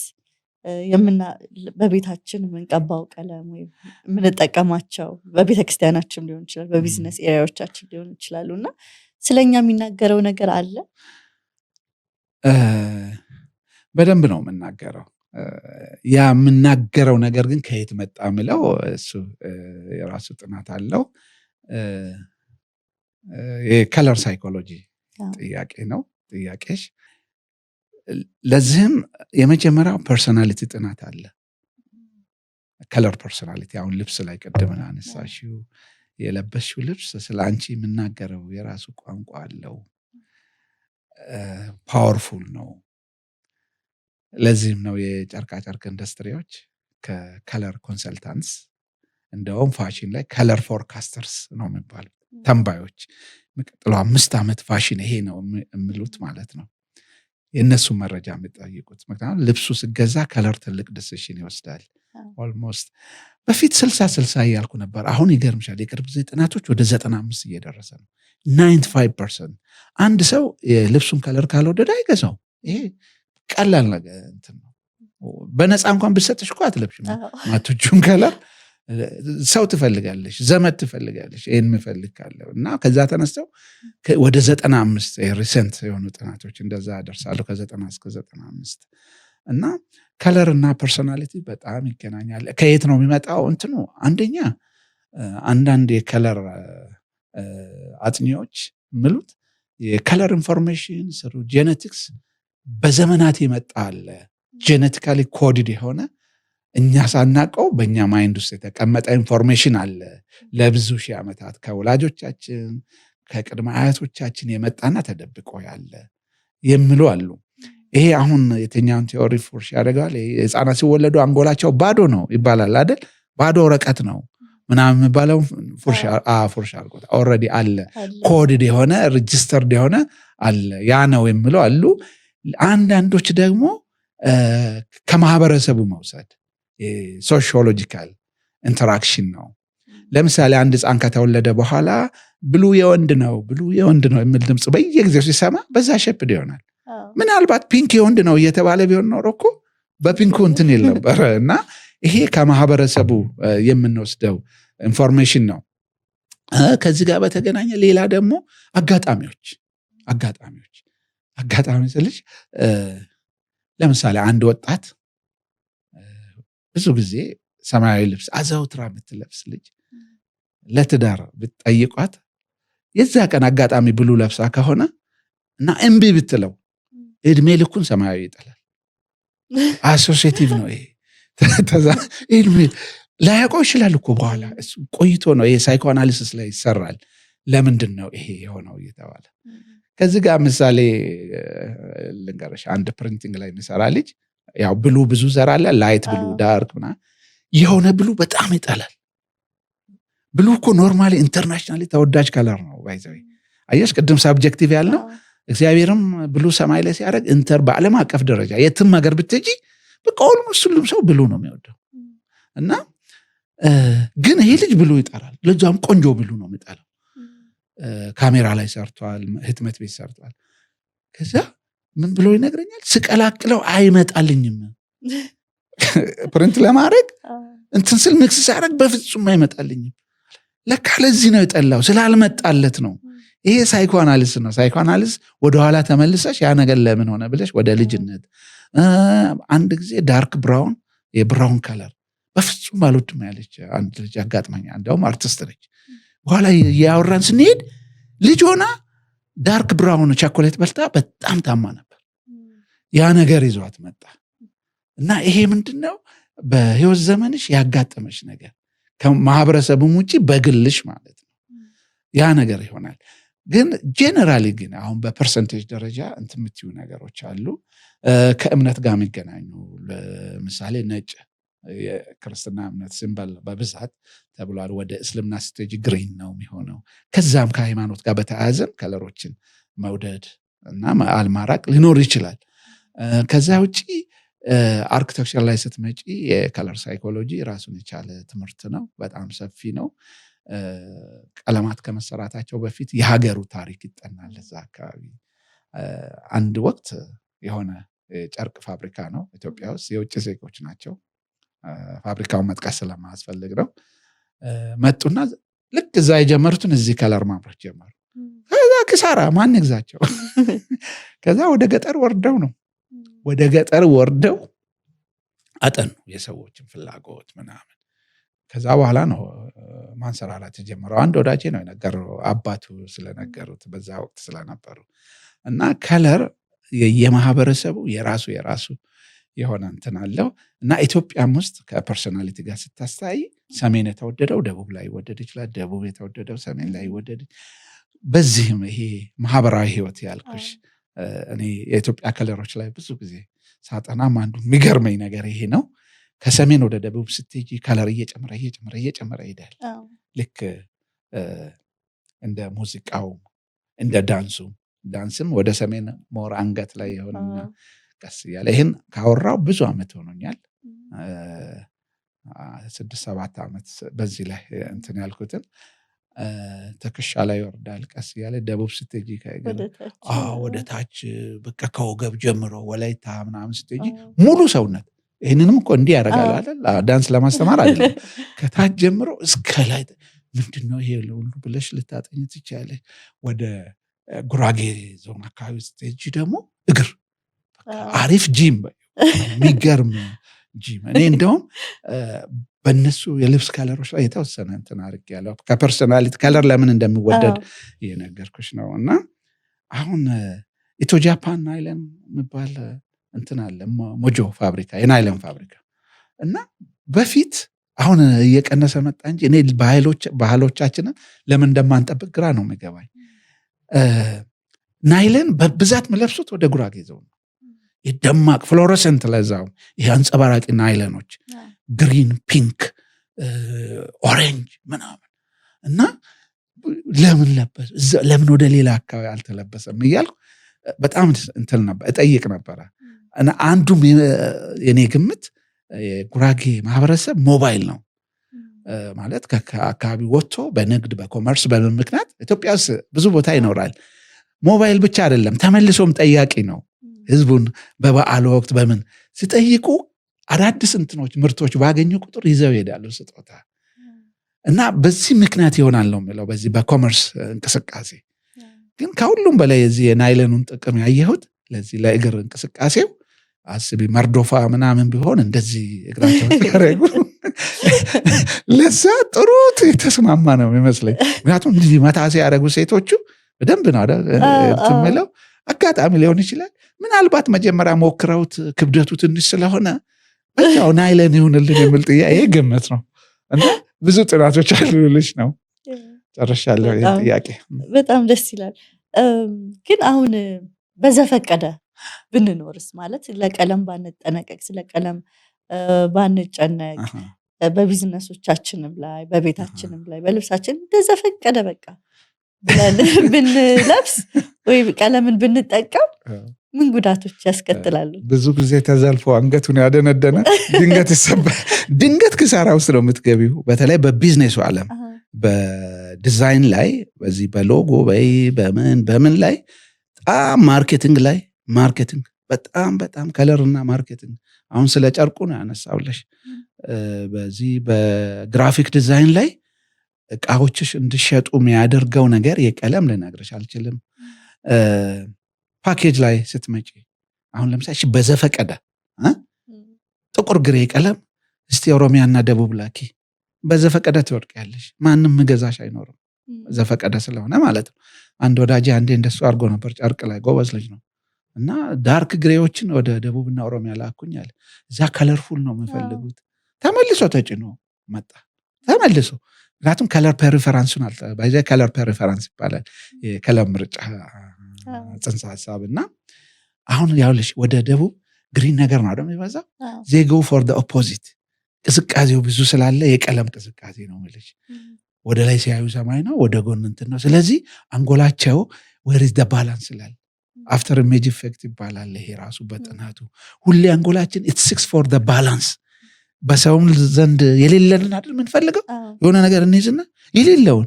S2: በቤታችን የምንቀባው ቀለም ወይም የምንጠቀማቸው በቤተክርስቲያናችን ሊሆን ይችላል፣ በቢዝነስ ኤሪያዎቻችን ሊሆን ይችላሉ እና ስለኛ የሚናገረው ነገር አለ።
S1: በደንብ ነው የምናገረው። ያ የምናገረው ነገር ግን ከየት መጣ ምለው እሱ የራሱ ጥናት አለው። የከለር ሳይኮሎጂ ጥያቄ ነው ጥያቄሽ። ለዚህም የመጀመሪያው ፐርሶናሊቲ ጥናት አለ። ከለር ፐርሶናሊቲ አሁን ልብስ ላይ ቅድም አነሳሽው፣ የለበሽው ልብስ ስለ አንቺ የምናገረው የራሱ ቋንቋ አለው። ፓወርፉል ነው። ለዚህም ነው የጨርቃጨርቅ ኢንዱስትሪዎች ከከለር ኮንሰልታንትስ እንደውም ፋሽን ላይ ከለር ፎርካስተርስ ነው የሚባሉት፣ ተንባዮች። የሚቀጥለው 5 ዓመት ፋሽን ይሄ ነው የሚሉት ማለት ነው። የእነሱን መረጃ የሚጠይቁት ምክንያቱም ልብሱ ስገዛ ከለር ትልቅ ዲሲሽን ይወስዳል። ኦልሞስት በፊት 60 እያልኩ ነበር። አሁን ይገርምሻል የቅርብ ጊዜ ጥናቶች ወደ 95 እየደረሰ ነው። 95% አንድ ሰው የልብሱን ከለር ካልወደደ አይገዛው። ይሄ ቀላል ነገር እንትን ነው። በነፃ እንኳን ብሰጥሽ እኮ አትለብሽም። ማቶቹን ከለር ሰው ትፈልጋለሽ፣ ዘመድ ትፈልጋለሽ፣ ይህን ምፈልግ ካለ እና ከዛ ተነስተው ወደ 95 ሪሰንት የሆኑ ጥናቶች እንደዛ ያደርሳሉ፣ ከ90 እስከ 95 እና ከለር እና ፐርሶናሊቲ በጣም ይገናኛል። ከየት ነው የሚመጣው እንትኑ? አንደኛ አንዳንድ የከለር አጥኚዎች ምሉት የከለር ኢንፎርሜሽን ስሩ ጄኔቲክስ በዘመናት የመጣ አለ። ጄኔቲካሊ ኮድድ የሆነ እኛ ሳናቀው በእኛ ማይንድ ውስጥ የተቀመጠ ኢንፎርሜሽን አለ ለብዙ ሺህ ዓመታት ከወላጆቻችን ከቅድመ አያቶቻችን የመጣና ተደብቆ ያለ የሚሉ አሉ። ይሄ አሁን የትኛውን ቲዮሪ ፉርሽ ያደርጋል? ህፃናት ሲወለዱ አንጎላቸው ባዶ ነው ይባላል አይደል? ባዶ ወረቀት ነው ምናምን የሚባለው ፉርሽ አድርጎት ኦልሬዲ አለ። ኮድድ የሆነ ሬጂስተርድ የሆነ አለ። ያ ነው የሚሉ አሉ። አንዳንዶች ደግሞ ከማህበረሰቡ መውሰድ ሶሺዮሎጂካል ኢንተራክሽን ነው። ለምሳሌ አንድ ህፃን ከተወለደ በኋላ ብሉ የወንድ ነው የሚል ድምፅ በየጊዜው ሲሰማ በዛ ሸፕድ ይሆናል። ምናልባት ፒንክ የወንድ ነው እየተባለ ቢሆን ኖሮ እኮ በፒንኩ እንትን ይል ነበር። እና ይሄ ከማህበረሰቡ የምንወስደው ኢንፎርሜሽን ነው። ከዚህ ጋር በተገናኘ ሌላ ደግሞ አጋጣሚዎች ስልሽ ለምሳሌ አንድ ወጣት ብዙ ጊዜ ሰማያዊ ልብስ አዘውትራ የምትለብስ ልጅ ለትዳር ብትጠይቋት የዛ ቀን አጋጣሚ ብሉ ለብሳ ከሆነ እና እምቢ ብትለው እድሜ ልኩን ሰማያዊ ይጠላል። አሶሲዬቲቭ ነው ይሄ። ላያውቀው ይችላል እኮ በኋላ ቆይቶ ነው ይሄ ሳይኮአናሊሲስ ላይ ይሰራል። ለምንድን ነው ይሄ የሆነው እየተባለ ከዚህ ጋር ምሳሌ ልንገርሽ። አንድ ፕሪንቲንግ ላይ የሚሰራ ልጅ ያው ብሉ ብዙ ዘር አለ፣ ላይት ብሉ፣ ዳርክ ምናምን። የሆነ ብሉ በጣም ይጠላል። ብሉ እኮ ኖርማሊ ኢንተርናሽናሊ ተወዳጅ ከለር ነው። ባይዘው አየሽ ቅድም ሳብጀክቲቭ ያልነው እግዚአብሔርም ብሉ ሰማይ ላይ ሲያደርግ በዓለም አቀፍ ደረጃ የትም ሀገር ብትሄጂ በቃ ኦልሞስት ሁሉም ሰው ብሉ ነው የሚወደው። እና ግን ይሄ ልጅ ብሉ ይጠራል። ለዛም ቆንጆ ብሉ ነው የሚጠላው። ካሜራ ላይ ሰርቷል፣ ህትመት ቤት ሰርቷል። ከዛ ምን ብሎ ይነግረኛል? ስቀላቅለው አይመጣልኝም። ፕሪንት ለማድረግ እንትን ስል ሚክስ ሳደርግ በፍጹም አይመጣልኝም። ለካ ለዚህ ነው የጠላው፣ ስላልመጣለት ነው። ይሄ ሳይኮአናሊሲስ ነው። ሳይኮአናሊሲስ ወደኋላ ተመልሰሽ ያ ነገር ለምን ሆነ ብለሽ ወደ ልጅነት። አንድ ጊዜ ዳርክ ብራውን የብራውን ከለር በፍጹም አልወድም ያለች አንድ ልጅ አጋጥማኝ። እንደውም አርቲስት ነች። በኋላ ያወራን ስንሄድ ልጅ ሆና ዳርክ ብራውን ቻኮሌት በልታ በጣም ታማ ነበር። ያ ነገር ይዟት መጣ። እና ይሄ ምንድነው በህይወት ዘመንሽ ያጋጠመሽ ነገር ከማህበረሰቡም ውጪ በግልሽ ማለት ነው ያ ነገር ይሆናል። ግን ጄነራሊ ግን አሁን በፐርሰንቴጅ ደረጃ እንትን የምትዩ ነገሮች አሉ ከእምነት ጋር የሚገናኙ። ለምሳሌ ነጭ የክርስትና እምነት ሲምበል በብዛት ተብሏል። ወደ እስልምና ስትሄጂ ግሪን ነው የሚሆነው። ከዛም ከሃይማኖት ጋር በተያያዘም ከለሮችን መውደድ እና አልማራቅ ሊኖር ይችላል። ከዛ ውጪ አርኪቴክቸር ላይ ስትመጪ የከለር ሳይኮሎጂ ራሱን የቻለ ትምህርት ነው። በጣም ሰፊ ነው። ቀለማት ከመሰራታቸው በፊት የሀገሩ ታሪክ ይጠናል። እዛ አካባቢ አንድ ወቅት የሆነ ጨርቅ ፋብሪካ ነው ኢትዮጵያ ውስጥ። የውጭ ዜጎች ናቸው። ፋብሪካውን መጥቀስ ስለማያስፈልግ ነው። መጡና ልክ እዛ የጀመሩትን እዚህ ከለር ማምረት ጀመሩ። ከዛ ክሳራ ማን ይግዛቸው? ከዛ ወደ ገጠር ወርደው አጠኑ የሰዎችን ፍላጎት ምናምን። ከዛ በኋላ ነው ማንሰራራት የጀመረው። አንድ ወዳጄ ነው የነገረው፣ አባቱ ስለነገሩት በዛ ወቅት ስለነበሩ። እና ከለር የማህበረሰቡ የራሱ የሆነ እንትን አለው። እና ኢትዮጵያም ውስጥ ከፐርሶናሊቲ ጋር ስታስተያይ ሰሜን የተወደደው ደቡብ ላይ ይወደድ ይችላል፣ ደቡብ የተወደደው ሰሜን ላይ ይወደድ። በዚህም ይሄ ማህበራዊ ህይወት ያልኩሽ እኔ የኢትዮጵያ ከለሮች ላይ ብዙ ጊዜ ሳጠናም አንዱ የሚገርመኝ ነገር ይሄ ነው። ከሰሜን ወደ ደቡብ ስትሄጂ ከለር እየጨመረ ይሄዳል። ልክ እንደ ሙዚቃው እንደ ዳንስም ወደ ሰሜን ሞር አንገት ላይ የሆነና ቀስ እያለ ይህን ካወራው ብዙ ዓመት ሆኖኛል። 6-7 ዓመት በዚህ ላይ እንትን ያልኩትን ትከሻ ላይ ይወርዳል ቀስ እያለ። ደቡብ ስትሄጂ ወደ ታች በቃ ከወገብ ጀምሮ ወላይታ ምናምን ስትሄጂ ሙሉ ሰውነት። ይህንንም እኮ እንዲህ ያደርጋል አይደል? ዳንስ ለማስተማር አይደለም። ከታች ጀምሮ እስከ ላይ ምንድነው ይሄ ሁሉ ብለሽ ልታጠኝ ትችያለሽ። ወደ ጉራጌ ዞን አካባቢ ስትሄጂ ደግሞ እግር አሪፍ ጂም፣ የሚገርም ጂም። እኔ እንደውም በእነሱ የልብስ ከለሮች ላይ የተወሰነ እንትን አድርጌያለሁ። ከፐርሶናሊቲ ከለር ለምን እንደሚወደድ እየነገርኩሽ ነው። እና አሁን ኢትዮ ጃፓን ናይለን የሚባል እንትን አለ፣ ሞጆ ፋብሪካ፣ የናይለን ፋብሪካ። እና በፊት አሁን እየቀነሰ መጣ እንጂ እኔ ባህሎቻችንን ለምን እንደማንጠብቅ ግራ ነው የሚገባኝ። ናይለን በብዛት መለብሱት ወደ ጉራጌ ዞን ነው። የደማቅ ፍሎረሰንት፣ ለዛው ይሄ አንጸባራቂ ናይለኖች ግሪን፣ ፒንክ፣ ኦሬንጅ ምናምን። እና ለምን ወደ ሌላ አካባቢ አልተለበሰም እያልኩ በጣም እንትን ነበር እጠይቅ ነበረ። እና አንዱም የኔ ግምት የጉራጌ ማህበረሰብ ሞባይል ነው ማለት ከአካባቢ ወጥቶ በንግድ በኮመርስ በምን ምክንያት ኢትዮጵያ ውስጥ ብዙ ቦታ ይኖራል። ሞባይል ብቻ አይደለም ተመልሶም ጠያቂ ነው። ህዝቡን በበዓል ወቅት በምን ሲጠይቁ አዳዲስ እንትኖች ምርቶች ባገኙ ቁጥር ይዘው ይሄዳሉ ስጦታ። እና በዚህ ምክንያት ይሆናል ነው የሚለው በዚህ በኮመርስ እንቅስቃሴ። ግን ከሁሉም በላይ የዚህ የናይለኑን ጥቅም ያየሁት ለዚህ ለእግር እንቅስቃሴው አስቢ፣ መርዶፋ ምናምን ቢሆን እንደዚህ እግራቸው ያረጉ ለዛ ጥሩ የተስማማ ነው የሚመስለኝ። ምክንያቱም እንደዚህ መታሴ ያደረጉ ሴቶቹ በደንብ ነው ትምለው። አጋጣሚ ሊሆን ይችላል ምናልባት መጀመሪያ ሞክረውት ክብደቱ ትንሽ ስለሆነ በቃው ናይለን ይሁንልን የሚል ጥያቄ ግምት ነው። እና ብዙ ጥናቶች አሉልሽ ነው። ጨርሻለሁ ይሄን ጥያቄ።
S2: በጣም ደስ ይላል። ግን አሁን በዘፈቀደ ብንኖርስ ማለት ለቀለም ባንጠነቀቅ፣ ስለ ቀለም ባንጨነቅ፣ በቢዝነሶቻችንም ላይ በቤታችንም ላይ በልብሳችን እንደዘፈቀደ በቃ ብንለብስ ወይ ቀለምን ብንጠቀም ምን ጉዳቶች ያስከትላሉ?
S1: ብዙ ጊዜ ተዘልፎ አንገቱን ያደነደነ ድንገት ይሰበር፣ ድንገት ክሳራ ውስጥ ነው የምትገቢው። በተለይ በቢዝነሱ ዓለም በዲዛይን ላይ በዚህ በሎጎ በምን ላይ በጣም ማርኬቲንግ በጣም ከለርና ማርኬቲንግ። አሁን ስለ ጨርቁ ነው ያነሳውለሽ። በዚህ በግራፊክ ዲዛይን ላይ እቃዎችሽ እንዲሸጡ የሚያደርገው ነገር የቀለም ልነግርሽ አልችልም። ፓኬጅ ላይ ስትመጪ አሁን ለምሳሌ በዘፈቀደ ጥቁር ግሬ ቀለም እስቲ ኦሮሚያና ደቡብ ላኪ፣ በዘፈቀደ ትወድቂያለሽ። ማንም ገዛሽ አይኖርም፣ ዘፈቀደ ስለሆነ ማለት ነው። አንድ ወዳጄ አንዴ እንደሱ አድርጎ ነበር ጨርቅ ላይ፣ ጎበዝ ልጅ ነው። እና ዳርክ ግሬዎችን ወደ ደቡብና ኦሮሚያ ላኩኛል። እዛ ከለርፉል ነው የሚፈልጉት። ተመልሶ ተጭኖ መጣ ተመልሶ። ምክንያቱም ከለር ፐሪፈራንሱን ባይዘ ከለር ፐሪፈራንስ ይባላል የከለር ምርጫ ጽንሰ ሀሳብ። እና አሁን ያውልሽ ወደ ደቡብ ግሪን ነገር ነው ደግሞ ይበዛው። they go for the opposite። ቅዝቃዜው ብዙ ስላለ የቀለም ቅዝቃዜ ነው ማለት። ወደ ላይ ሲያዩ ሰማይ ነው፣ ወደ ጎን እንትን ነው። ስለዚህ አንጎላቸው where is the balance ይላል። after image effect ይባላል ይሄ ራሱ በጥናቱ። ሁሌ አንጎላችን it seeks for the balance። በሰውም ዘንድ የሌለንን አይደል የምንፈልገው? የሆነ ነገር እንይዝና የሌለውን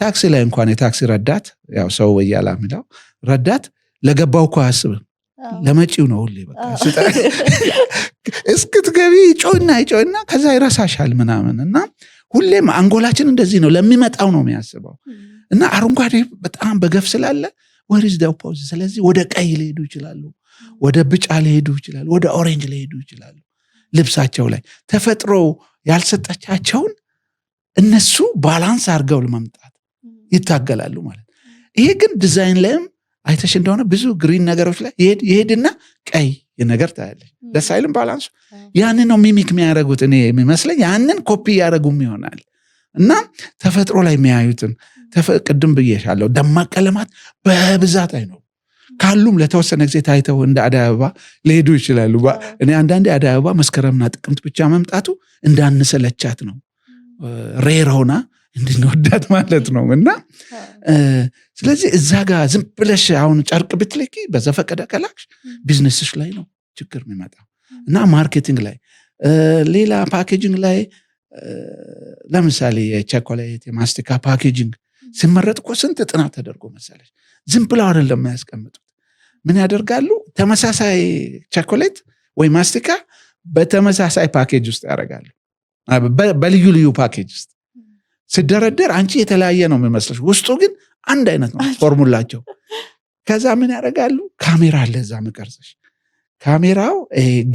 S1: ታክሲ ላይ እንኳን የታክሲ ረዳት ያው ሰው ወያላ የሚለው ረዳት ለገባው እኮ አያስብም። ለመጪው ነው ሁሌ በቃ እስክትገቢ ጮና ከዛ ይረሳሻል ምናምን እና ሁሌም አንጎላችን እንደዚህ ነው ለሚመጣው ነው የሚያስበው እና አረንጓዴ በጣም በገፍ ስላለ where is the opposite ስለዚህ ወደ ቀይ ሊሄዱ ይችላሉ ወደ ብጫ ሊሄዱ ይችላሉ ወደ ኦሬንጅ ሊሄዱ ይችላሉ ልብሳቸው ላይ ተፈጥሮ ያልሰጣቻቸውን እነሱ ባላንስ አድርገው ለማምጣት ይታገላሉ ማለት ይሄ ግን ዲዛይን ላይም አይተሽ እንደሆነ ብዙ ግሪን ነገሮች ላይ ይሄድና ቀይ ነገር ታያለሽ ደስ አይልም ባላንሱ ያንን ነው ሚሚክ የሚያደርጉት እኔ የሚመስለኝ ያንን ኮፒ ያደርጉም ይሆናል እና ተፈጥሮ ላይ የሚያዩትን ቅድም ብዬሻለሁ ደማቅ ቀለማት በብዛት አይነው ካሉም ለተወሰነ ጊዜ ታይተው እንደ አደይ አበባ ሊሄዱ ይችላሉ እኔ አንዳንዴ አደይ አበባ መስከረምና ጥቅምት ብቻ መምጣቱ እንዳንሰለቻት ነው ሬር ሆና እንድንወዳት ማለት ነው እና ስለዚህ እዛ ጋር ዝም ብለሽ አሁን ጨርቅ ብትልኪ በዘፈቀደ ከላክሽ ቢዝነስሽ ላይ ነው ችግር የሚመጣው እና ማርኬቲንግ ላይ ሌላ ፓኬጂንግ ላይ ለምሳሌ የቸኮሌት የማስቲካ ፓኬጂንግ ሲመረጥ እኮ ስንት ጥናት ተደርጎ መሰለሽ ዝም ብለው አይደለም የሚያስቀምጡት ምን ያደርጋሉ ተመሳሳይ ቸኮሌት ወይ ማስቲካ በተመሳሳይ ፓኬጅ ውስጥ ያደርጋሉ በልዩ ልዩ ፓኬጅ ውስጥ ሲደረደር አንቺ የተለያየ ነው የሚመስልሽ ውስጡ ግን አንድ አይነት ነው ፎርሙላቸው ከዛ ምን ያደርጋሉ ካሜራ አለ እዛ መቀርጽሽ ካሜራው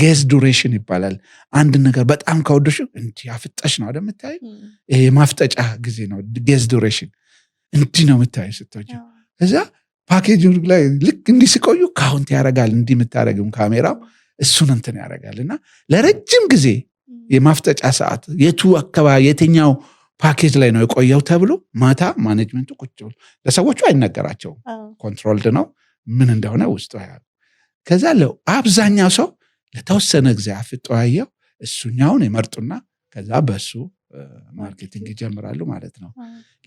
S1: ጌዝ ዱሬሽን ይባላል አንድ ነገር በጣም ከወደሽ እንት ያፍጠሽ ነው አይደል የምታዩ ይሄ ማፍጠጫ ጊዜ ነው ጌዝ ዱሬሽን እንት ነው የምታዩ ስትወጂ ከዛ ፓኬጂንግ ላይ ልክ እንዲህ ሲቆዩ ካውንት ያደርጋል እንዲህ የምታደርገው ካሜራው እሱን እንትን ያደርጋልና ለረጅም ጊዜ የማፍጠጫ ሰዓት የቱ አካባቢ የትኛው ፓኬጅ ላይ ነው የቆየው ተብሎ ማታ ማኔጅመንቱ ቁጭ ብሎ ለሰዎቹ አይነገራቸውም ኮንትሮልድ ነው ምን እንደሆነ ውስጡ ያያል ከዛ አብዛኛው ሰው ለተወሰነ ጊዜ አፍጦ ያየው እሱኛውን ይመርጡና ከዛ በሱ ማርኬቲንግ ይጀምራሉ ማለት ነው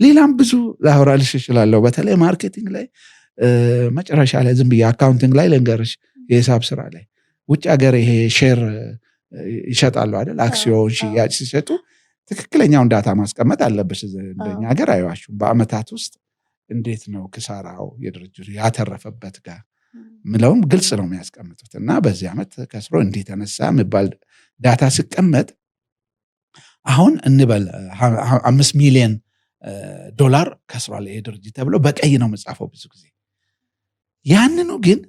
S1: ሌላም ብዙ ላወራልሽ እችላለሁ በተለይ ማርኬቲንግ ላይ መጨረሻ ላይ ዝም ብዬ አካውንቲንግ ላይ ልንገርሽ የሂሳብ ስራ ላይ ውጭ ሀገር ይሄ ሼር ይሸጣሉ አይደል አክሲዮን ሽያጭ ሲሸጡ ትክክለኛውን ዳታ ማስቀመጥ አለብሽ እንደኛ ሀገር አይዋሹም በአመታት ውስጥ እንዴት ነው ክሳራው የድርጅቱ ያተረፈበት ጋር ምለውም ግልጽ ነው የሚያስቀምጡት እና በዚህ አመት ከስሮ እንዲህ ተነሳ የሚባል ዳታ ሲቀመጥ አሁን እንበል 5 ሚሊዮን ዶላር ከስሯል ይሄ ድርጅት ተብሎ በቀይ ነው መጻፈው ብዙ ጊዜ ያንኑ ግን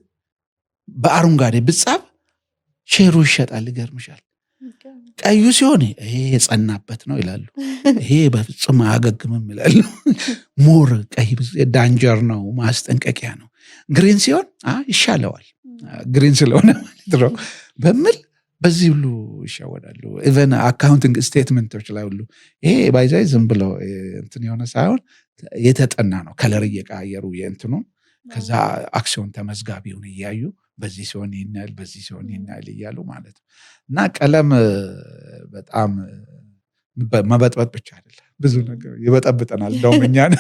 S1: በአረንጓዴ ብጻፍ ሼሩ ይሸጣል ይገርምሻል ቀዩ ሲሆን ይሄ የጸናበት ነው ይላሉ ይሄ በፍጹም አያገግምም ይላሉ ሞር ቀይ ዳንጀር ነው ማስጠንቀቂያ ነው ግሪን ሲሆን ይሻለዋል ግሪን ስለሆነ ማለት ነው በሚል በዚህ ሁሉ ይሻወዳሉ ኢቨን አካውንቲንግ ስቴትመንቶች ላይ ሁሉ ይሄ ባይዛይ ዝም ብሎ እንትን የሆነ ሳይሆን የተጠና ነው ከለር እየቀያየሩ የእንትኑ ከዛ አክሲዮን ተመዝጋቢውን እያዩ በዚህ ሲሆን ይናል በዚህ ሲሆን ይናል እያሉ ማለት ነው እና ቀለም በጣም መበጥበጥ ብቻ አይደለም ብዙ ነገር ይበጠብጠናል እንደውም እኛን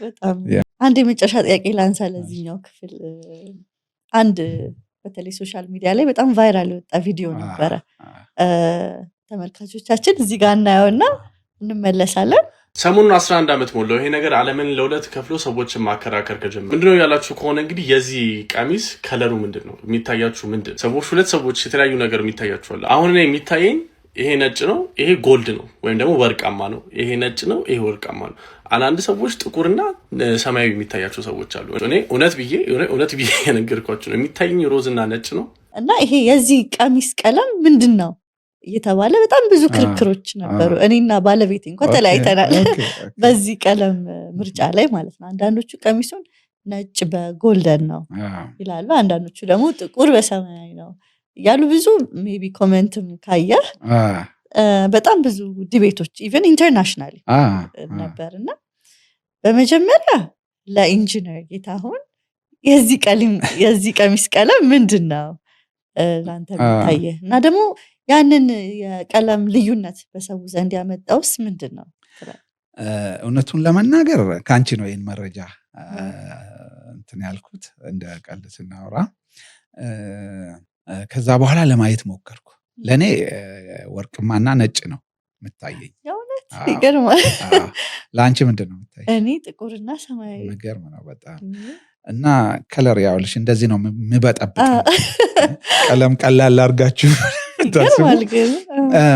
S2: በጣም አንድ የመጨረሻ ጥያቄ ላንሳ ለዚህኛው ክፍል አንድ በተለይ ሶሻል ሚዲያ ላይ በጣም ቫይራል የወጣ ቪዲዮ ነበረ ተመልካቾቻችን እዚህ ጋር እናየውና እንመለሳለን
S4: ሰሞኑን 11 ዓመት ሞላው ይሄ ነገር ዓለምን ለሁለት ከፍሎ ሰዎችን ማከራከር ከጀመረ ምንድነው ያላችሁ ከሆነ እንግዲህ የዚህ ቀሚስ ከለሩ ምንድነው የሚታያችሁ ምንድን ሰዎች ሁለት ሰዎች የተለያዩ ነገር የሚታያችኋል አሁን እኔ የሚታየኝ ይሄ ነጭ ነው ይሄ ጎልድ ነው ወይም ደግሞ ወርቃማ ነው ይሄ ነጭ ነው ይሄ ወርቃማ ነው አንዳንድ ሰዎች ጥቁርና ሰማያዊ የሚታያቸው ሰዎች አሉ እኔ እውነት ብዬ የነገርኳችሁ ነው የሚታየኝ ሮዝና ነጭ ነው
S2: እና ይሄ የዚህ ቀሚስ ቀለም ምንድነው እየተባለ በጣም ብዙ ክርክሮች ነበሩ እኔና ባለቤቴ እንኳን ተለያይተናል በዚህ ቀለም ምርጫ ላይ ማለት ነው አንዳንዶቹ ቀሚሱን ነጭ በጎልደን ነው ይላሉ አንዳንዶቹ ደግሞ ጥቁር በሰማያዊ ነው ያሉ ብዙ ሜቢ ኮሜንትም ካየ በጣም ብዙ ዲቤቶች ኢቨን ኢንተርናሽናል ነበርና በመጀመሪያ ለኢንጂነር ጌታሁን የዚህ ቀሚስ ቀለም ምንድነው ላንተ የሚታየ እና ደግሞ ያንን የቀለም ልዩነት በሰው ዘንድ ያመጣውስ ምንድነው
S1: እውነቱን ለመናገር ካንቺ ነው ይሄን መረጃ እንትን ያልኩት እንደ ቀልድ ስናወራ ከዛ በኋላ ለማየት ሞከርኩ ለኔ ወርቅማና ነጭ ነው የምታየኝ
S2: ያውነት ይገርማል
S1: ለአንቺ ምንድነው የምታየኝ
S2: እኔ ጥቁርና ሰማያዊ
S1: ይገርም ነው በጣም እና ከለር ያውልሽ እንደዚህ ነው የሚበጠብጥ ቀለም ቀላል አድርጋችሁ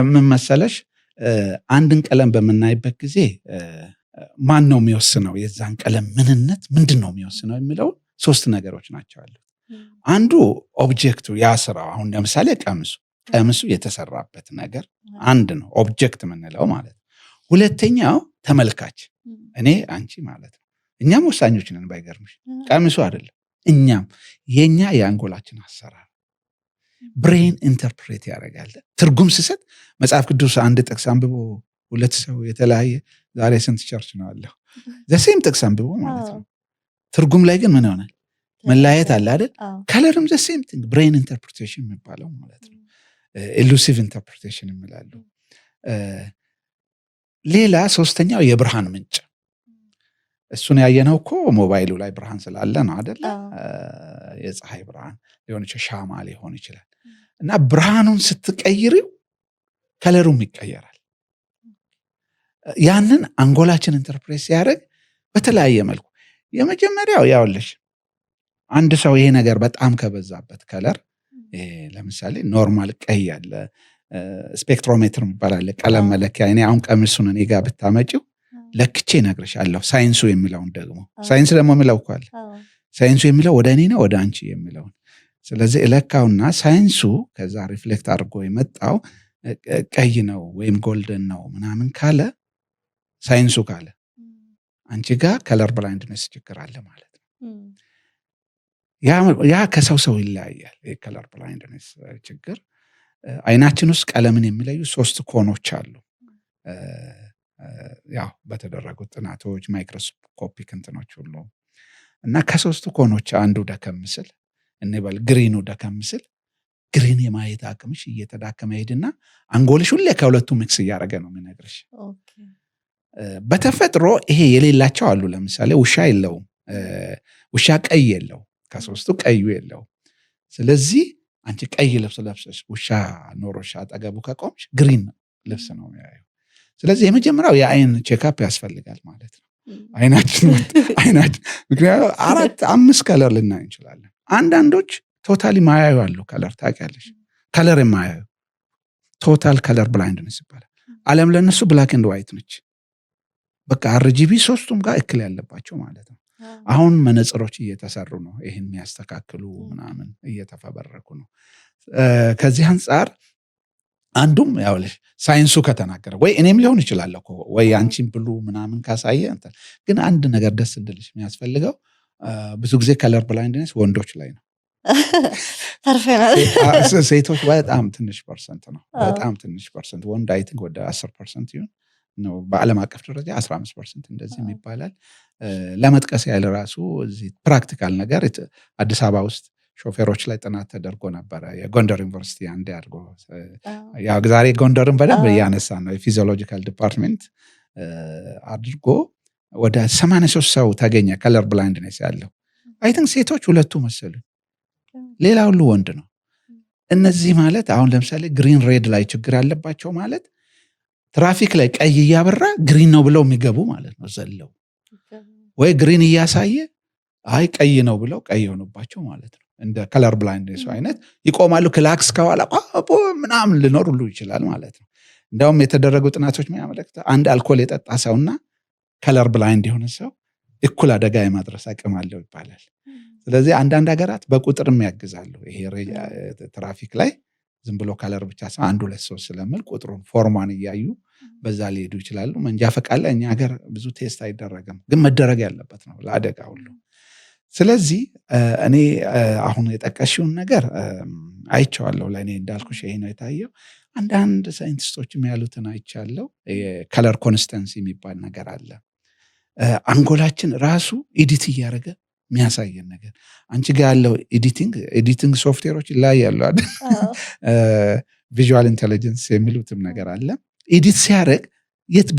S1: ምን መሰለሽ አንድን ቀለም በምናይበት ጊዜ ማን ነው የሚወስነው የዛን ቀለም ምንነት ምንድን ነው የሚወስነው የሚለው ሶስት ነገሮች ናቸው አሉ። አንዱ ኦብጀክቱ ያ ስራው አሁን ለምሳሌ ቀምሱ የተሰራበት ነገር አንድ ነው ኦብጀክት የምንለው ማለት ነው። ሁለተኛው ተመልካች እኔ አንቺ ማለት ነው። እኛም ወሳኞች ነን ባይገርምሽ ቀምሱ አይደለም እኛም የኛ የአንጎላችን አሰራር ብሬን ኢንተርፕሬት ያደርጋል። ትርጉም ሲሰጥ መጽሐፍ ቅዱስ አንድ ጥቅስ አንብቦ ሁለት ሰው የተለያየ ዛሬ ስንት ቸርች ነው አለው ዘሴም ጥቅስ አንብቦ ማለት ነው። ትርጉም ላይ ግን ምን ይሆናል መለያየት አለ አይደል? ከለርም ዘሴም ቲንግ ብሬን ኢንተርፕሬቴሽን የሚባለው ማለት ነው። ኢሉሲቭ ኢንተርፕሬቴሽን ይላሉ። ሌላ ሶስተኛው የብርሃን ምንጭ እሱን ያየነው እኮ ሞባይሉ ላይ ብርሃን ስላለ ነው አይደለ? የፀሐይ ብርሃን ሊሆን ይችላል ሻማ ሊሆን ይችላል። እና ብርሃኑን ስትቀይሪው ከለሩም ይቀየራል። ያንን አንጎላችን ኢንተርፕሬት ሲያደርግ በተለያየ መልኩ የመጀመሪያው ያውልሽ አንድ ሰው ይሄ ነገር በጣም ከበዛበት ከለር ለምሳሌ ኖርማል ቀይ ያለ ስፔክትሮሜትር ይባላል ቀለም መለኪያ እኔ አሁን ቀምሱን እኔ ጋር ብታመጪው ለክቼ እነግርሻለሁ። ሳይንሱ የሚለውን ደግሞ ሳይንስ ደግሞ የሚለው እኮ አለ። ሳይንሱ የሚለው ወደ እኔ ነው ወደ አንቺ የሚለውን ስለዚህ እለካውና ሳይንሱ ከዛ ሪፍሌክት አድርጎ የመጣው ቀይ ነው ወይም ጎልደን ነው ምናምን ካለ ሳይንሱ ካለ አንቺ ጋር ከለር ብላይንድነስ ችግር አለ ማለት ነው። ያ ከሰው ሰው ይለያያል። የከለር ብላይንድነስ ችግር አይናችን ውስጥ ቀለምን የሚለዩ 3 ኮኖች አሉ። ያው በተደረጉት ጥናቶች ማይክሮስኮፒክ እንትኖች ሁሉ እና ከ3 ኮኖች አንዱ ደከም ምስል እንበል ግሪኑ ደከም ምስል ግሪን የማየት አቅምሽ እየተዳከመ ሄድና አንጎልሽ ሁሌ ከሁለቱ ሚክስ እያደረገ ነው የሚነግርሽ። በተፈጥሮ ይሄ የሌላቸው አሉ። ለምሳሌ ውሻ የለውም። ውሻ ቀይ የለው ከ3ቱ ቀዩ የለው። ስለዚህ አንቺ ቀይ ልብስ ለብሰሽ ውሻ ኖሮሽ አጠገቡ ከቆምሽ ግሪን ልብስ ነው የሚያየው። ስለዚህ የመጀመሪያው የአይን ቼክአፕ ያስፈልጋል ማለት ነው። አይናችን ምክንያቱም 4-5 ከለር ልናይ እንችላለን። አንዳንዶች ቶታሊ ማያዩ አሉ ከለር ታውቂያለሽ። ከለር የማያዩ ቶታል ከለር ብላይንድነስ ይባላል። ዓለም ለነሱ ብላክ ኤንድ ዋይት ነች። በቃ አርጂቢ 3ቱም ጋር እክል ያለባቸው ማለት ነው። አሁን መነጽሮች እየተሰሩ ነው ይሄን የሚያስተካክሉ ምናምን እየተፈበረኩ ነው። ከዚህ አንፃር አንዱም ያውልሽ ሳይንሱ ከተናገረ ወይ እኔም ሊሆን ይችላል እኮ ወይ አንቺም ብሉ ምናምን ካሳየ ግን አንድ ነገር ደስ እንድልሽ የሚያስፈልገው ብዙ ጊዜ ከለር ብላይንድነስ ወንዶች ላይ ነው። ሴቶች በጣም ትንሽ ፐርሰንት ነው። በጣም ትንሽ ፐርሰንት ወንድ አይ ቲንክ ወደ 10% ይሁን ነው በዓለም አቀፍ ደረጃ 15% እንደዚህም ይባላል። ለመጥቀስ ያለ ራሱ እዚህ ፕራክቲካል ነገር አዲስ አበባ ውስጥ ሾፌሮች ላይ ጥናት ተደርጎ ነበረ። የጎንደር ዩኒቨርሲቲ አንዴ አድርጎ ያው ዛሬ ጎንደርን በደንብ እያነሳ ነው። የፊዚዮሎጂካል ዲፓርትሜንት አድርጎ ወደ 83 ሰው ተገኘ ከለር ብላይንድነስ ያለው። አይ ቲንክ ሴቶች 2 መሰሉ፣ ሌላ ሁሉ ወንድ ነው። እነዚህ ማለት አሁን ለምሳሌ ግሪን ሬድ ላይ ችግር ያለባቸው ማለት ትራፊክ ላይ ቀይ እያበራ ግሪን ነው ብለው የሚገቡ ማለት ነው ዘለው፣ ወይ ግሪን እያሳየ አይ ቀይ ነው ብለው ቀይ ሆኑባቸው ማለት ነው። እንደ ከለር ብላይንድነስ አይነት ይቆማሉ። ክላክስ ከኋላ ምናምን ሊኖር ሁሉ ይችላል ማለት ነው። እንደውም የተደረጉ ጥናቶች የሚያመለክቱ አንድ አልኮል የጠጣ ሰውና ከለር ብላይንድ የሆነ ሰው እኩል አደጋ የማድረስ አቅም አለው ይባላል። ስለዚህ አንዳንድ ሀገራት በቁጥርም ያግዛሉ። ይሄ ትራፊክ ላይ ዝም ብሎ ከለር ብቻ ሰው 1-2 ስለምል ቁጥሩን ፎርማን እያዩ በዛ ሊሄዱ ይችላሉ። መንጃ ፈቃድ ላይ እኛ ሀገር ብዙ ቴስት አይደረግም፣ ግን መደረግ ያለበት ነው ለአደጋ ሁሉ። ስለዚህ እኔ አሁን የጠቀሽውን ነገር አይቼዋለሁ። ለእኔ እንዳልኩሽ ይሄ ነው የታየው። አንዳንድ ሳይንቲስቶችም ያሉትን አይቻለሁ። የከለር ኮንስተንሲ የሚባል ነገር አለ። አንጎላችን ራሱ ኤዲት እያደረገ የሚያሳየን ነገር አንቺ ጋር ያለው ኤዲቲንግ ሶፍትዌሮች ላይ ያለው አይደል? ቪዥዋል ኢንቴሊጀንስ የሚሉትም ነገር አለ። ኤዲት ሲያደርግ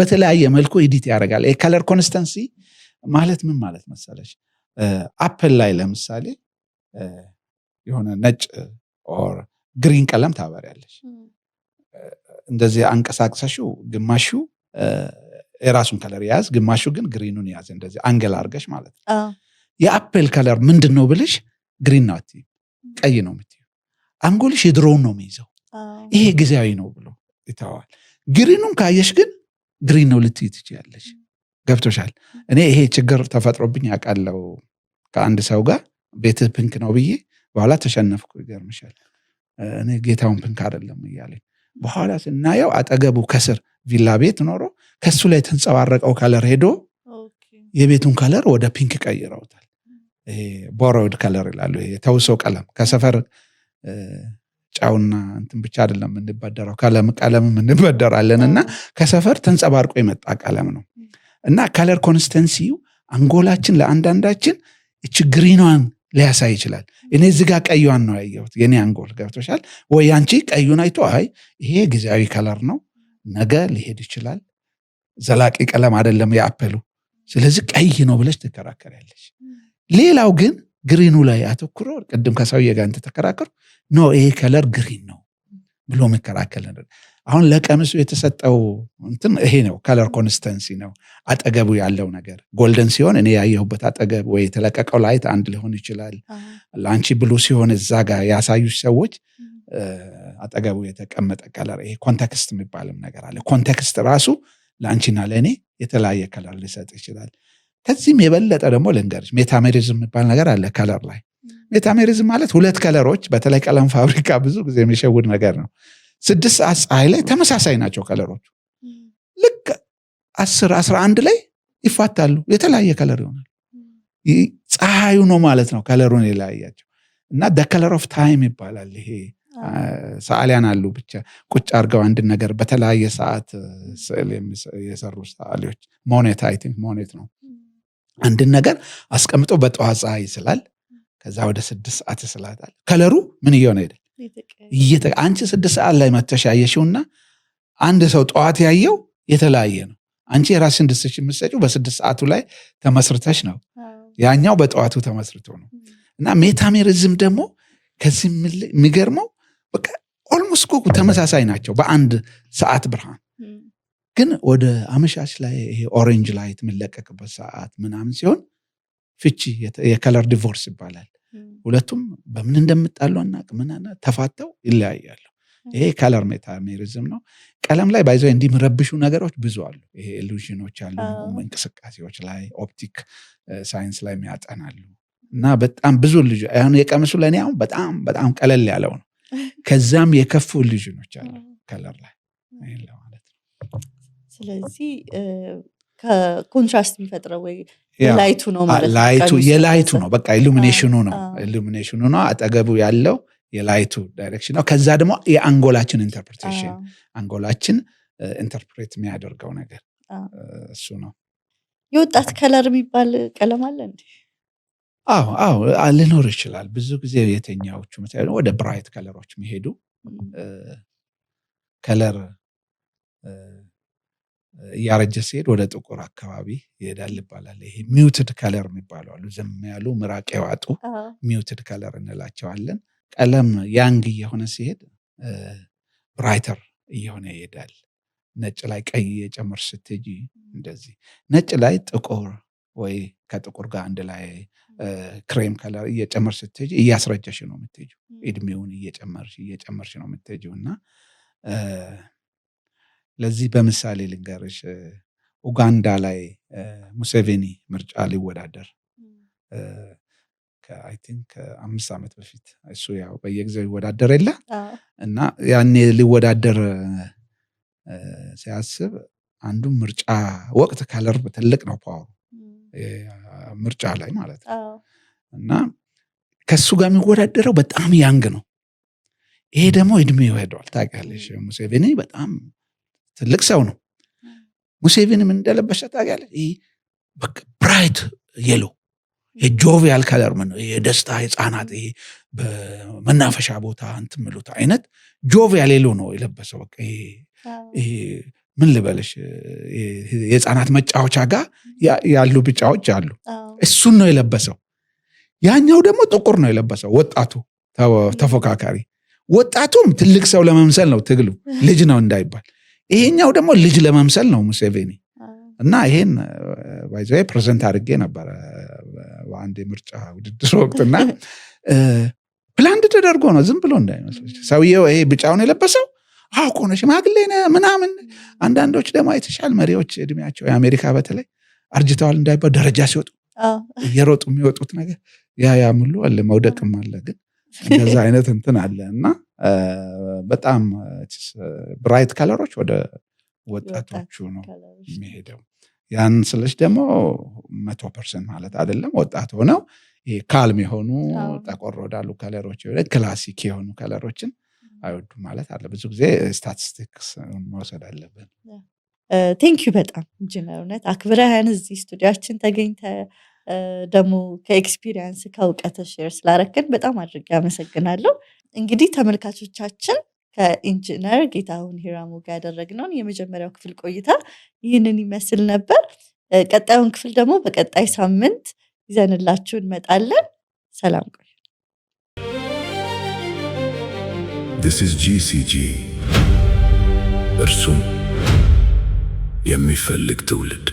S1: በተለያየ መልኩ ኤዲት ያደርጋል። የከለር ኮንስተንሲ ማለት ምን ማለት መሰለሽ? አፕል ላይ ለምሳሌ የሆነ ነጭ ኦር ግሪን ቀለም ታበሪያለሽ። እንደዚህ አንቀሳቅሰሽው ግማሹ የራሱን ከለር ያዝ፣ ግማሹ ግን ግሪኑን ያዝ። እንደዚህ አንገል አድርገሽ ማለት ነው። የአፕል ከለር ምንድነው ብልሽ ግሪን ነው አትይ፣ ቀይ ነው የምትይው። አንጎልሽ የድሮውን ነው የሚይዘው፣ ይሄ ጊዜያዊ ነው ብሎ ይተዋል። ግሪኑን ካየሽ ግን ግሪን ነው ልትይ ትችያለሽ። ገብቶሻል? እኔ ይሄ ችግር ተፈጥሮብኝ ያውቃለው ከአንድ ሰው ጋር ቤትህ ፒንክ ነው ብዬ በኋላ ተሸነፍኩ። ይገርምሻል፣ እኔ ጌታውን ፒንክ አይደለም እያለኝ በኋላ ስናየው አጠገቡ ከስር ቪላ ቤት ኖሮ ከሱ ላይ ተንጸባረቀው ከለር ሄዶ የቤቱን ከለር ወደ ፒንክ ቀይረውታል። ይሄ ቦሮድ ከለር ይላሉ። ይሄ ተውሶ ቀለም ከሰፈር ጫውና እንትን ብቻ አይደለም እንበደረው ቀለም እንበደራለንና ከሰፈር ተንጸባርቆ የመጣ ቀለም ነው። እና ከለር ኮንስተንሲው አንጎላችን ለአንዳንዳችን ግሪኗን ሊያሳይ ይችላል። እኔ እዚህ ጋር ቀዩን ነው ያየሁት የኔ አንጎል። ገብቶሻል ወይ? አንቺ ቀዩን አይቶ አይ ይሄ ጊዜያዊ ከለር ነው ነገ ሊሄድ ይችላል፣ ዘላቂ ቀለም አይደለም የአፕሉ፣ ስለዚህ ቀይ ነው ብለሽ ትከራከሪያለሽ። ሌላው ግን ግሪኑ ላይ አተኩሮ ቅድም ከሰውዬ ጋር ተከራከሩ ኖ ይሄ ከለር ግሪን ነው ብሎ መከራከል። አሁን ለቀምሱ የተሰጠው እንትን ይሄ ነው፣ ከለር ኮንስተንሲ ነው። አጠገቡ ያለው ነገር ጎልደን ሲሆን እኔ ያየሁበት አጠገብ ወይ የተለቀቀው ላይት አንድ ሊሆን ይችላል። ላንቺ ብሉ ሲሆን እዛ ጋር ያሳዩሽ ሰዎች አጠገቡ የተቀመጠ ከለር፣ ይሄ ኮንቴክስት የሚባልም ነገር አለ። ኮንቴክስት ራሱ ላንቺና ለእኔ የተለያየ ከለር ሊሰጥ ይችላል። ከዚህም የበለጠ ደግሞ ልንገርሽ ሜታሜሪዝም የሚባል ነገር አለ ከለር ላይ። ሜታሜሪዝም ማለት ሁለት ከለሮች በተለይ ቀለም ፋብሪካ ብዙ ጊዜ የሚሸውድ ነገር ነው። 6 ሰዓት ፀሐይ ላይ ተመሳሳይ ናቸው ከለሮቹ። ልክ 10-11 ላይ ይፋታሉ፣ የተለያየ ከለር ይሆናል። ፀሐዩ ነው ማለት ነው ከለሩን የለያያቸው። እና the color of time ይባላል። ይሄ ሰዓሊያን አሉ ብቻ ቁጭ አድርገው አንድ ነገር በተለያየ ሰዓት ስዕል የሰሩ ሰዓሊዎች፣ ሞኔት አይ ቲንክ ሞኔት ነው። አንድ ነገር አስቀምጦ በጠዋት ፀሐይ ይስላል፣ ከዛ ወደ 6 ሰዓት ይስላታል። ከለሩ ምን እየሆነ ሄደ? አንቺ 6 ሰዓት ላይ መተሽ ያየሽውና አንድ ሰው ጠዋት ያየው የተለያየ ነው። አንቺ የራስሽን ዲሲሽን የምትሰጪው በ6 ሰዓቱ ላይ ተመስርተሽ ነው፣ ያኛው በጠዋቱ ተመስርቶ ነው። እና ሜታሜሪዝም ደግሞ ከዚህ የሚገርመው በቃ ኦልሞስት እኮ ተመሳሳይ ናቸው በአንድ ሰዓት ብርሃን። ግን ወደ አመሻሽ ላይ ይሄ ኦሬንጅ ላይት የሚለቀቅበት ሰዓት ምናምን ሲሆን ፍቺ የከለር ዲቮርስ ይባላል። ሁለቱም በምን እንደምጣሉ አናውቅም፣ ተፋተው ይለያያሉ። ይሄ ከለር ሜታሜሪዝም ነው። ቀለም ላይ ባይዘው እንዲምረብሹ ነገሮች ብዙ አሉ። ይሄ ኢሉዥኖች አሉ፣ እንቅስቃሴዎች ላይ ኦፕቲክ ሳይንስ ላይ የሚያጠናሉ። እና በጣም ብዙ ልጅ አሁን የቀምሱ ለኔ አሁን በጣም ቀለል ያለው ነው። ከዛም የከፉ ኢሉዥኖች አሉ ከለር ላይ ማለት ነው።
S2: ስለዚህ ከኮንትራስት የሚፈጥረው ወይ የላይቱ ነው ማለት ነው።
S1: የላይቱ ነው በቃ ኢሉሚኔሽኑ ነው አጠገቡ ያለው የላይቱ ዳይሬክሽን ነው። ከዛ ደግሞ የአንጎላችን ኢንተርፕሬቴሽን፣ አንጎላችን ኢንተርፕሬት የሚያደርገው ነገር እሱ ነው።
S2: የወጣት ከለር የሚባል ቀለም አለ እንዴ?
S1: አዎ ሊኖር ይችላል። ብዙ ጊዜ የተኛዎቹ ምሳሌ ወደ ብራይት ከለሮች የሚሄዱ ከለር እያረጀ ሲሄድ ወደ ጥቁር አካባቢ ይሄዳል ይባላል። ይሄ ሚውትድ ከለር የሚባሉ አሉ። ዝም ያሉ ምራቅ የዋጡ ሚውትድ ከለር እንላቸዋለን። ቀለም ያንግ እየሆነ ሲሄድ ብራይተር እየሆነ ይሄዳል። ነጭ ላይ ቀይ የጨመር ስትጂ እንደዚህ፣ ነጭ ላይ ጥቁር ወይ ከጥቁር ጋር አንድ ላይ ክሬም ከለር እየጨመር ስትጂ እያስረጀሽ ነው የምትሄጂው። እድሜውን እየጨመርሽ ነው የምትሄጂው። እና ለዚህ በምሳሌ ልንገርሽ፣ ኡጋንዳ ላይ ሙሴቬኒ ምርጫ ሊወዳደር አይ ቲንክ 5 ዓመት በፊት እሱ ያው በየጊዜው ይወዳደር የለ እና ያኔ ሊወዳደር ሲያስብ አንዱ ምርጫ ወቅት ከለር ትልቅ ነው ፓወሩ ምርጫ ላይ ማለት ነው። እና ከሱ ጋር የሚወዳደረው በጣም ያንግ ነው። ይሄ ደግሞ እድሜው ሄዷል። ታውቂያለሽ ሙሴቬኒ በጣም ትልቅ ሰው ነው። ሙሴቬኒ ምን እንደለበሰ ታውቂያለሽ? ይሄ በቃ ብራይት የሎ የጆቪያል ከለር ምን ነው የደስታ የጻናት ይሄ በመናፈሻ ቦታ እንትን ምሉት አይነት ጆቪያል የሎ ነው የለበሰው። በቃ ይሄ ምን ልበልሽ የጻናት መጫወቻ ጋር ያሉ ቢጫዎች አሉ፣ እሱን ነው የለበሰው። ያኛው ደግሞ ጥቁር ነው የለበሰው። ወጣቱ ተፎካካሪ ወጣቱም ትልቅ ሰው ለመምሰል ነው ትግሉ፣ ልጅ ነው እንዳይባል። ይሄኛው ደግሞ ልጅ ለመምሰል ነው ሙሴቬኒ። እና ይሄን ባይዘይ ፕሬዘንት አድርጌ ነበር አንድ የምርጫ ውድድር ወቅትና ፕላንድ ተደርጎ ነው፣ ዝም ብሎ እንዳይመስልሽ። ሰውየው ይሄ ብጫውን የለበሰው አውቆ ነው፣ ሽማግሌ ነው ምናምን። አንዳንዶች ደግሞ የተሻለ መሪዎች እድሜያቸው የአሜሪካ በተለይ አርጅተዋል እንዳይባል ደረጃ ሲወጡ እየሮጡ የሚወጡት ነገር ያ ሙሉ አለ፣ መውደቅም አለ። ግን እንደዛ አይነት እንትን አለ እና በጣም ብራይት ከለሮች ወደ ወጣቶቹ ነው የሚሄደው። ያን ስለሽ ደግሞ 100% ማለት አይደለም። ወጣት ሆነው ይሄ ካልም የሆኑ ጠቆር ወዳሉ ከለሮች ክላሲክ የሆኑ ከለሮችን አይወዱም ማለት አለ። ብዙ ጊዜ ስታቲስቲክስ መውሰድ አለብን።
S2: ቴንኪዩ በጣም ኢንጂነር እውነት አክብረህን እዚህ ስቱዲያችን ተገኝተ ደግሞ ከኤክስፒሪየንስ ከእውቀት ሼር ስላረከን በጣም አድርጌ አመሰግናለሁ። እንግዲህ ተመልካቾቻችን ከኢንጂነር ጌታሁን ሂራሙ ጋር ያደረግነውን የመጀመሪያው ክፍል ቆይታ ይህንን ይመስል ነበር። ቀጣዩን ክፍል ደግሞ በቀጣይ ሳምንት ይዘንላችሁ እንመጣለን። ሰላም ቆዩ።
S3: This is GCG እርሱም የሚፈልግ ትውልድ